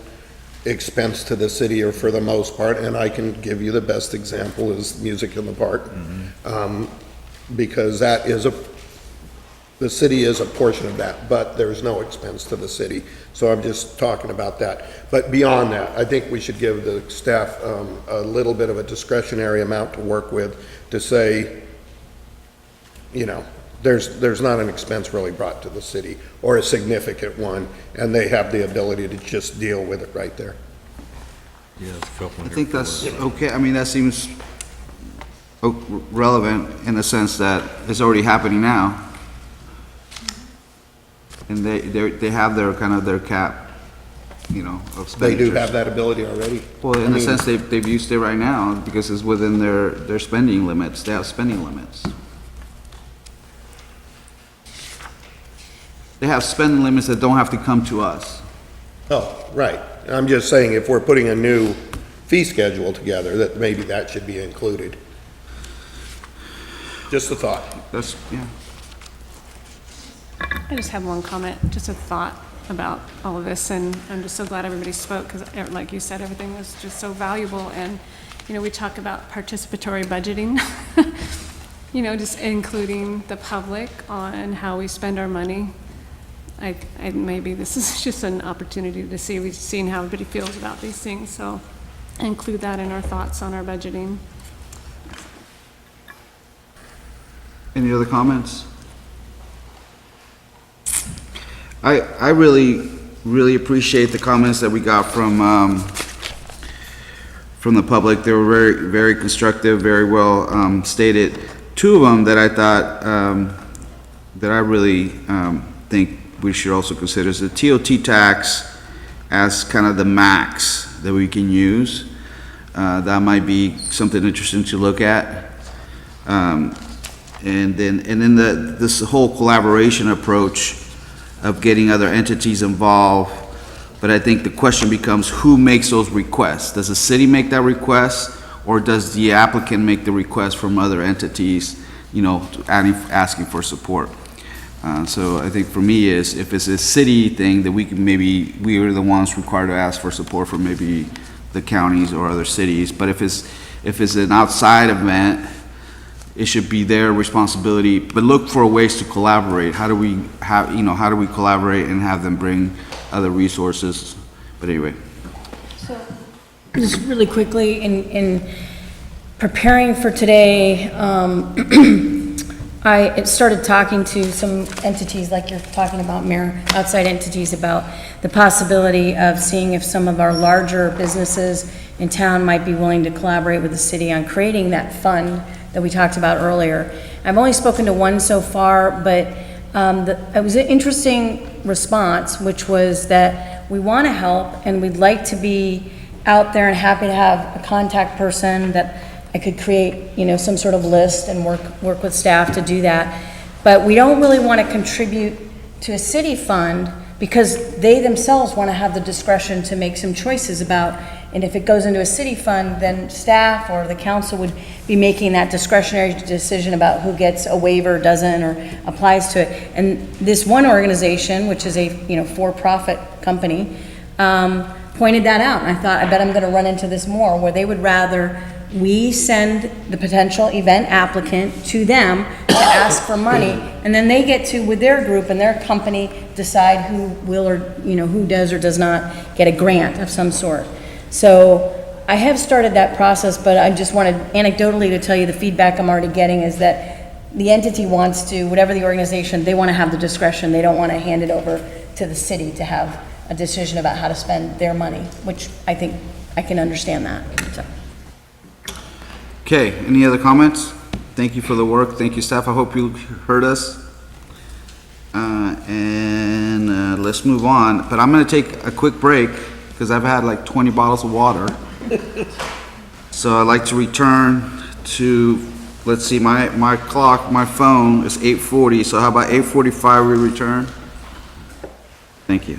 expense to the city or for the most part, and I can give you the best example is Music in the Park. Because that is the city is a portion of that, but there's no expense to the city. So I'm just talking about that. But beyond that, I think we should give the staff a little bit of a discretionary amount to work with to say, you know, there's not an expense really brought to the city or a significant one, and they have the ability to just deal with it right there. Yeah, I think that's okay. I mean, that seems relevant in the sense that it's already happening now. And they have their, kind of their cap, you know, of They expenditures. do have that ability already. Well, in I a mean, sense, they've used it right now because it's within their spending limits. They have spending limits. They have spending limits that don't have to come to us. Oh, right. I'm just saying, if we're putting a new fee schedule together, that maybe that should be included. Just a thought. That's, yeah. I just have one comment, just a thought about all of this, and I'm just so glad everybody spoke, because like you said, everything was just so valuable, and, you know, we talk about participatory budgeting, you know, just including the public on how we spend our money. Maybe this is just an opportunity to see, we've seen how everybody feels about these things, so include that in our thoughts on our budgeting. Any other comments? I really appreciate the comments that we got from the public. They were very constructive, very well stated. Two of them that I thought that I really think we should also consider is the TOT tax as kind of the max that we can use. That might be something interesting to look at. And then this whole collaboration approach of getting other entities involved. But I think the question becomes, who makes those requests? Does the city make that request, or does the applicant make the request from other entities, you know, asking for support? So I think for me is, if it's a city thing, that we are the ones required to ask for support from maybe the counties or other cities. But if it's an outside event, it should be their responsibility, but look for ways to collaborate. How do we collaborate and have them bring other resources? But anyway. So, just really quickly, in preparing for today, I started talking to some entities, like you're talking about, Mayor, outside entities, about the possibility of seeing if some of our larger businesses in town might be willing to collaborate with the city on creating that fund that we talked about earlier. I've only spoken to one so far, but it was an interesting response, which was that we want to help and we'd like to be out there and happy to have a contact person that I could create, you know, some sort of list and work with staff to do that. But we don't really want to contribute to a city fund because they themselves want to have the discretion to make some choices about, and if it goes into a city fund, then staff or the council would be making that discretionary decision about who gets a waiver, doesn't, or applies to it. And this one organization, which is a, you know, for-profit company, pointed that out. And I thought, I bet I'm going to run into this more, where they would rather we send the potential event applicant to them to ask for money, and then they get to, with their group and their company, decide who will, or, you know, who does or does not get a grant of some sort. So I have started that process, but I just wanted anecdotally to tell you the feedback I'm already getting is that the entity wants to, whatever the organization, they want to have the discretion. They don't want to hand it over to the city to have a decision about how to spend their money, which I think I can understand that. So. Okay, any other comments? Thank you for the work. Thank you, staff. I hope you heard us. And let's move on. But I'm going to take a quick break because I've had like 20 bottles of water. So I'd like to return to, let's see, my clock, my phone is 8:40. So how about 8:45 we return? Thank you.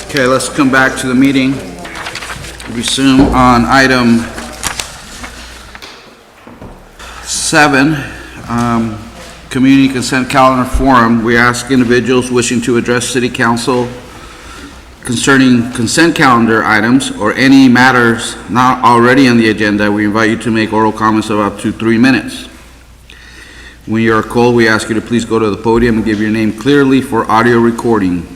Okay, let's come back to the meeting. Resume on item 7, Community Consent Calendar Forum. We ask individuals wishing to address City Council concerning consent calendar items or any matters not already on the agenda. We invite you to make oral comments of up to 3 minutes. When you are called, we ask you to please go to the podium and give your name clearly for audio recording.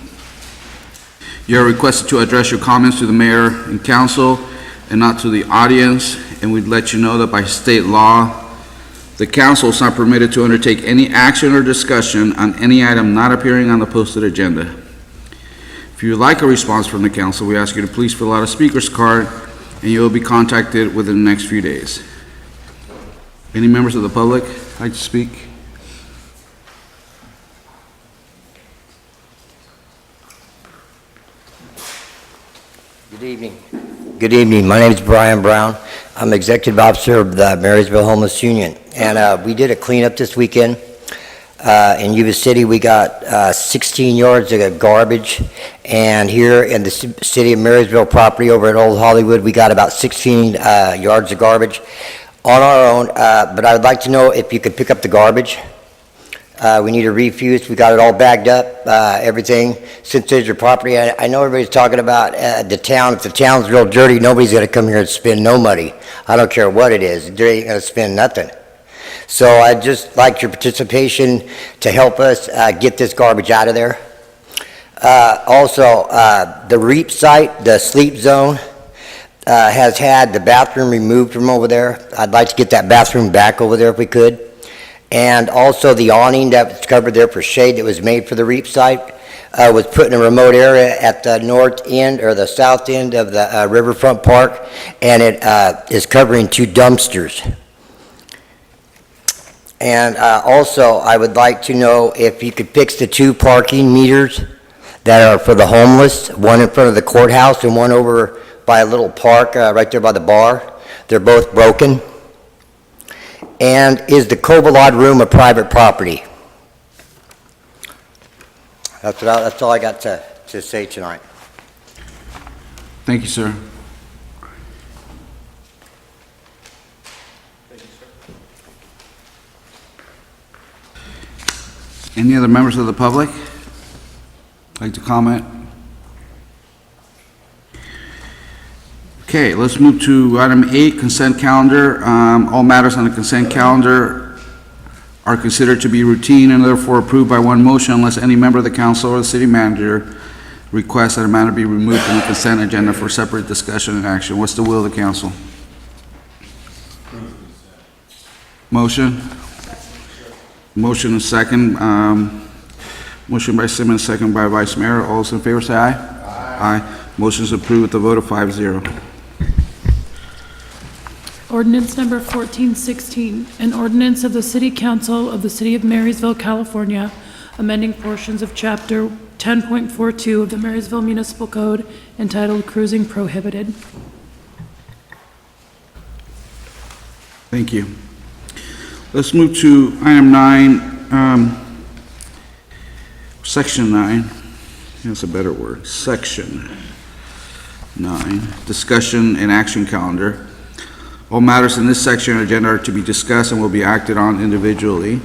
You are requested to address your comments to the mayor and council and not to the audience, and we'd let you know that by state law, the council is not permitted to undertake any action or discussion on any item not appearing on the posted agenda. If you would like a response from the council, we ask you to please fill out a speaker's card, and you will be contacted within the next few days. Any members of the public like to speak? Good evening. Good evening. My name is Brian Brown. I'm Executive Officer of the Marysville Homeless Union. And we did a cleanup this weekend. In Yuba City, we got 16 yards of garbage. And here in the City of Marysville property over at Old Hollywood, we got about 16 yards of garbage on our own. But I would like to know if you could pick up the garbage. We need a refuse. We got it all bagged up, everything. Since it's your property, I know everybody's talking about the town. If the town's real dirty, nobody's going to come here and spend no money. I don't care what it is. They ain't going to spend nothing. So I'd just like your participation to help us get this garbage out of there. Also, the REAP site, the sleep zone, has had the bathroom removed from over there. I'd like to get that bathroom back over there if we could. And also the awning that was covered there for shade that was made for the REAP site was put in a remote area at the north end or the south end of the Riverfront Park, and it is covering 2 dumpsters. And also I would like to know if you could fix the 2 parking meters that are for the homeless, one in front of the courthouse and one over by a little park right there by the bar. They're both broken. And is the Covalod room a private property? That's all I got to say tonight. Thank you, sir. Any other members of the public like to comment? Okay, let's move to item 8, consent calendar. All matters on the consent calendar are considered to be routine and therefore approved by one motion unless any member of the council or the city manager requests that a matter be removed from the consent agenda for separate discussion and action. What's the will of the council? Motion? Motion and second. Motion by Simmons, second by Vice Mayor. All those in favor say aye. Aye. Motion is approved with a vote of 5-0. Ordinance number 1416, an ordinance of the City Council of the City of Marysville, California, amending portions of Chapter 10.42 of the Marysville Municipal Code entitled Cruising Prohibited. Thank you. Let's move to item 9, section 9. That's a better word. Section 9, discussion and action calendar. All matters in this section of agenda are to be discussed and will be acted on individually.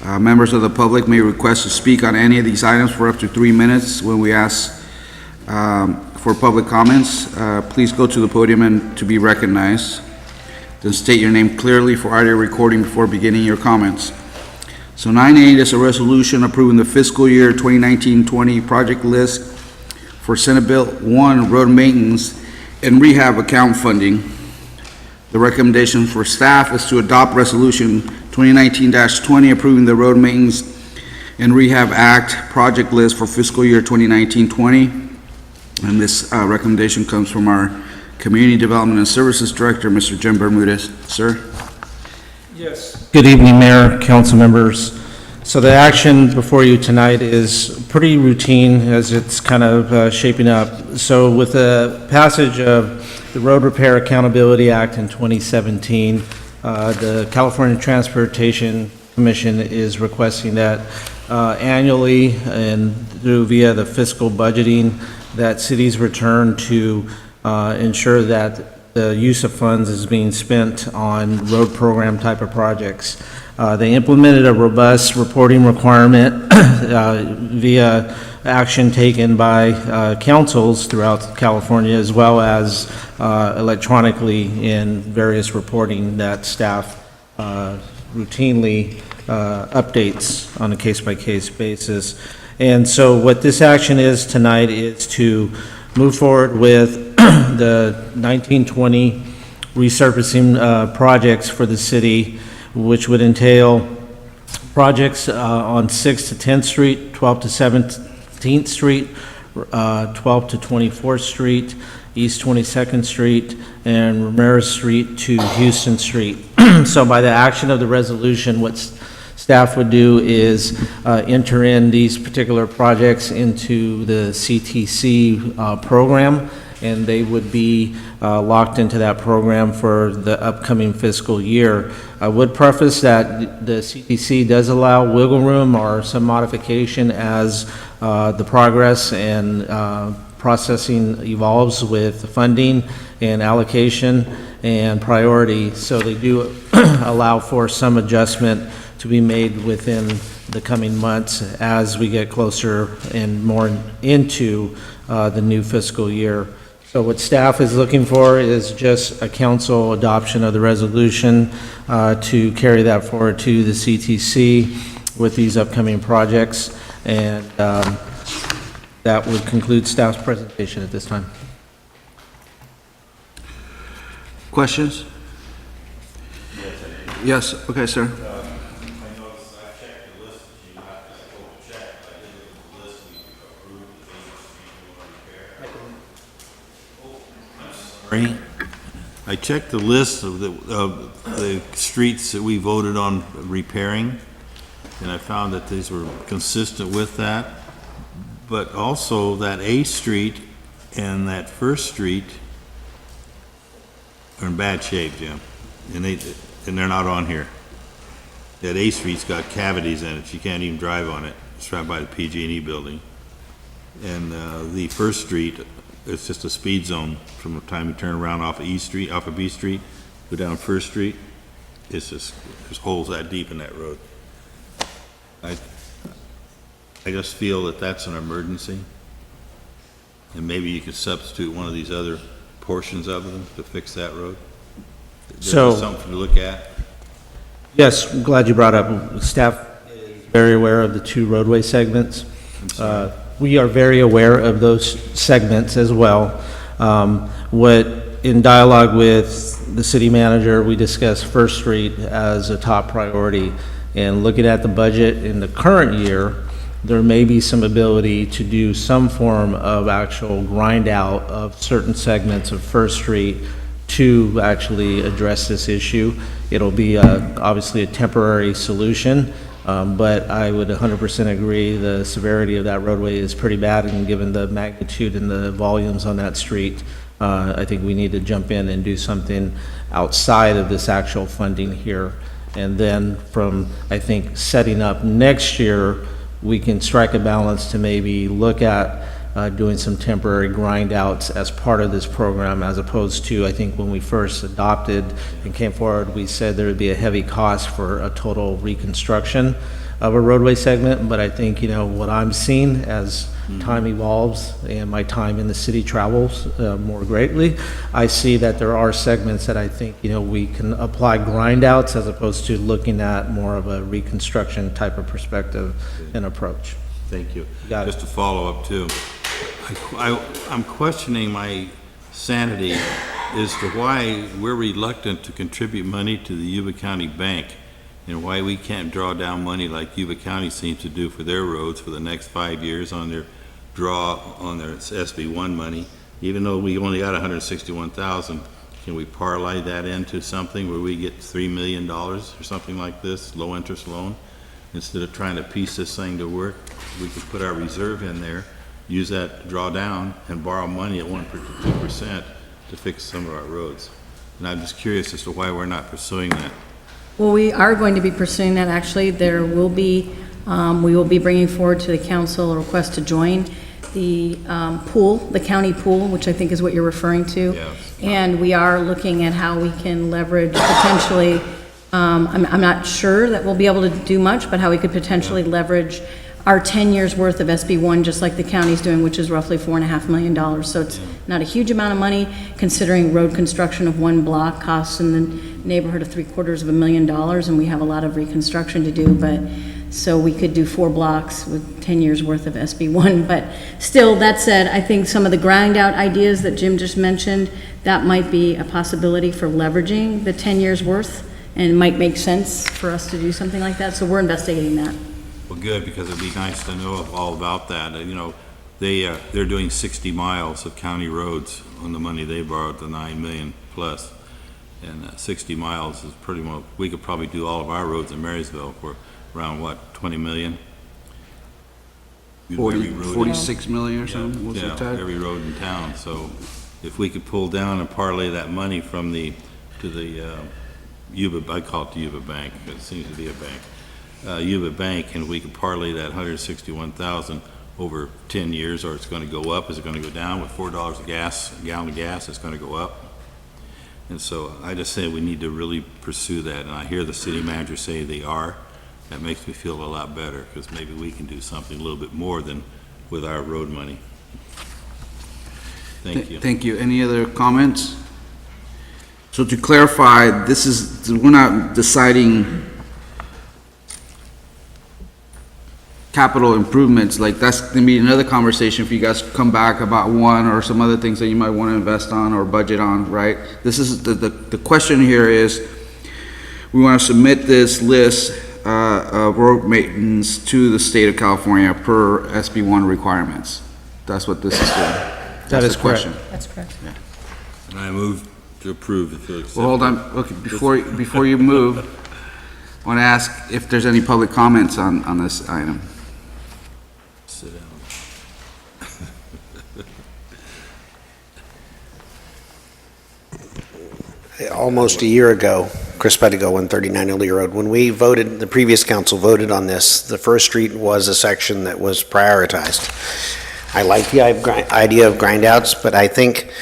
Members of the public may request to speak on any of these items for up to 3 minutes. When we ask for public comments, please go to the podium and to be recognized. Then state your name clearly for audio recording before beginning your comments. So 9.8 is a resolution approving the fiscal year 2019-20 project list for Senate Bill 1 road maintenance and rehab account funding. The recommendation for staff is to adopt resolution 2019-20 approving the road maintenance and rehab act project list for fiscal year 2019-20. And this recommendation comes from our Community Development and Services Director, Mr. Jim Bermudez. Sir? Yes. Good evening, Mayor, council members. So the action before you tonight is pretty routine as it's kind of shaping up. So with the passage of the Road Repair Accountability Act in 2017, the California Transportation Commission is requesting that annually and through via the fiscal budgeting that cities return to ensure that the use of funds is being spent on road program type of projects. They implemented a robust reporting requirement via action taken by councils throughout California, as well as electronically in various reporting that staff routinely updates on a case-by-case basis. And so what this action is tonight is to move forward with the 1920 resurfacing projects for the city, which would entail projects on 6th to 10th Street, 12th to 17th Street, 12th to 24th Street, East 22nd Street, and Ramirez Street to Houston Street. So by the action of the resolution, what staff would do is enter in these particular projects into the CTC program, and they would be locked into that program for the upcoming fiscal year. I would preface that the CTC does allow wiggle room or some modification as the progress and processing evolves with funding and allocation and priority. So they do allow for some adjustment to be made within the coming months as we get closer and more into the new fiscal year. So what staff is looking for is just a council adoption of the resolution to carry that forward to the CTC with these upcoming projects. And that would conclude staff's presentation at this time. Questions? Yes, okay, sir. I checked the list of the streets that we voted on repairing, and I found that these were consistent with that. But also that A Street and that First Street are in bad shape, Jim, and they're not on here. That A Street's got cavities in it; you can't even drive on it. It's right by the PG&E building, and the First Street. It's just a speed zone from the time you turn around off of E Street, off of B Street, go down First Street. It's just, there's holes that deep in that road. I just feel that that's an emergency. And maybe you could substitute one of these other portions of them to fix that road. So, something to look at. Yes, I'm glad you brought up. Staff is very aware of the two roadway segments. We are very aware of those segments as well. In dialogue with the city manager, we discussed First Street as a top priority. And looking at the budget in the current year, there may be some ability to do some form of actual grind out of certain segments of First Street to actually address this issue. It'll be obviously a temporary solution. But I would 100% agree the severity of that roadway is pretty bad, and given the magnitude and the volumes on that street, I think we need to jump in and do something outside of this actual funding here. And then from, I think, setting up next year, we can strike a balance to maybe look at doing some temporary grind outs as part of this program, as opposed to, I think when we first adopted and came forward, we said there would be a heavy cost for a total reconstruction of a roadway segment. But I think, what I'm seeing as time evolves and my time in the city travels more greatly, I see that there are segments that I think, we can apply grind outs as opposed to looking at more of a reconstruction type of perspective and approach. Thank you. Got it. Just to follow up too, I'm questioning my sanity as to why we're reluctant to contribute money to the Yuba County Bank, and why we can't draw down money like Yuba County seems to do for their roads for the next 5 years on their draw on their SB1 money, even though we only got 161,000. Can we parlay that into something where we get $3 million or something like this, low interest loan? Instead of trying to piece this thing to work, we could put our reserve in there, use that to draw down, and borrow money at 1% to 2% to fix some of our roads. And I'm just curious as to why we're not pursuing that. Well, we are going to be pursuing that, actually. There will be We will be bringing forward to the council a request to join the pool, the county pool, which I think is what you're referring to. Yes. And we are looking at how we can leverage potentially, I'm not sure that we'll be able to do much, but how we could potentially leverage our 10 years worth of SB1, just like the county's doing, which is roughly $4.5 million. So it's not a huge amount of money, considering road construction of one block costs in the neighborhood of $750,000, and we have a lot of reconstruction to do, but, so we could do 4 blocks with 10 years worth of SB1. But still, that said, I think some of the grind out ideas that Jim just mentioned, that might be a possibility for leveraging the 10 years worth, and it might make sense for us to do something like that, so we're investigating that. Well, good, because it'd be nice to know all about that. You know, they're doing 60 miles of county roads on the money they borrowed, the 9 million plus. And 60 miles is pretty much, we could probably do all of our roads in Marysville for around, what, 20 million? 46 million or something, was it, Yeah, Ted? every road in town. So if we could pull down and parlay that money from to the Yuba, I call it the Yuba Bank, it seems to be a bank. Yuba Bank, and we could parlay that 161,000 over 10 years, or it's going to go up. Is it going to go down? With $4 a gallon of gas, it's going to go up. And so I just say we need to really pursue that, and I hear the city manager say they are. That makes me feel a lot better, because maybe we can do something a little bit more than with our road money. Thank you. Thank you. Any other comments? So to clarify, we're not deciding capital improvements, like that's gonna be another conversation if you guys come back about one or some other things that you might want to invest on or budget on, right? This is, the question here is, we want to submit this list of road maintenance to the state of California per SB1 requirements. That's what this is doing. That is the question. That's correct. And I move to approve if you'll accept. Well, hold on, okay, before you move, I want to ask if there's any public comments on this item. Sit down. Almost a year ago, Chris Pedigo, 139 Ely Road, when we voted, the previous council voted on this, the First Street was a section that was prioritized. I like the idea of grind outs, but I think,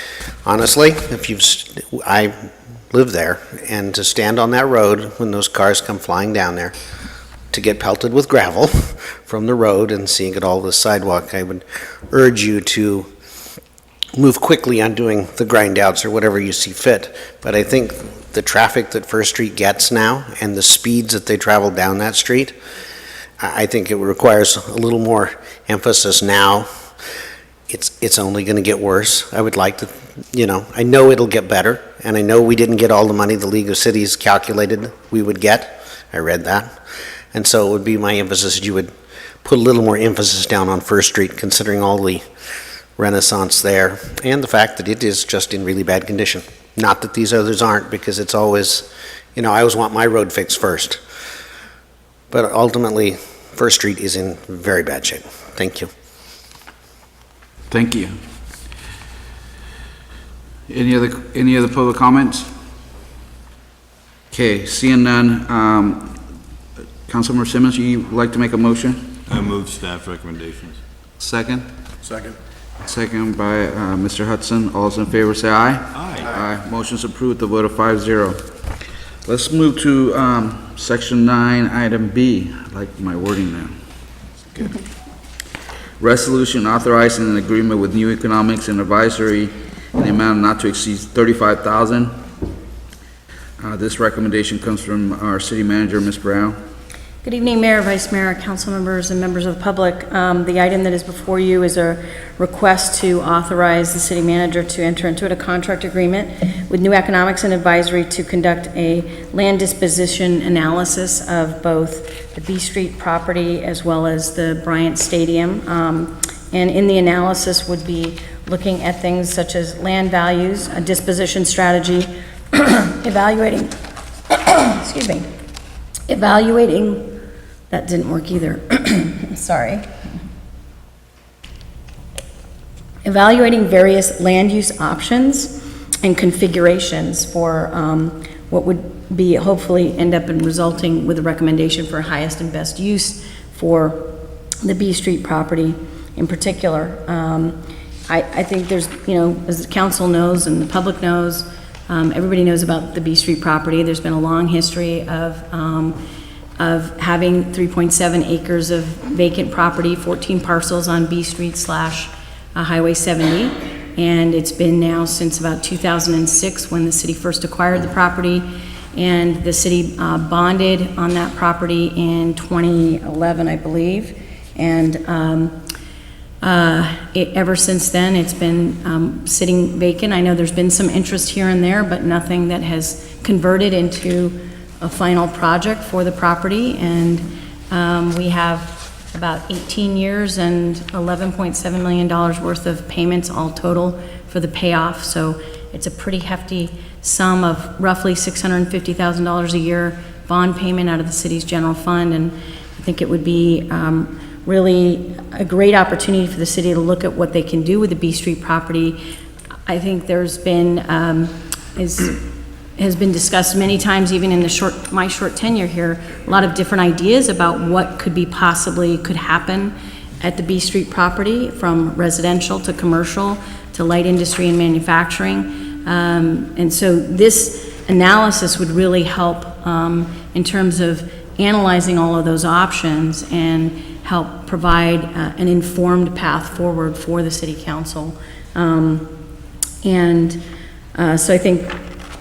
honestly, I live there, and to stand on that road when those cars come flying down there, to get pelted with gravel from the road and seeing it all the sidewalk, I would urge you to move quickly on doing the grind outs or whatever you see fit. But I think the traffic that First Street gets now and the speeds that they travel down that street, I think it requires a little more emphasis now. It's only going to get worse. I would like to, I know it'll get better, and I know we didn't get all the money the League of Cities calculated we would get. I read that. And so it would be my emphasis that you would put a little more emphasis down on First Street, considering all the renaissance there, and the fact that it is just in really bad condition. Not that these others aren't, because it's always, I always want my road fixed first. But ultimately, First Street is in very bad shape. Thank you. Thank you. Any other public comments? Okay, seeing none, Councilmember Simmons, you like to make a motion? I move staff recommendations. Second? Second. Second by Mr. Hudson. All those in favor say aye. Aye. Aye. Motion's approved with a vote of 5-0. Let's move to Section 9, Item B. I like my wording there. Good. Resolution authorizing an agreement with New Economics and Advisory in the amount not to exceed $35,000. This recommendation comes from our city manager, Ms. Brown. Good evening, Mayor, Vice Mayor, council members, and members of the public. The item that is before you is a request to authorize the city manager to enter into a contract agreement with New Economics and Advisory to conduct a land disposition analysis of both the B Street property as well as the Bryant Stadium. And in the analysis would be looking at things such as land values, a disposition strategy, evaluating, that didn't work either, sorry. Evaluating various land use options and configurations for what would be hopefully end up in resulting with a recommendation for highest and best use for the B Street property in particular. I think there's, as the council knows and the public knows, everybody knows about the B Street property. There's been a long history of having 3.7 acres of vacant property, 14 parcels on B Street / Highway 70. And it's been now since about 2006 when the city first acquired the property. And the city bonded on that property in 2011, I believe. And ever since then, it's been sitting vacant. I know there's been some interest here and there, but nothing that has converted into a final project for the property. And we have about 18 years and $11.7 million worth of payments all total for the payoff. So it's a pretty hefty sum of roughly $650,000 a year bond payment out of the city's general fund. And I think it would be really a great opportunity for the city to look at what they can do with the B Street property. I think there's been, has been discussed many times, even in my short tenure here, a lot of different ideas about what could happen at the B Street property, from residential to commercial to light industry and manufacturing. And so this analysis would really help in terms of analyzing all of those options and help provide an informed path forward for the city council. So I think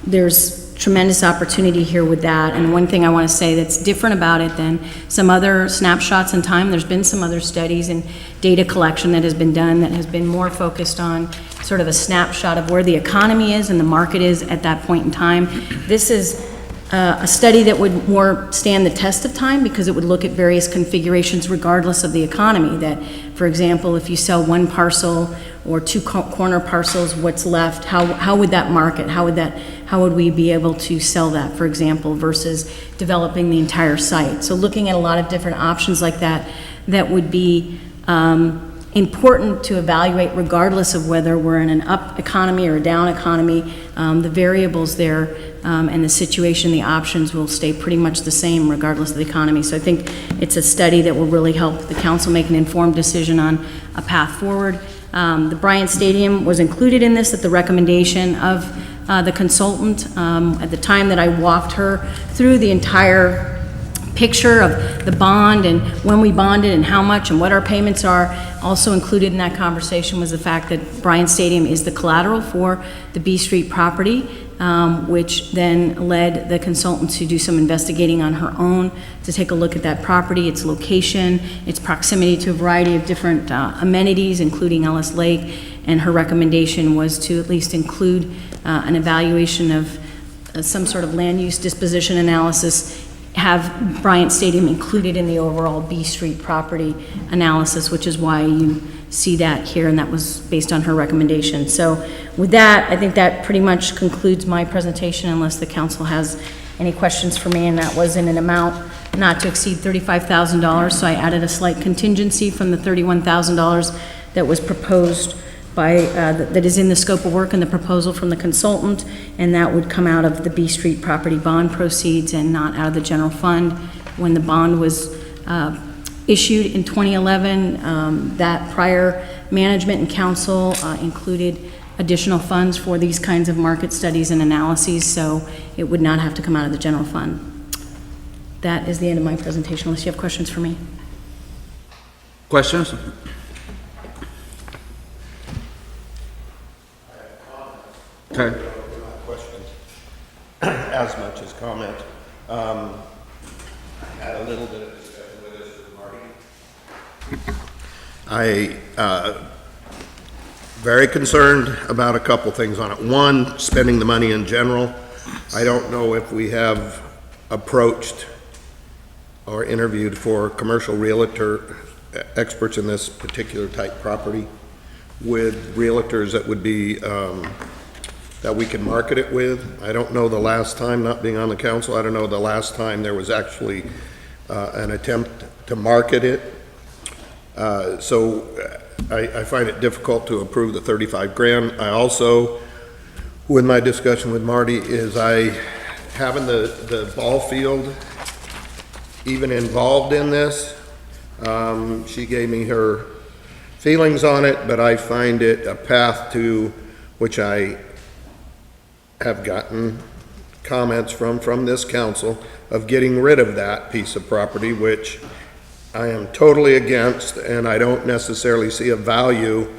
there's tremendous opportunity here with that. And one thing I want to say that's different about it than some other snapshots in time, there's been some other studies and data collection that has been done that has been more focused on sort of a snapshot of where the economy is and the market is at that point in time. This is a study that would more stand the test of time because it would look at various configurations regardless of the economy. That, for example, if you sell one parcel or two corner parcels, what's left? How would that market? How would we be able to sell that, for example, versus developing the entire site? So looking at a lot of different options like that, that would be important to evaluate regardless of whether we're in an up economy or a down economy. The variables there and the situation, the options will stay pretty much the same regardless of the economy. So I think it's a study that will really help the council make an informed decision on a path forward. The Bryant Stadium was included in this at the recommendation of the consultant. At the time that I walked her through the entire picture of the bond and when we bonded and how much and what our payments are, also included in that conversation was the fact that Bryant Stadium is the collateral for the B Street property, which then led the consultant to do some investigating on her own to take a look at that property, its location, its proximity to a variety of different amenities, including Ellis Lake, and her recommendation was to at least include an evaluation of some sort of land use disposition analysis, have Bryant Stadium included in the overall B Street property analysis, which is why you see that here, and that was based on her recommendation. So with that, I think that pretty much concludes my presentation unless the council has any questions for me, and that was in an amount not to exceed $35,000, so I added a slight contingency from the $31,000 that was proposed by, that is in the scope of work and the proposal from the consultant, and that would come out of the B Street property bond proceeds and not out of the general fund. When the bond was issued in 2011, that prior management and council included additional funds for these kinds of market studies and analyses, so it would not have to come out of the general fund. That is the end of my presentation, unless you have questions for me. Questions? Okay. Questions, as much as comment. I had a little bit of discussion with this with Marty. Very concerned about a couple things on it. One, spending the money in general. I don't know if we have approached or interviewed for commercial realtor experts in this particular type property with realtors that would be that we can market it with. I don't know the last time, not being on the council, I don't know the last time there was actually an attempt to market it. So I find it difficult to approve the 35 grand. I also, with my discussion with Marty, is having the ball field even involved in this She gave me her feelings on it, but I find it a path to which I have gotten comments from this council of getting rid of that piece of property, which I am totally against, and I don't necessarily see a value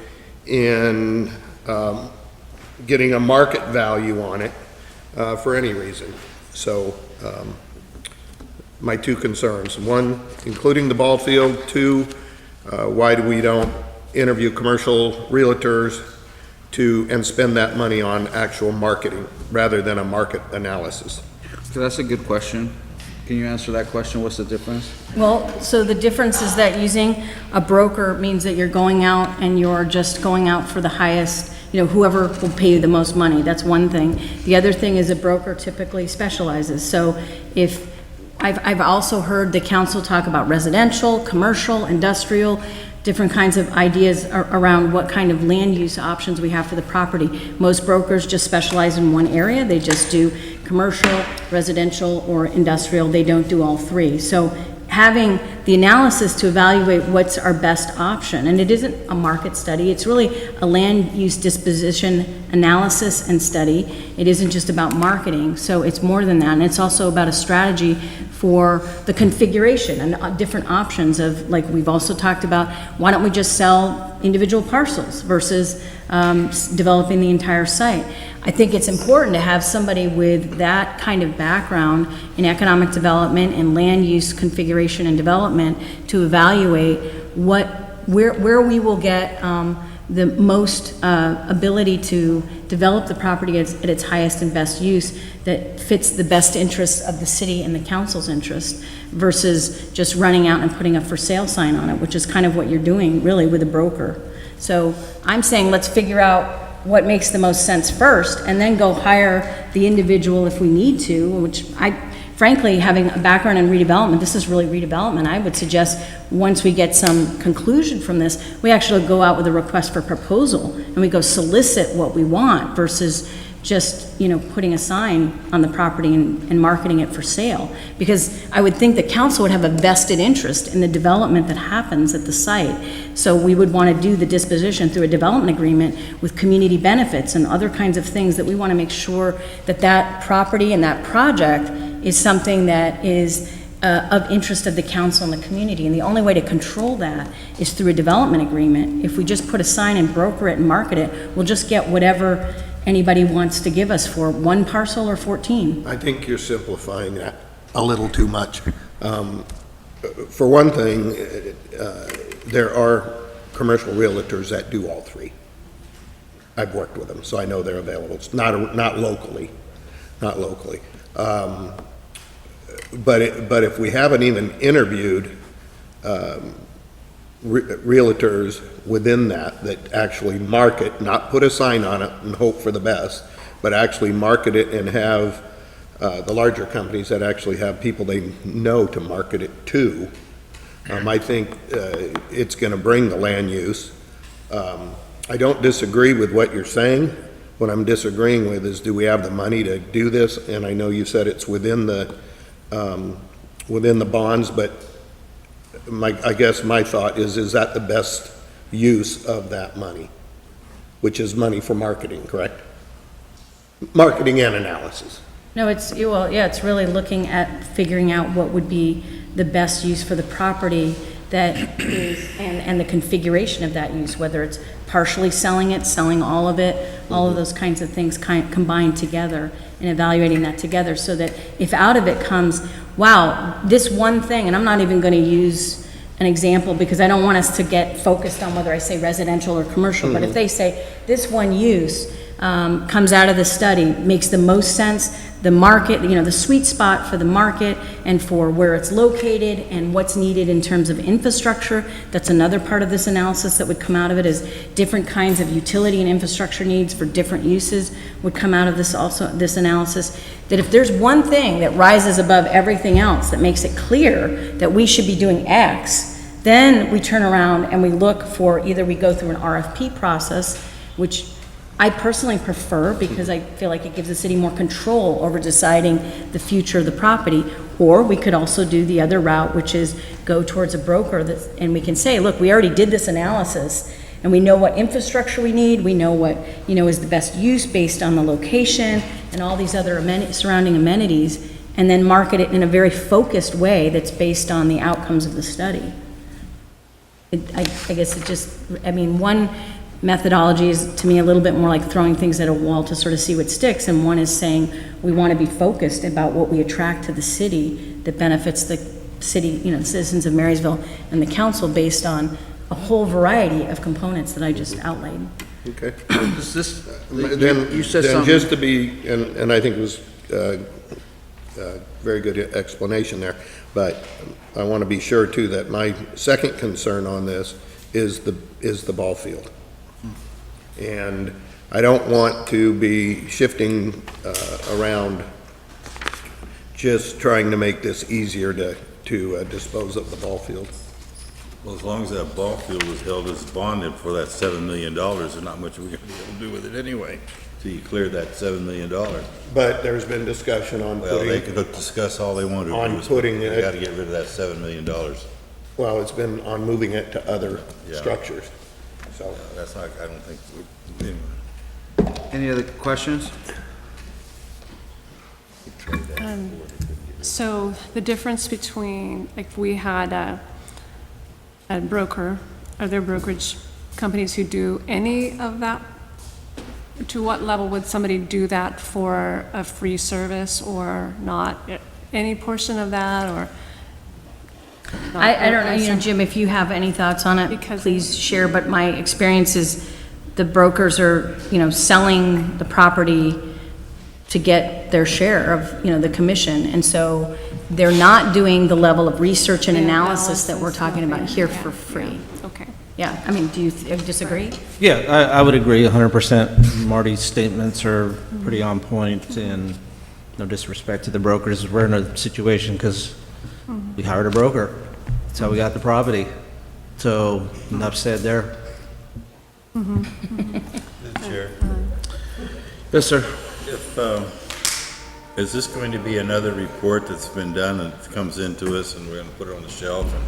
in getting a market value on it for any reason. So my two concerns: one, including the ball field; two, why do we don't interview commercial realtors and spend that money on actual marketing rather than a market analysis? So that's a good question. Can you answer that question? What's the difference? Well, so the difference is that using a broker means that you're going out and you're just going out for the highest, whoever will pay you the most money. That's one thing. The other thing is a broker typically specializes. So if I've also heard the council talk about residential, commercial, industrial, different kinds of ideas around what kind of land use options we have for the property. Most brokers just specialize in one area. They just do commercial, residential, or industrial. They don't do all three. So having the analysis to evaluate what's our best option, and it isn't a market study, it's really a land use disposition analysis and study. It isn't just about marketing, so it's more than that, and it's also about a strategy for the configuration and different options of, like we've also talked about, why don't we just sell individual parcels versus developing the entire site. I think it's important to have somebody with that kind of background in economic development and land use configuration and development to evaluate where we will get the most ability to develop the property at its highest and best use that fits the best interests of the city and the council's interest versus just running out and putting a for sale sign on it, which is kind of what you're doing really with a broker. So I'm saying let's figure out what makes the most sense first and then go hire the individual if we need to, which frankly, having a background in redevelopment, this is really redevelopment, I would suggest once we get some conclusion from this, we actually go out with a request for proposal and we go solicit what we want versus just, putting a sign on the property and marketing it for sale. Because I would think the council would have a vested interest in the development that happens at the site. So we would want to do the disposition through a development agreement with community benefits and other kinds of things that we want to make sure that that property and that project is something that is of interest of the council and the community. And the only way to control that is through a development agreement. If we just put a sign and broker it and market it, we'll just get whatever anybody wants to give us for one parcel or 14. I think you're simplifying that a little too much. For one thing, there are commercial realtors that do all three. I've worked with them, so I know they're available. It's not locally. But if we haven't even interviewed realtors within that actually market, not put a sign on it and hope for the best, but actually market it and have the larger companies that actually have people they know to market it to, I think it's going to bring the land use. I don't disagree with what you're saying. What I'm disagreeing with is, do we have the money to do this? And I know you said it's within the bonds, but I guess my thought is that the best use of that money, which is money for marketing, correct? Marketing and analysis. No, it's really looking at figuring out what would be the best use for the property that is, and the configuration of that use, whether it's partially selling it, selling all of it, all of those kinds of things combined together, and evaluating that together so that if out of it comes, wow, this one thing, and I'm not even going to use an example because I don't want us to get focused on whether I say residential or commercial, but if they say this one use comes out of the study, makes the most sense, the market, the sweet spot for the market and for where it's located and what's needed in terms of infrastructure. That's another part of this analysis that would come out of it, is different kinds of utility and infrastructure needs for different uses would come out of this analysis. That if there's one thing that rises above everything else that makes it clear that we should be doing X, then we turn around and we look for, either we go through an RFP process, which I personally prefer because I feel like it gives the city more control over deciding the future of the property, Or we could also do the other route, which is go towards a broker that, and we can say, look, we already did this analysis, and we know what infrastructure we need, we know what, is the best use based on the location and all these other surrounding amenities, and then market it in a very focused way that's based on the outcomes of the study. I guess it just, one methodology is to me a little bit more like throwing things at a wall to sort of see what sticks, and one is saying we want to be focused about what we attract to the city that benefits the city, the citizens of Marysville and the council based on a whole variety of components that I just outlined. Okay. Is this, Then said then something. just to be, and I think it was very good explanation there, but I want to be sure too that my second concern on this is the ball field. And I don't want to be shifting around, just trying to make this easier to dispose of the ball field. Well, as long as that ball field was held as bonded for that $7 million, there's not much we're gonna be able to do with it anyway, till you clear that $7 million. But there's been discussion on Well, they putting, could discuss all they want to. on putting They it- gotta get rid of that $7 million. well, it's been on moving it to other Yeah. structures, so. That's not, I don't think, anyway. Any other questions? So the difference between, like, we had a broker, are there brokerage companies who do any of that? To what level would somebody do that for a free service or not? Any portion of that or? not? I don't know, Jim, if you have any thoughts on it, please share, but my experience is the brokers are, selling the property to get their share of, the commission, and so they're not doing the level of research and analysis that we're talking about here for free. Okay. Yeah, do you disagree? Yeah, I would agree 100%. Marty's statements are pretty on point, and no disrespect to the brokers. We're in a situation because we hired a broker. That's how we got the property. So enough said there. Chair, Yes, sir. is this going to be another report that's been done and it comes into us and we're gonna put it on the shelf and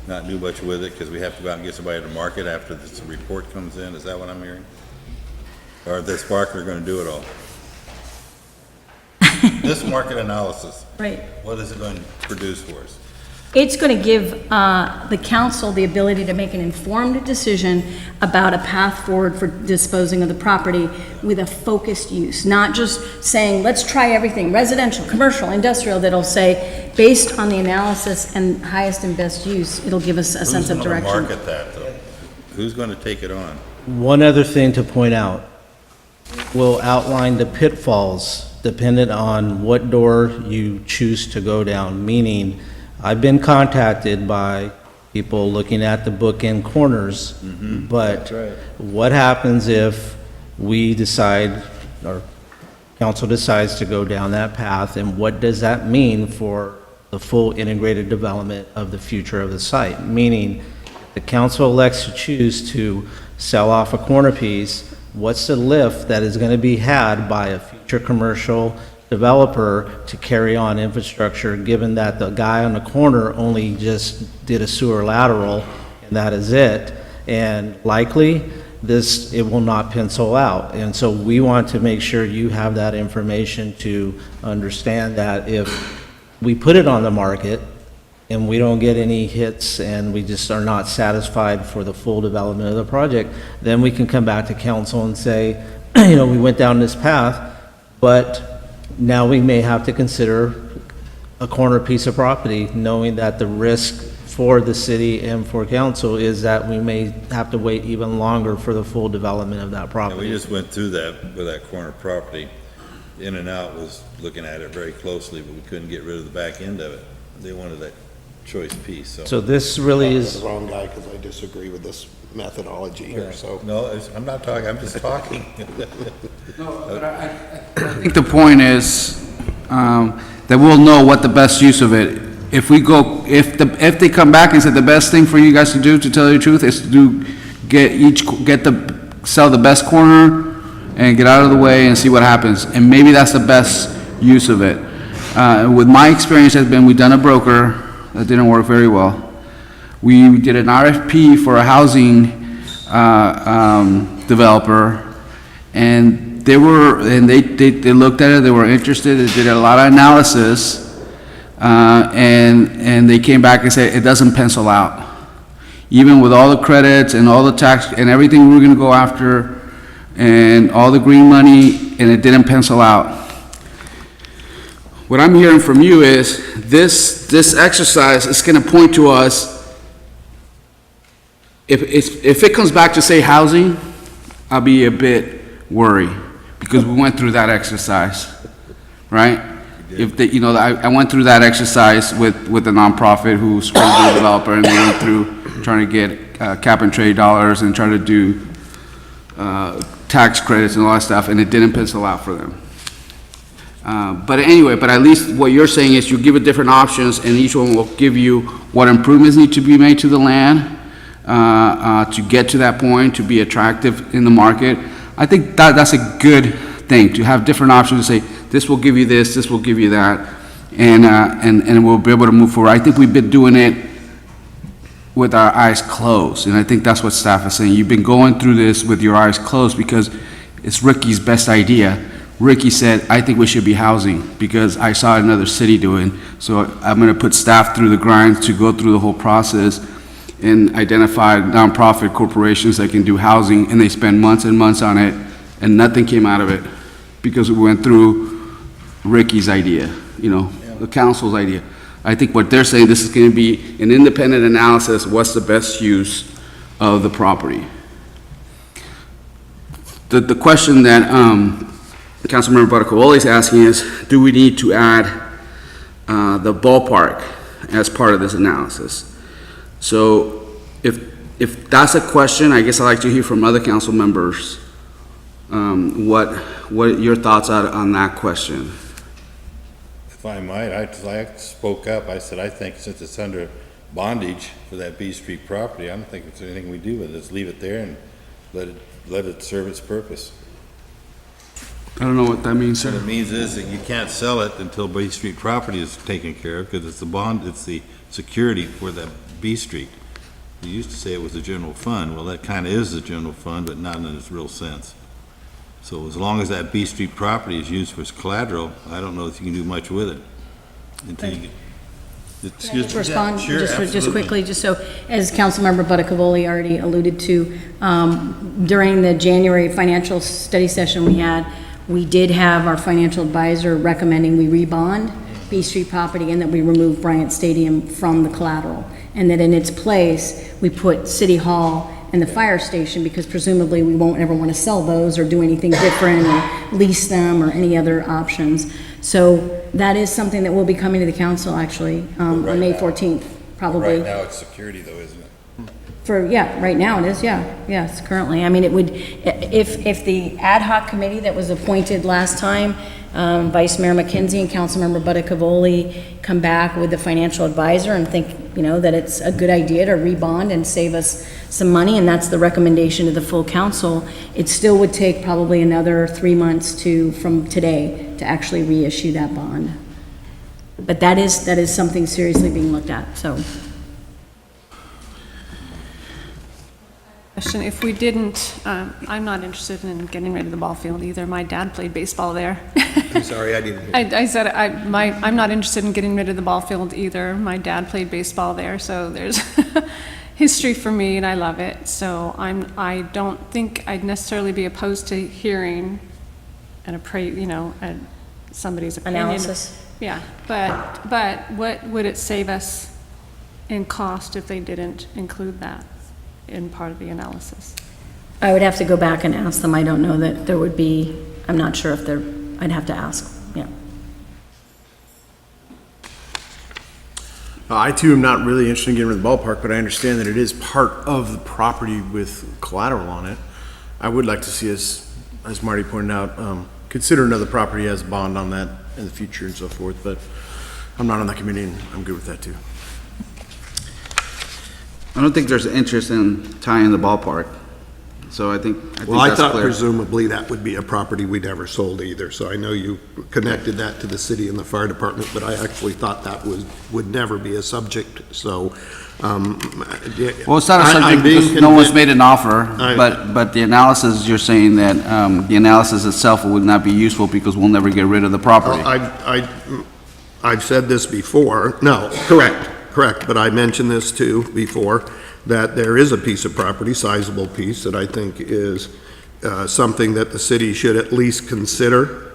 not do much with it because we have to go out and get somebody to market after this report comes in? Is that what I'm hearing? Or is Sparkler gonna do it all? This market analysis. Right. What is it going to produce for us? It's going to give the council the ability to make an informed decision about a path forward for disposing of the property with a focused use, not just saying, let's try everything, residential, commercial, industrial, that'll say, based on the analysis and highest and best use, it'll give us a sense of direction. Who's going to market that, though? Who's going to take it on? One other thing to point out, we'll outline the pitfalls dependent on what door you choose to go down, meaning I've been contacted by people looking at the bookend corners, but what happens if we decide, or council decides to go down that path, and what does that mean for the full integrated development of the future of the site? Meaning, the council elects to choose to sell off a corner piece, what's the lift that is going to be had by a future commercial developer to carry on infrastructure, given that the guy on the corner only just did a sewer lateral and that is it? And likely, it will not pencil out. And so we want to make sure you have that information to understand that if we put it on the market and we don't get any hits and we just are not satisfied for the full development of the project, then we can come back to council and say, we went down this path, but now we may have to consider a corner piece of property, knowing that the risk for the city and for council is that we may have to wait even longer for the full development of that And property. we just went through that with that corner property. In and Out was looking at it very closely, but we couldn't get rid of the back end of it. They wanted that choice piece, so. So this really I'm is, the wrong guy because I disagree with this methodology here, so. No, I'm not talking, I'm just talking. No, but I think the point is that we'll know what the best use of it. If we go, if they come back and say the best thing for you guys to do, to tell you the truth, is to sell the best corner and get out of the way and see what happens. And maybe that's the best use of it. With my experience has been, we've done a broker, that didn't work very well. We did an RFP for a housing developer, and they looked at it, they were interested, they did a lot of analysis, and they came back and said, it doesn't pencil out. Even with all the credits and all the tax and everything we were gonna go after, and all the green money, and it didn't pencil out. What I'm hearing from you is, this exercise is gonna point to us, if it comes back to say housing, I'll be a bit worried, because we went through that exercise, right? I went through that exercise with a nonprofit who's supposed to be a developer, and they went through trying to get cap and trade dollars and try to do tax credits and all that stuff, and it didn't pencil out for them. But anyway, but at least what you're saying is you give it different options, and each one will give you what improvements need to be made to the land to get to that point, to be attractive in the market. I think that's a good thing, to have different options, to say, this will give you this will give you that, and we'll be able to move forward. I think we've been doing it with our eyes closed, and I think that's what staff is saying. You've been going through this with your eyes closed because it's Ricky's best idea. Ricky said, I think we should be housing because I saw another city doing, so I'm gonna put staff through the grind to go through the whole process and identify nonprofit corporations that can do housing, and they spend months and months on it, and nothing came out of it because we went through Ricky's idea, the council's idea. I think what they're saying, this is going to be an independent analysis, what's the best use of the property. The question that Councilmember Baracavoli is asking is, do we need to add the ballpark as part of this analysis? So if that's a question, I guess I'd like to hear from other council members what your thoughts are on that question. If I might, I spoke up. I said, I think since it's under bondage for that B Street property, I don't think there's anything we do with it. Just leave it there and let it serve its purpose. I don't know what that means, sir. What it means is that you can't sell it until B Street property is taken care of, because it's the bond, it's the security for that B Street. You used to say it was a general fund. Well, that kind of is the general fund, but not in its real sense. So as long as that B Street property is used for collateral, I don't know if you can do much with it until you get. Can I just respond just quickly, just so, as Councilmember Baracavoli already alluded to, during the January financial study session we did have our financial advisor recommending we rebond B Street property and that we remove Bryant Stadium from the collateral, and that in its place we put City Hall and the fire station, because presumably we won't ever want to sell those or do anything different or lease them or any other options. So that is something that will be coming to the council actually on May 14th, probably. Right now it's security though, isn't it? Right now it is, yes, currently. I mean, it would, if the ad hoc committee that was appointed last time, Vice Mayor McKenzie and Councilmember Baracavoli come back with the financial advisor and think, that it's a good idea to rebond and save us some money, and that's the recommendation to the full council, it still would take probably another 3 months from today to actually reissue that bond. But that is something seriously being looked at, so. Question, if we didn't, I'm not interested in getting rid of the ball field either. My dad played baseball there. I'm sorry, I didn't hear. I said I'm not interested in getting rid of the ball field either. My dad played baseball there, so there's history for me, and I love it. So I don't think I'd necessarily be opposed to hearing somebody's opinion. Analysis. Yeah, but what would it save us in cost if they didn't include that in part of the analysis? I would have to go back and ask them. I don't know that there would be, I'm not sure if there, I'd have to ask, yeah. I too am not really interested in getting rid of the ballpark, but I understand that it is part of the property with collateral on it. I would like to see us, as Marty pointed out, consider another property as a bond on that in the future and so forth, but I'm not on that committee and I'm good with that too. I don't think there's interest in tying the ballpark. So I think Well, I that's thought clear. presumably that would be a property we never sold either, so I know you connected that to the city and the fire department, but I actually thought that would never be a subject, so, Well, it's not a I'm subject being because no one's convinced- made an offer, I- but the analysis, you're saying that the analysis itself would not be useful because we'll never get rid of the property. I've said this before, no, correct, but I mentioned this too before, that there is a piece of property, sizable piece, that I think is something that the city should at least consider,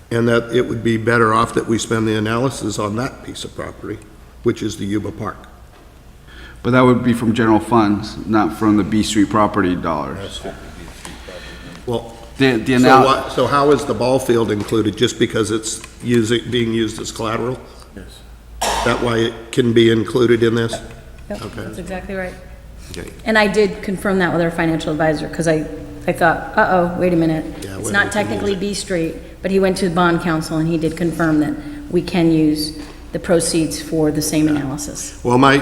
and that it would be better off that we spend the analysis on that piece of property, which is the Yuba Park. But that would be from general funds, not from the B Street property dollars. Well, The so how is the ball field included, just because it's being used as collateral? Yes. That why it can be included in this? Yep, Okay. that's exactly right. Okay. And I did confirm that with our financial advisor, because I thought, uh-oh, wait a minute. Yeah, It's whether not we can technically use it. B Street, but he went to the bond council and he did confirm that we can use the proceeds for the same analysis. Well, my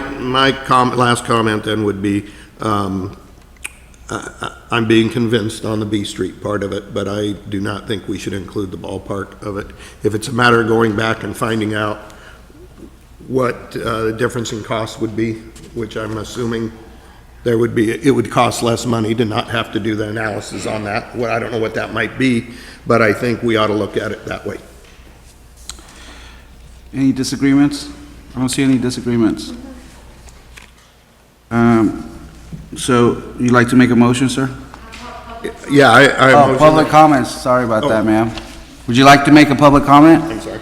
last comment then would be, I'm being convinced on the B Street part of it, but I do not think we should include the ballpark of it. If it's a matter of going back and finding out what the difference in cost would be, which I'm assuming there would be, it would cost less money to not have to do the analysis on that. Well, I don't know what that might be, but I think we ought to look at it that way. Any disagreements? I don't see any disagreements. So you'd like to make a motion, sir? Yeah, I Oh, motion public that- comments, sorry about Oh. that, ma'am. Would you like to make a public comment? I'm sorry.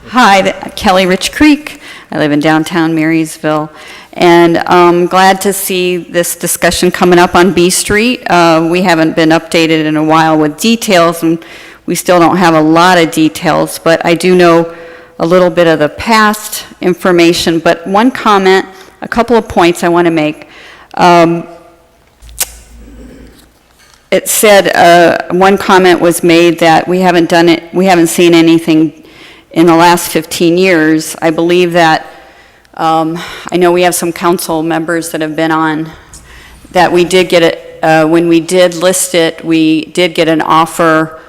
Hi, Kelly Rich Creek. I live in downtown Marysville, and I'm glad to see this discussion coming up on B Street. We haven't been updated in a while with details, and we still don't have a lot of details, but I do know a little bit of the past information. But one comment, a couple of points I want to make. It said, one comment was made that we haven't seen anything in the last 15 years. I believe that, I know we have some council members that have been on, that we did get it, when we did list it, we did get an offer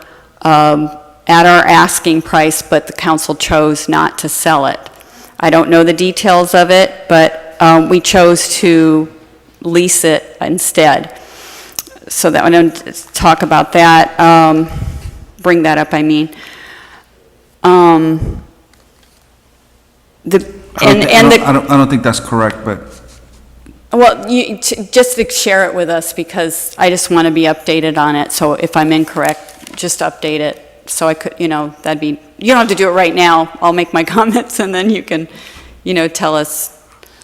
at our asking price, but the council chose not to sell it. I don't know the details of it, but we chose to lease it instead. So that I don't talk about that, bring that up, I mean. I don't think that's correct, but Well, just to share it with us, because I just want to be updated on it, so if I'm incorrect, just update it, so I could, that'd be, you don't have to do it right now, I'll make my comments, and then you can, tell us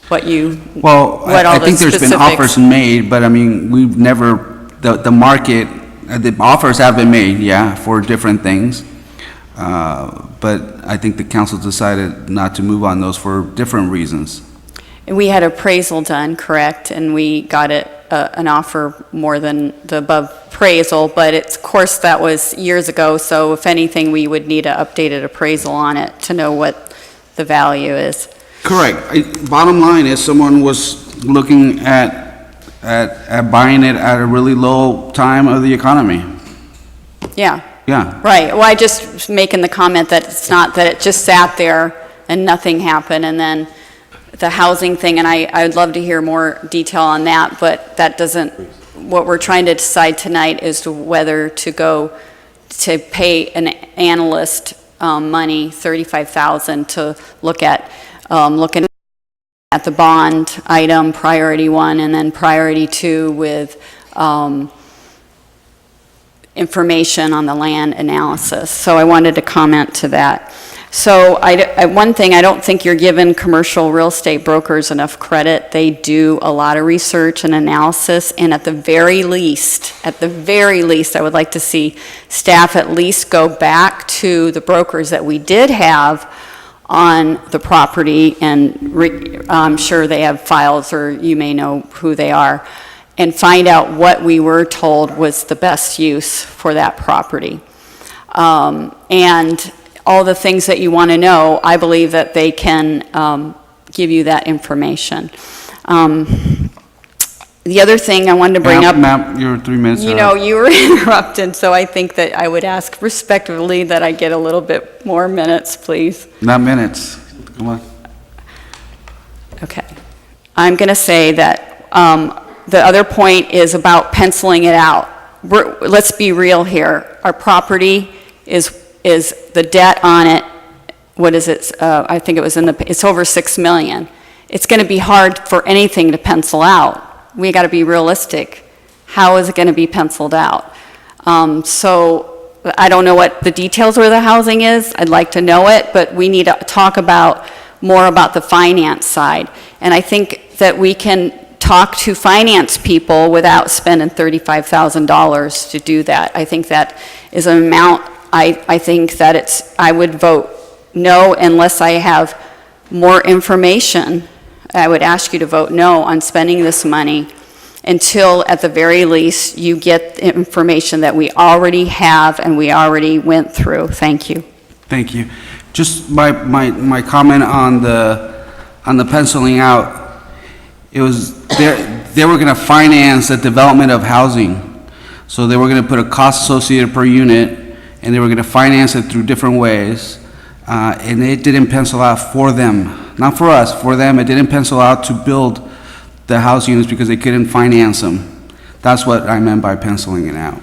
what well, what all I the think there's been specifics. offers made, but I mean, we've never, the market, the offers have been made, yeah, for different things. But I think the council decided not to move on those for different reasons. And we had appraisal done, correct, and we got an offer more than the above appraisal, but of course, that was years ago, so if anything, we would need an updated appraisal on it to know what the value is. Correct. Bottom line is, someone was looking at buying it at a really low time of the economy. Yeah. Yeah. Right, well, I just was making the comment that it's not that it just sat there and nothing happened, and then the housing thing, and I'd love to hear more detail on that, but that doesn't, what we're trying to decide tonight is to whether to go to pay an analyst money, $35,000, to look at, looking at the bond item, priority 1, and then priority 2 with information on the land analysis. So I wanted to comment to that. So one thing, I don't think you're giving commercial real estate brokers enough credit. They do a lot of research and analysis, and at the very least, I would like to see staff at least go back to the brokers that we did have on the property, and I'm sure they have files, or you may know who they are, and find out what we were told was the best use for that property. And all the things that you want to know, I believe that they can give you that information. The other thing I wanted to bring up... Ma'am, your 3 minutes are You up. know, you were interrupted, so I think that I would ask respectfully that I get a little bit more minutes, please. Not minutes. Come on. Okay. I'm going to say that the other point is about penciling it out. Let's be real here. Our property is the debt on it, what is it? I think it was it's over $6 million. It's going to be hard for anything to pencil out. We got to be realistic. How is it going to be penciled out? So I don't know what the details of the housing is. I'd like to know it, but we need to talk more about the finance side. And I think that we can talk to finance people without spending $35,000 to do that. I think that is an amount, I think that I would vote no unless I have more information. I would ask you to vote no on spending this money until, at the very least, you get the information that we already have and we already went through. Thank you. Thank you. Just my comment on the penciling out, it was, they were going to finance the development of housing. So they were going to put a cost associated per unit, and they were going to finance it through different ways. And it didn't pencil out for them, not for us, for them. It didn't pencil out to build the house units because they couldn't finance them. That's what I meant by penciling it out.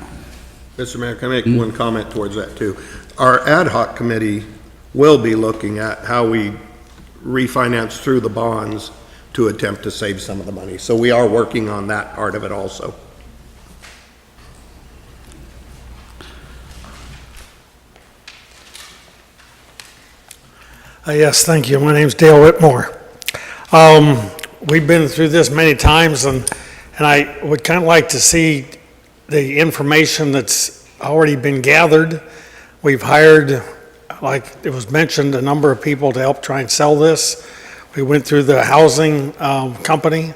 Mr. Mayor, can I make one comment towards that too? Our ad hoc committee will be looking at how we refinance through the bonds to attempt to save some of the money. So we are working on that part of it also. Yes, thank you. My name's Dale Whitmore. We've been through this many times, and I would kind of like to see the information that's already been gathered. We've hired, like it was mentioned, a number of people to help try and sell this. We went through the housing company.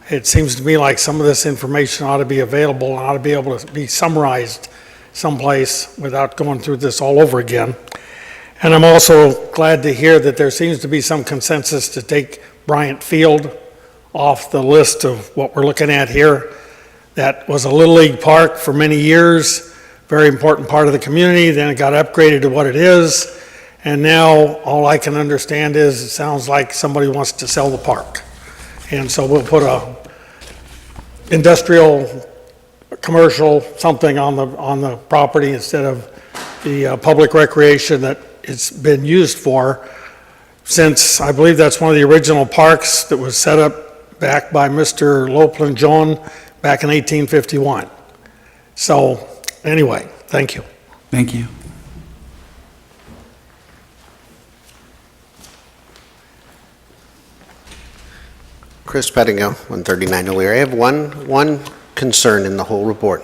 It seems to me like some of this information ought to be available and ought to be able to be summarized someplace without going through this all over again. And I'm also glad to hear that there seems to be some consensus to take Bryant Field off the list of what we're looking at here. That was a Little League park for many years, very important part of the community, then it got upgraded to what it is, and now all I can understand is it sounds like somebody wants to sell the park. And so we'll put a industrial, commercial, something on the property instead of the public recreation that it's been used for since, I believe that's one of the original parks that was set up back by Mr. Lopeland John back in 1851. So, anyway, thank you. Thank you. Chris Pettingill, 139 O'Leary. I have one concern in the whole report,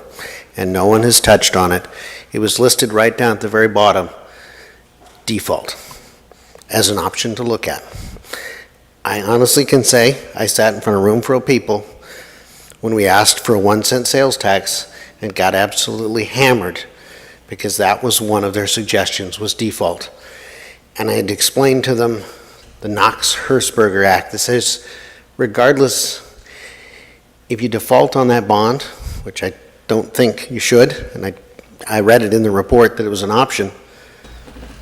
and no one has touched on it. It was listed right down at the very bottom, default, as an option to look at. I honestly can say I sat in front of a room full of people when we asked for a 1-cent sales tax and got absolutely hammered because that was one of their suggestions, was default. And I had to explain to them the Knox-Hertzberger Act that says regardless, if you default on that bond, which I don't think you should, and I read it in the report that it was an option,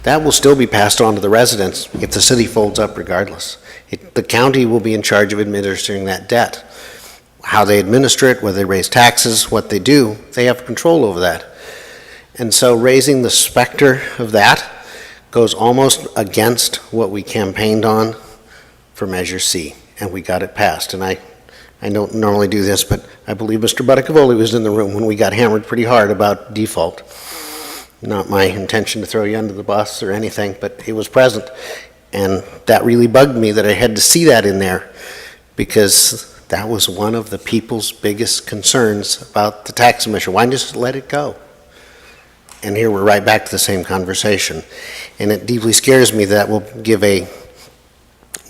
that will still be passed on to the residents if the city folds up regardless. The county will be in charge of administering that debt. How they administer it, whether they raise taxes, what they do, they have control over that. And so raising the specter of that goes almost against what we campaigned on for Measure C, and we got it passed. And I don't normally do this, but I believe Mr. Buttacavoli was in the room when we got hammered pretty hard about default. Not my intention to throw you under the bus or anything, but he was present. And that really bugged me that I had to see that in there because that was one of the people's biggest concerns about the tax measure. Why just let it go? And here we're right back to the same conversation. And it deeply scares me that will give a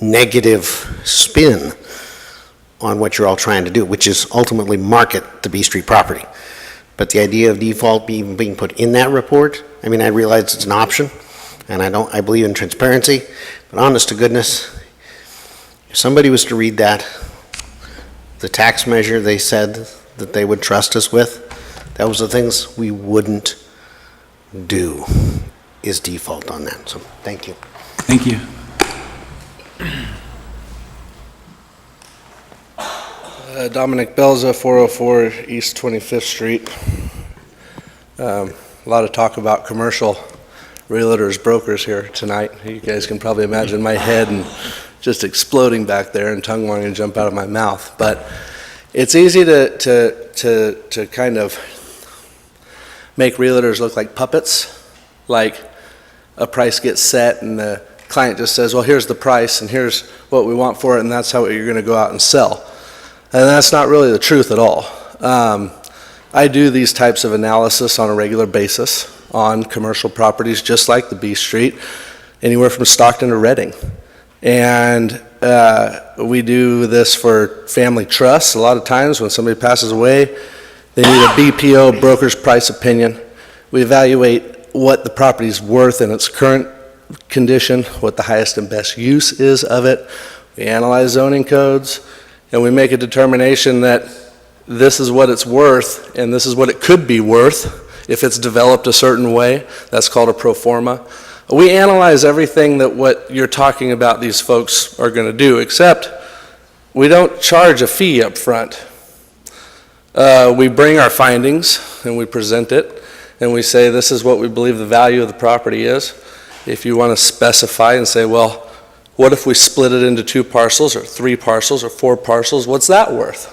negative spin on what you're all trying to do, which is ultimately market the B Street property. But the idea of default being put in that report, I mean, I realize it's an option. and I believe in transparency, but honest to goodness, if somebody was to read that, the tax measure they said that they would trust us with, that was the things we wouldn't do, is default on that. So, thank you. Thank you. Dominic Belza, 404 East 25th Street. A lot of talk about commercial realtors, brokers here tonight. You guys can probably imagine my head and just exploding back there and tongue wanting to jump out of my mouth. But it's easy to kind of make realtors look like puppets, like a price gets set and the client just says, well, here's the price and here's what we want for it, and that's how you're going to go out and sell. And that's not really the truth at all. I do these types of analysis on a regular basis on commercial properties just like the B Street, anywhere from Stockton to Reading. And we do this for family trusts. A lot of times when somebody passes away, they need a BPO, broker's price opinion. We evaluate what the property's worth in its current condition, what the highest and best use is of it. We analyze zoning codes, and we make a determination that this is what it's worth, and this is what it could be worth if it's developed a certain way. That's called a pro forma. We analyze everything that what you're talking about these folks are going to do, except we don't charge a fee up front. We bring our findings and we present it, and we say this is what we believe the value of the property is. If you want to specify and say, well, what if we split it into 2 parcels or 3 parcels or 4 parcels? What's that worth?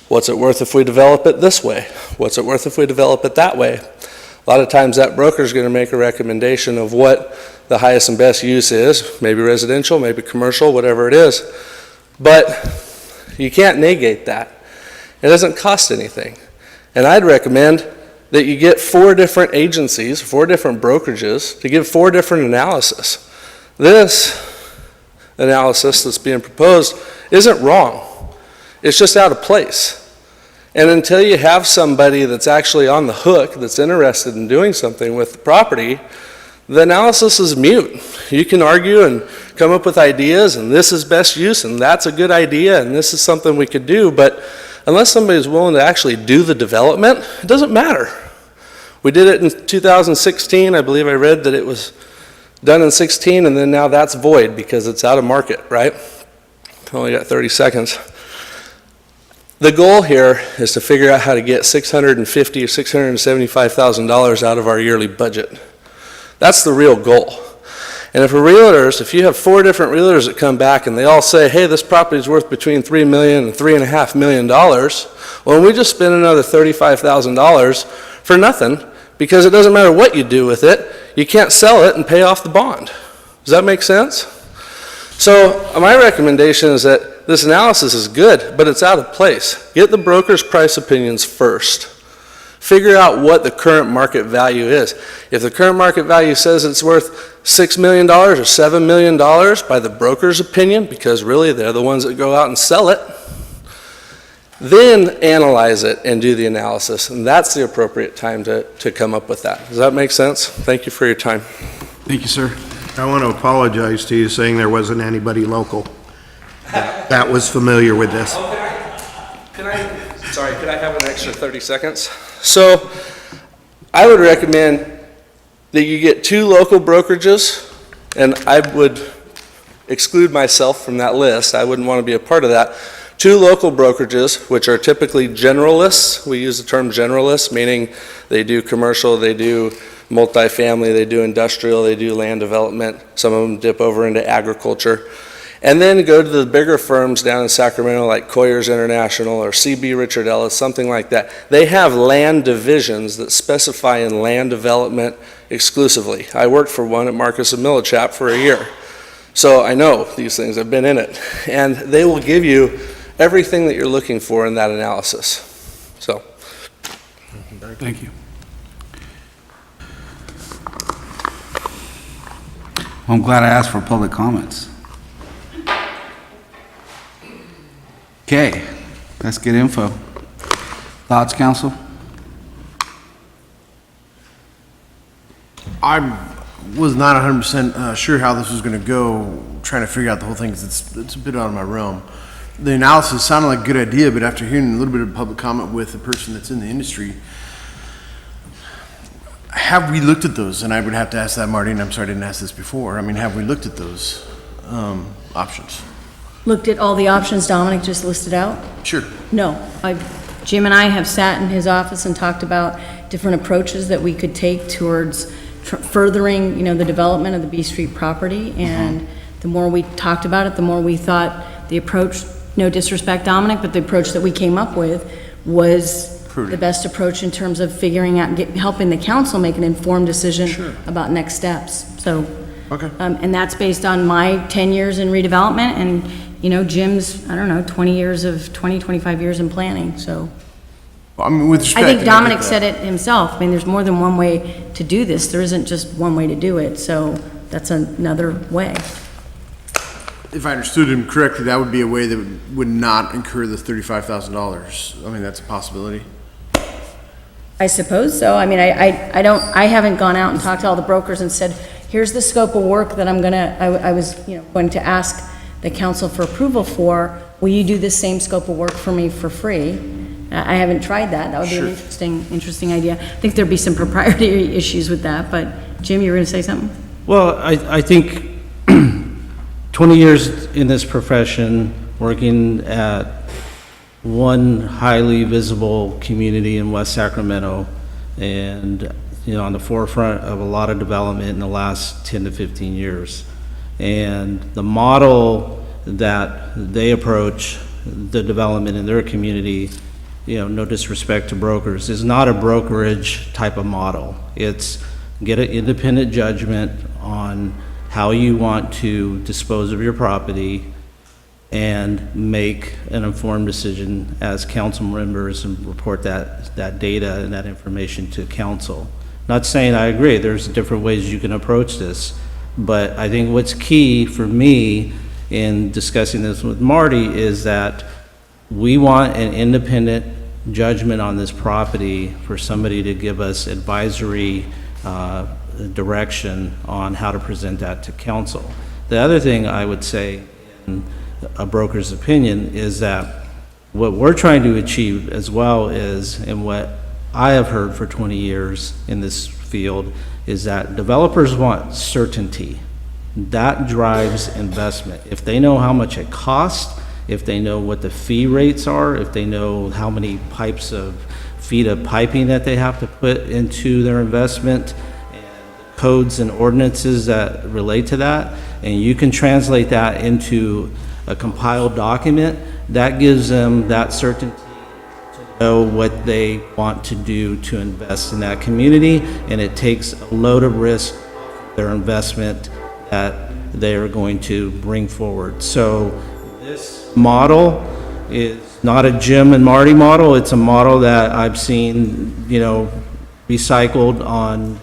What's it worth if we develop it this way? What's it worth if we develop it that way? A lot of times that broker is going to make a recommendation of what the highest and best use is, maybe residential, maybe commercial, whatever it is. But you can't negate that. It doesn't cost anything. And I'd recommend that you get 4 different agencies, 4 different brokerages to give 4 different analysis. This analysis that's being proposed isn't wrong. It's just out of place. And until you have somebody that's actually on the hook, that's interested in doing something with the property, the analysis is mute. You can argue and come up with ideas, and this is best use, and that's a good idea, and this is something we could do, but unless somebody's willing to actually do the development, it doesn't matter. We did it in 2016. I believe I read that it was done in 16, and then now that's void because it's out of market, right? Only got 30 seconds. The goal here is to figure out how to get $650,000 or $675,000 out of our yearly budget. That's the real goal. And if you have 4 different realtors that come back and they all say, hey, this property is worth between $3 million and $3.5 million, well, we just spend another $35,000 for nothing, because it doesn't matter what you do with it, you can't sell it and pay off the bond. Does that make sense? So my recommendation is that this analysis is good, but it's out of place. Get the broker's price opinions first. Figure out what the current market value is. If the current market value says it's worth $6 million or $7 million by the broker's opinion, because really they're the ones that go out and sell it, then analyze it and do the analysis. And that's the appropriate time to come up with that. Does that make sense? Thank you for your time. Thank you, sir. I want to apologize to you saying there wasn't anybody local that was familiar with this. Could I have an extra 30 seconds? So I would recommend that you get 2 local brokerages, and I would exclude myself from that list. I wouldn't want to be a part of that. 2 local brokerages, which are typically generalists. We use the term generalists, meaning they do commercial, they do multifamily, they do industrial, they do land development. Some of them dip over into agriculture. And then go to the bigger firms down in Sacramento like Coyers International or CB Richard Ellis, something like that. They have land divisions that specify in land development exclusively. I worked for one at Marcus and Millichap for a year. So I know these things, I've been in it. And they will give you everything that you're looking for in that analysis. So. Thank you. I'm glad I asked for public comments. Okay, that's good info. Thoughts, council? I'm was not 100% sure how this was going to go, trying to figure out the whole thing, 'cause it's a bit out of my realm. The analysis sounded like a good idea, but after hearing a little bit of public comment with a person that's in the industry, have we looked at those? And I would have to ask that, Marty, and I'm sorry I didn't ask this before. I mean, have we looked at those options? Looked at all the options Dominic just listed out? Sure. No. Jim and I have sat in his office and talked about different approaches that we could take towards furthering, the development of the B Street property. And the more we talked about it, the more we thought the approach, no disrespect, Dominic, but the approach that we came up with was the best approach in terms of figuring out, helping the council make an informed decision about next steps. So, and that's based on my 10 years in redevelopment and, Jim's, 25 years in planning, so. I mean, with respect, I think Dominic said it himself. I mean, there's more than one way to do this. There isn't just one way to do it, so that's another way. If I understood him correctly, that would be a way that would not incur the $35,000. I mean, that's a possibility. I suppose so. I mean, I haven't gone out and talked to all the brokers and said, here's the scope of work that I was, going to ask the council for approval for. Will you do this same scope of work for me for free? I haven't tried that. That would be an interesting idea. I think there'd be some proprietary issues with that, but Jim, you were gonna say something? Well, I think 20 years in this profession, working at one highly visible community in West Sacramento, and on the forefront of a lot of development in the last 10 to 15 years. And the model that they approach the development in their community, no disrespect to brokers, is not a brokerage type of model. It's get an independent judgment on how you want to dispose of your property and make an informed decision as council members and report that data and that information to council. Not saying I agree, there's different ways you can approach this, but I think what's key for me in discussing this with Marty is that we want an independent judgment on this property for somebody to give us advisory direction on how to present that to council. The other thing I would say, in a broker's opinion, is that what we're trying to achieve as well is, and what I have heard for 20 years in this field, is that developers want certainty. That drives investment. If they know how much it costs, if they know what the fee rates are, if they know how many feet of piping that they have to put into their investment, and codes and ordinances that relate to that, and you can translate that into a compiled document, that gives them that certainty to know what they want to do to invest in that community, and it takes a load of risk off their investment that they are going to bring forward. So this model is not a Jim and Marty model. It's a model that I've seen, recycled on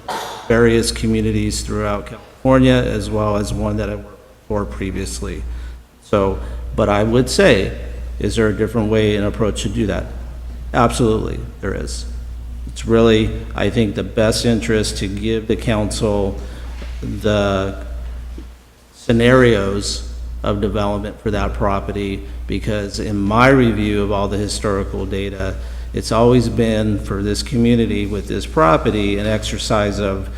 various communities throughout California, as well as one that I worked for previously. So, but I would say, is there a different way and approach to do that? Absolutely, there is. It's really, I think, the best interest to give the council the scenarios of development for that property, because in my review of all the historical data, it's always been for this community with this property an exercise of,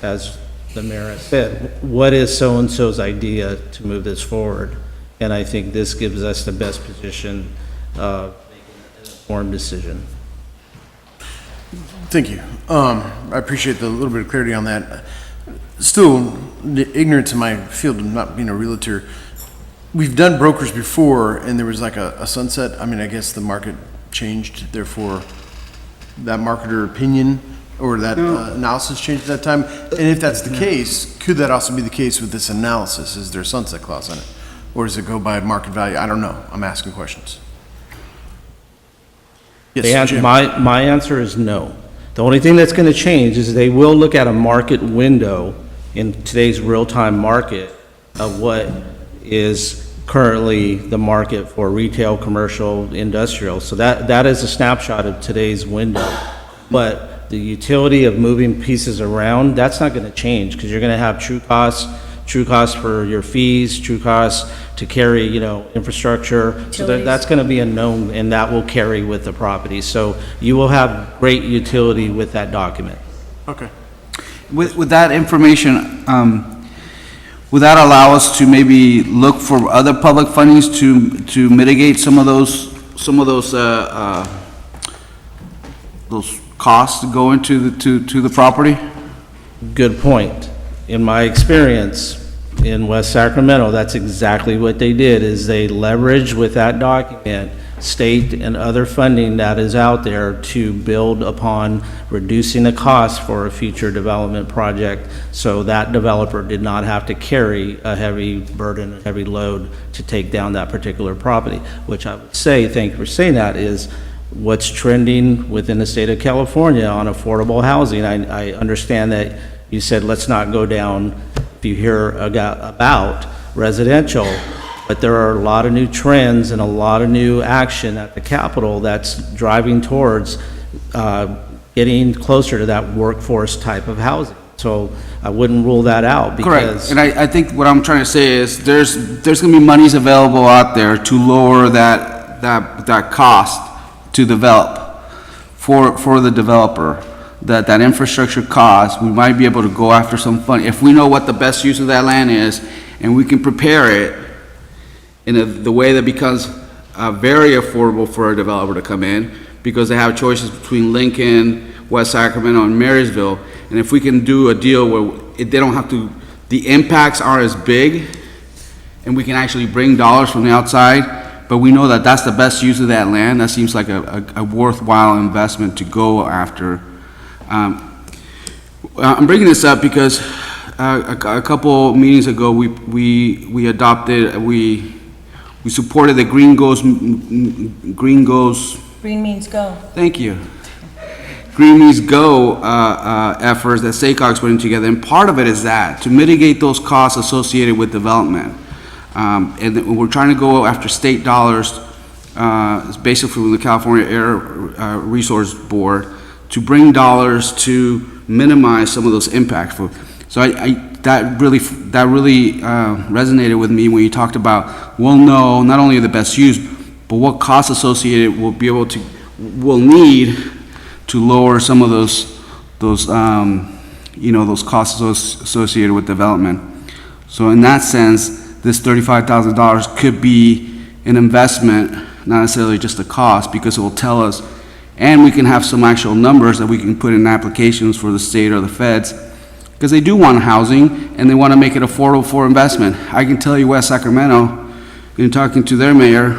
as the mayor said, what is so-and-so's idea to move this forward? And I think this gives us the best position of making an informed decision. Thank you. I appreciate the little bit of clarity on that. Still, the ignorance in my field of not being a realtor, we've done brokers before, and there was like a sunset. I mean, I guess the market changed, therefore that marketer opinion or that analysis changed at that time. And if that's the case, could that also be the case with this analysis? Is there a sunset clause on it? Or does it go by market value? I don't know. I'm asking questions. Yes, Jim. My answer is no. The only thing that's going to change is they will look at a market window in today's real-time market of what is currently the market for retail, commercial, industrial. So that is a snapshot of today's window. But the utility of moving pieces around, that's not gonna change, because you're gonna have true costs for your fees, true costs to carry, infrastructure. So Utilities. that's gonna be a known, and that will carry with the property. So you will have great utility with that document. Okay. With that information, would that allow us to maybe look for other public fundings to mitigate some of those costs to go into to the property? Good point. In my experience in West Sacramento, that's exactly what they did, is they leveraged with that document state and other funding that is out there to build upon reducing the cost for a future development project, so that developer did not have to carry a heavy burden, a heavy load to take down that particular property, which I would say, thank you for saying that, is what's trending within the state of California on affordable housing. I understand that you said let's not go down, if you hear about residential, but there are a lot of new trends and a lot of new action at the Capitol that's driving towards getting closer to that workforce type of housing. So I wouldn't rule that out, because... Correct, and I think what I'm trying to say is there's gonna be monies available out there to lower that cost to develop for the developer. That infrastructure cost, we might be able to go after some fund, if we know what the best use of that land is, and we can prepare it in the way that becomes very affordable for a developer to come in, because they have choices between Lincoln, West Sacramento, and Marysville. And if we can do a deal where they don't have to, the impacts aren't as big, and we can actually bring dollars from the outside, but we know that that's the best use of that land, that seems like a worthwhile investment to go after. I'm bringing this up because a couple meetings ago, we adopted, we supported the Green Means Go. Thank you. Green Means Go efforts that SACOG's putting together, and part of it is that, to mitigate those costs associated with development. And we're trying to go after state dollars, it's basically from the California Air Resource Board, to bring dollars to minimize some of those impacts. So that really resonated with me when you talked about, we'll know not only the best use, but what costs associated we'll need to lower some of those costs associated with development. So in that sense, this $35,000 could be an investment, not necessarily just a cost, because it will tell us, and we can have some actual numbers that we can put in applications for the state or the feds, because they do want housing and they want to make it affordable for investment. I can tell you West Sacramento, in talking to their mayor,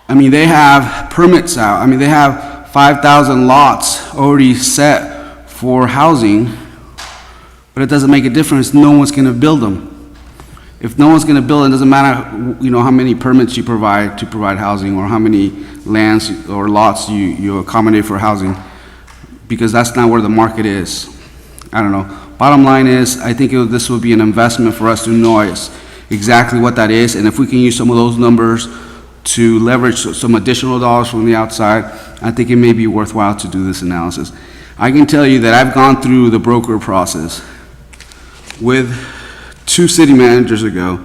I mean, they have permits out. I mean, they have 5,000 lots already set for housing, but it doesn't make a difference. No one's going to build them. If no one's going to build, it doesn't matter, how many permits you provide to provide housing, or how many lands or lots you accommodate for housing, because that's not where the market is. I don't know. Bottom line is, I think this would be an investment for us to know exactly what that is, and if we can use some of those numbers to leverage some additional dollars from the outside, I think it may be worthwhile to do this analysis. I can tell you that I've gone through the broker process with 2 city managers ago,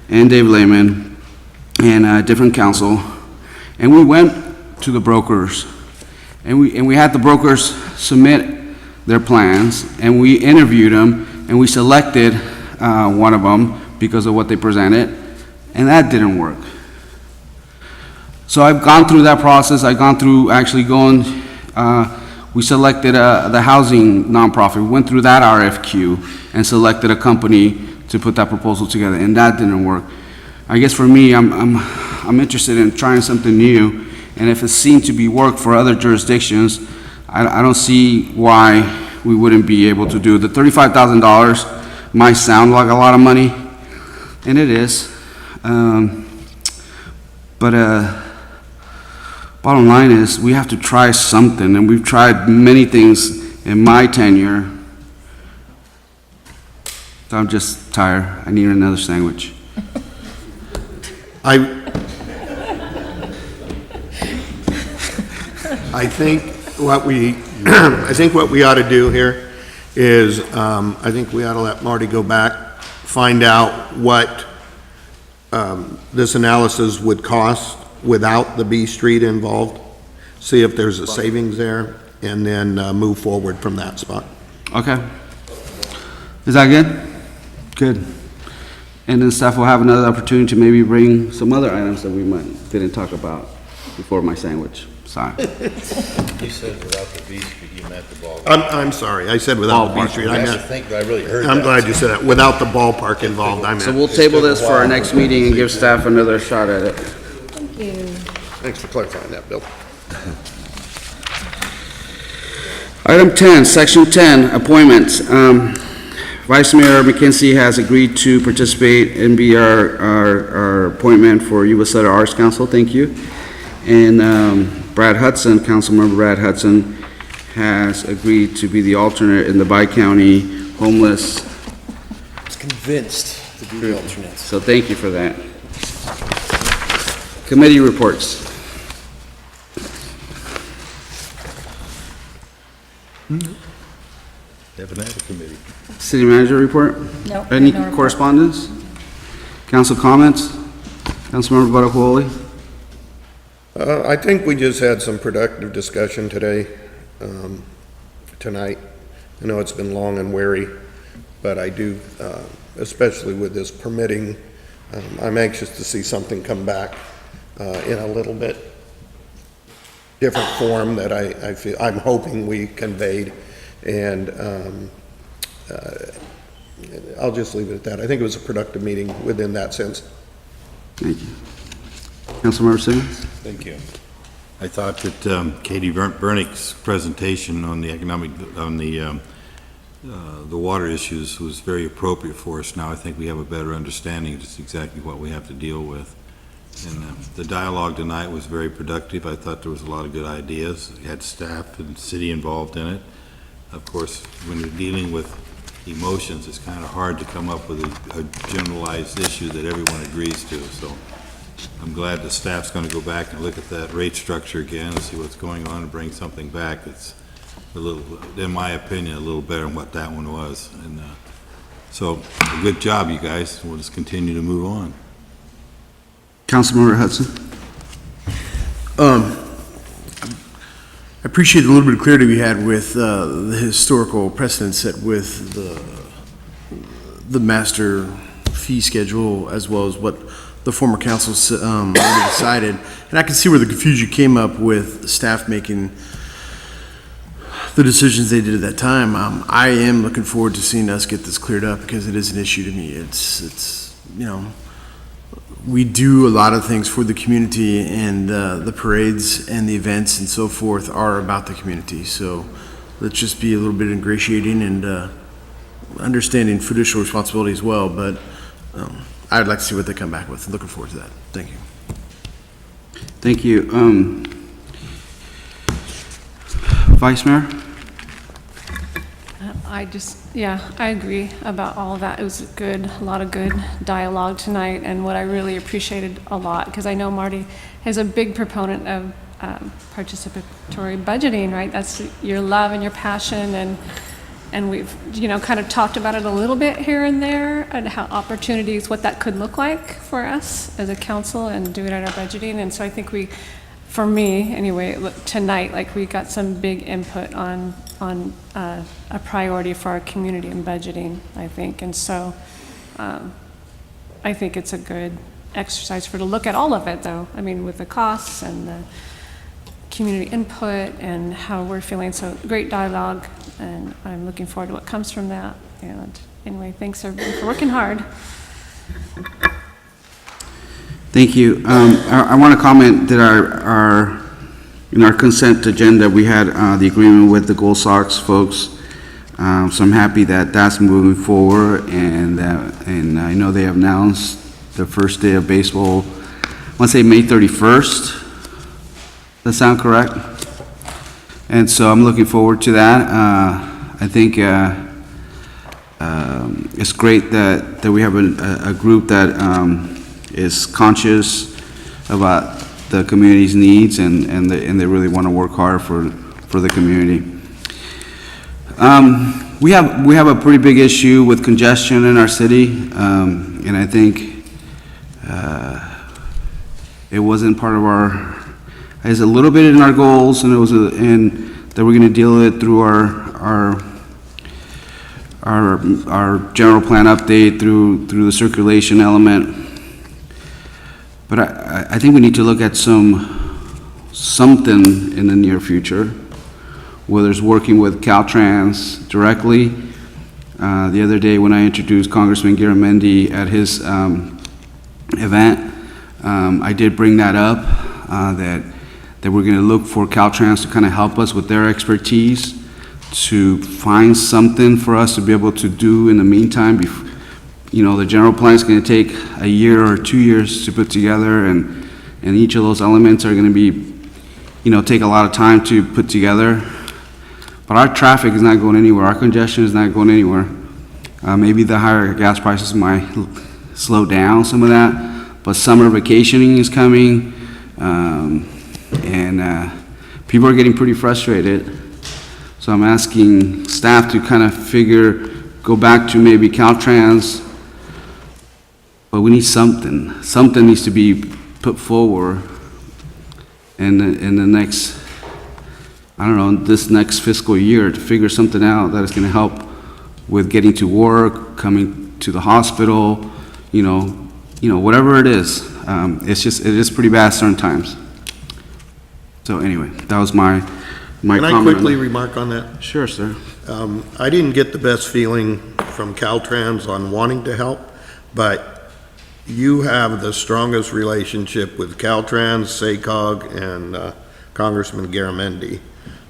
and Dave Lehman, and a different council, and we went to the brokers, and we had the brokers submit their plans, and we interviewed them, and we selected one of them because of what they presented, and that didn't work. So I've gone through that process. I've gone through actually we selected the housing nonprofit. We went through that RFQ and selected a company to put that proposal together, and that didn't work. I guess for me, I'm interested in trying something new, and if it seemed to be work for other jurisdictions, I don't see why we wouldn't be able to do it. The $35,000 might sound like a lot of money, and it is, but bottom line is, we have to try something, and we've tried many things in my tenure. So I'm just tired. I need another sandwich. I think what we, I think what we ought to do here is, I think we ought to let Marty go back, find out what this analysis would cost without the B Street involved, see if there's a savings there, and then move forward from that spot. Okay. Is that good? Good. And then staff will have another opportunity to maybe bring some other items that we didn't talk about before my sandwich. Sorry. You said without the B Street, you meant the ballpark. I'm sorry, I said without the B Street. I think I really heard that. I'm glad you said that, without the ballpark involved, I meant. So we'll table this for our next meeting and give staff another shot at it. Thank you. Thanks for clarifying that, Bill. Item 10, Section 10, appointments. Vice Mayor McKenzie has agreed to participate and be our appointment for Yuba Sutter Arts Council. Thank you. And Brad Hudson, Councilmember Brad Hudson, has agreed to be the alternate in the Bi-County Homeless. I was convinced to be the alternate. So thank you for that. Committee reports. Haven't had a committee. City manager report? No. Any no report. correspondence? Council comments? Councilmember Butterwoley? I think we just had some productive discussion today, tonight. I know it's been long and weary, but I do, especially with this permitting, I'm anxious to see something come back in a little bit different form that I feel, I'm hoping we conveyed, and I'll just leave it at that. I think it was a productive meeting within that sense. Thank you. Councilmember Simmons? Thank you. I thought that Katie Bernick's presentation on the the water issues was very appropriate for us. Now I think we have a better understanding of just exactly what we have to deal with. And the dialogue tonight was very productive. I thought there was a lot of good ideas. We had staff and city involved in it. Of course, when you're dealing with emotions, it's kind of hard to come up with a generalized issue that everyone agrees to. So I'm glad the staff's going to go back and look at that rate structure again and see what's going on and bring something back that's a little, in my opinion, a little better than what that one was. And so, a good job, you guys. We'll just continue to move on. Councilmember Hudson? I appreciate the little bit of clarity we had with the historical precedent set with the master fee schedule, as well as what the former council decided. And I can see where the confusion came up with staff making the decisions they did at that time. I am looking forward to seeing us get this cleared up, because it is an issue to me. It's you know, we do a lot of things for the community, and the parades and the events and so forth are about the community. So let's just be a little bit ingratiating and understanding fiduciary responsibility as well. But I'd like to see what they come back with. I'm looking forward to that. Thank you. Thank you. Vice Mayor? I agree about all of that. It was a lot of good dialogue tonight, and what I really appreciated a lot, because I know Marty is a big proponent of participatory budgeting, right? That's your love and your passion, and we've, kind of talked about it a little bit here and there, and how opportunities, what that could look like for us as a council, and do it at our budgeting. And so I think for me anyway, tonight, we got some big input on a priority for our community in budgeting, I think. And so I think it's a good exercise to look at all of it, though. I mean, with the costs and the community input and how we're feeling. So great dialogue, and I'm looking forward to what comes from that. And anyway, thanks everybody for working hard. Thank you. I want to comment that in our consent agenda, we had the agreement with the Gold Sox folks. So I'm happy that that's moving forward, and I know they have announced the first day of baseball. I want to say May 31st. Does that sound correct? And so I'm looking forward to that. I think it's great that we have a group that is conscious about the community's needs, and they really want to work hard for for the community. We have a pretty big issue with congestion in our city, and I think it wasn't part of our, it's a little bit in our goals, and and that we're going to deal with it through our general plan update, through the circulation element. But I think we need to look at something in the near future, whether it's working with Caltrans directly. The other day when I introduced Congressman Garamendi at his event, I did bring that up, that we're going to look for Caltrans to kind of help us with their expertise to find something for us to be able to do in the meantime. You know, the general plan is going to take a year or 2 years to put together, and each of those elements are going to be, you know, take a lot of time to put together. But our traffic is not going anywhere. Our congestion is not going anywhere. Maybe the higher gas prices might slow down some of that, but summer vacationing is coming, and people are getting pretty frustrated. So I'm asking staff to kind of go back to maybe Caltrans, but we need something. Something needs to be put forward in the next, I don't know, this next fiscal year to figure something out that is going to help with getting to work, coming to the hospital, you know, whatever it is. It is pretty bad certain times. So anyway, that was my comment. Can I quickly remark on that? Sure, sir. I didn't get the best feeling from Caltrans on wanting to help, but you have the strongest relationship with Caltrans, SACOG, and Congressman Garamendi.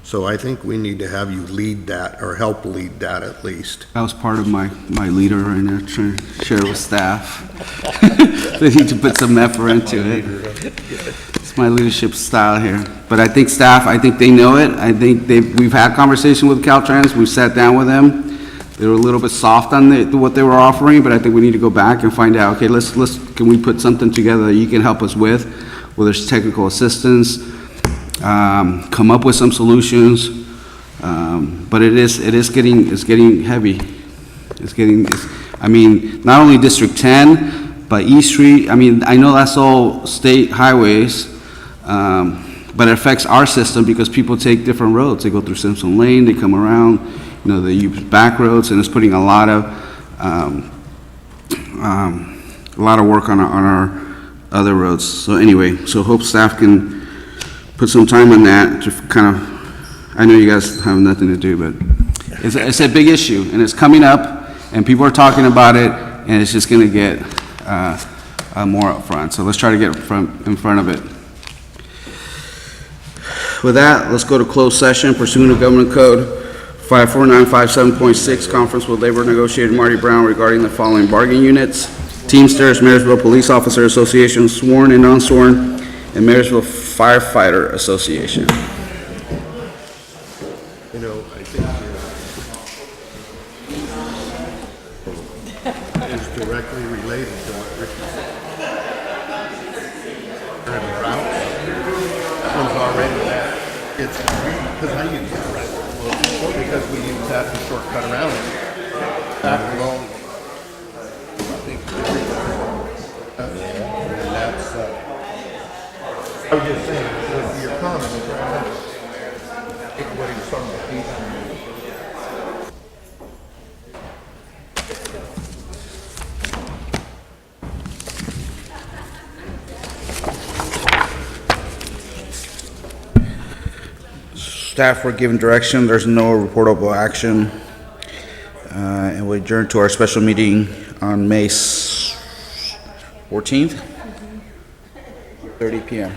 So I think we need to have you lead that, or help lead that at least. That was part of my leader right now, trying to share with staff. They need to put some effort into it. It's my leadership style here. But I think staff, they know it. I think we've had conversation with Caltrans. We've sat down with them. They were a little bit soft on what they were offering, but I think we need to go back and find out, okay, can we put something together that you can help us with, whether it's technical assistance, come up with some solutions, but it's getting heavy. I mean, not only District 10, but East Street. I mean, I know that's all state highways, but it affects our system because people take different roads. They go through Simpson Lane, they come around, you know, they use back roads, and it's putting a lot of work on our other roads. So anyway, so hope staff can put some time on that to kind of, I know you guys have nothing to do, but it's a big issue, and it's coming up, and people are talking about it, and it's just going to get more up front. So let's try to get in front of it. With that, let's go to closed session pursuant to Government Code 54957.6, conference with labor negotiator Marty Brown regarding the following bargaining units: Teamsters, Marysville Police Officer Association, sworn and non-sworn, and Marysville Firefighter Association. You know, I think is directly related to what Ricky said. And route, that one's already there. It's because I use that route. Well, because we use that to shortcut around it. Back along, I think, and that's, I was just saying, with your comment, what he was talking about. Staff were given direction. There's no reportable action. And we adjourn to our special meeting on May 14th, 30 p.m.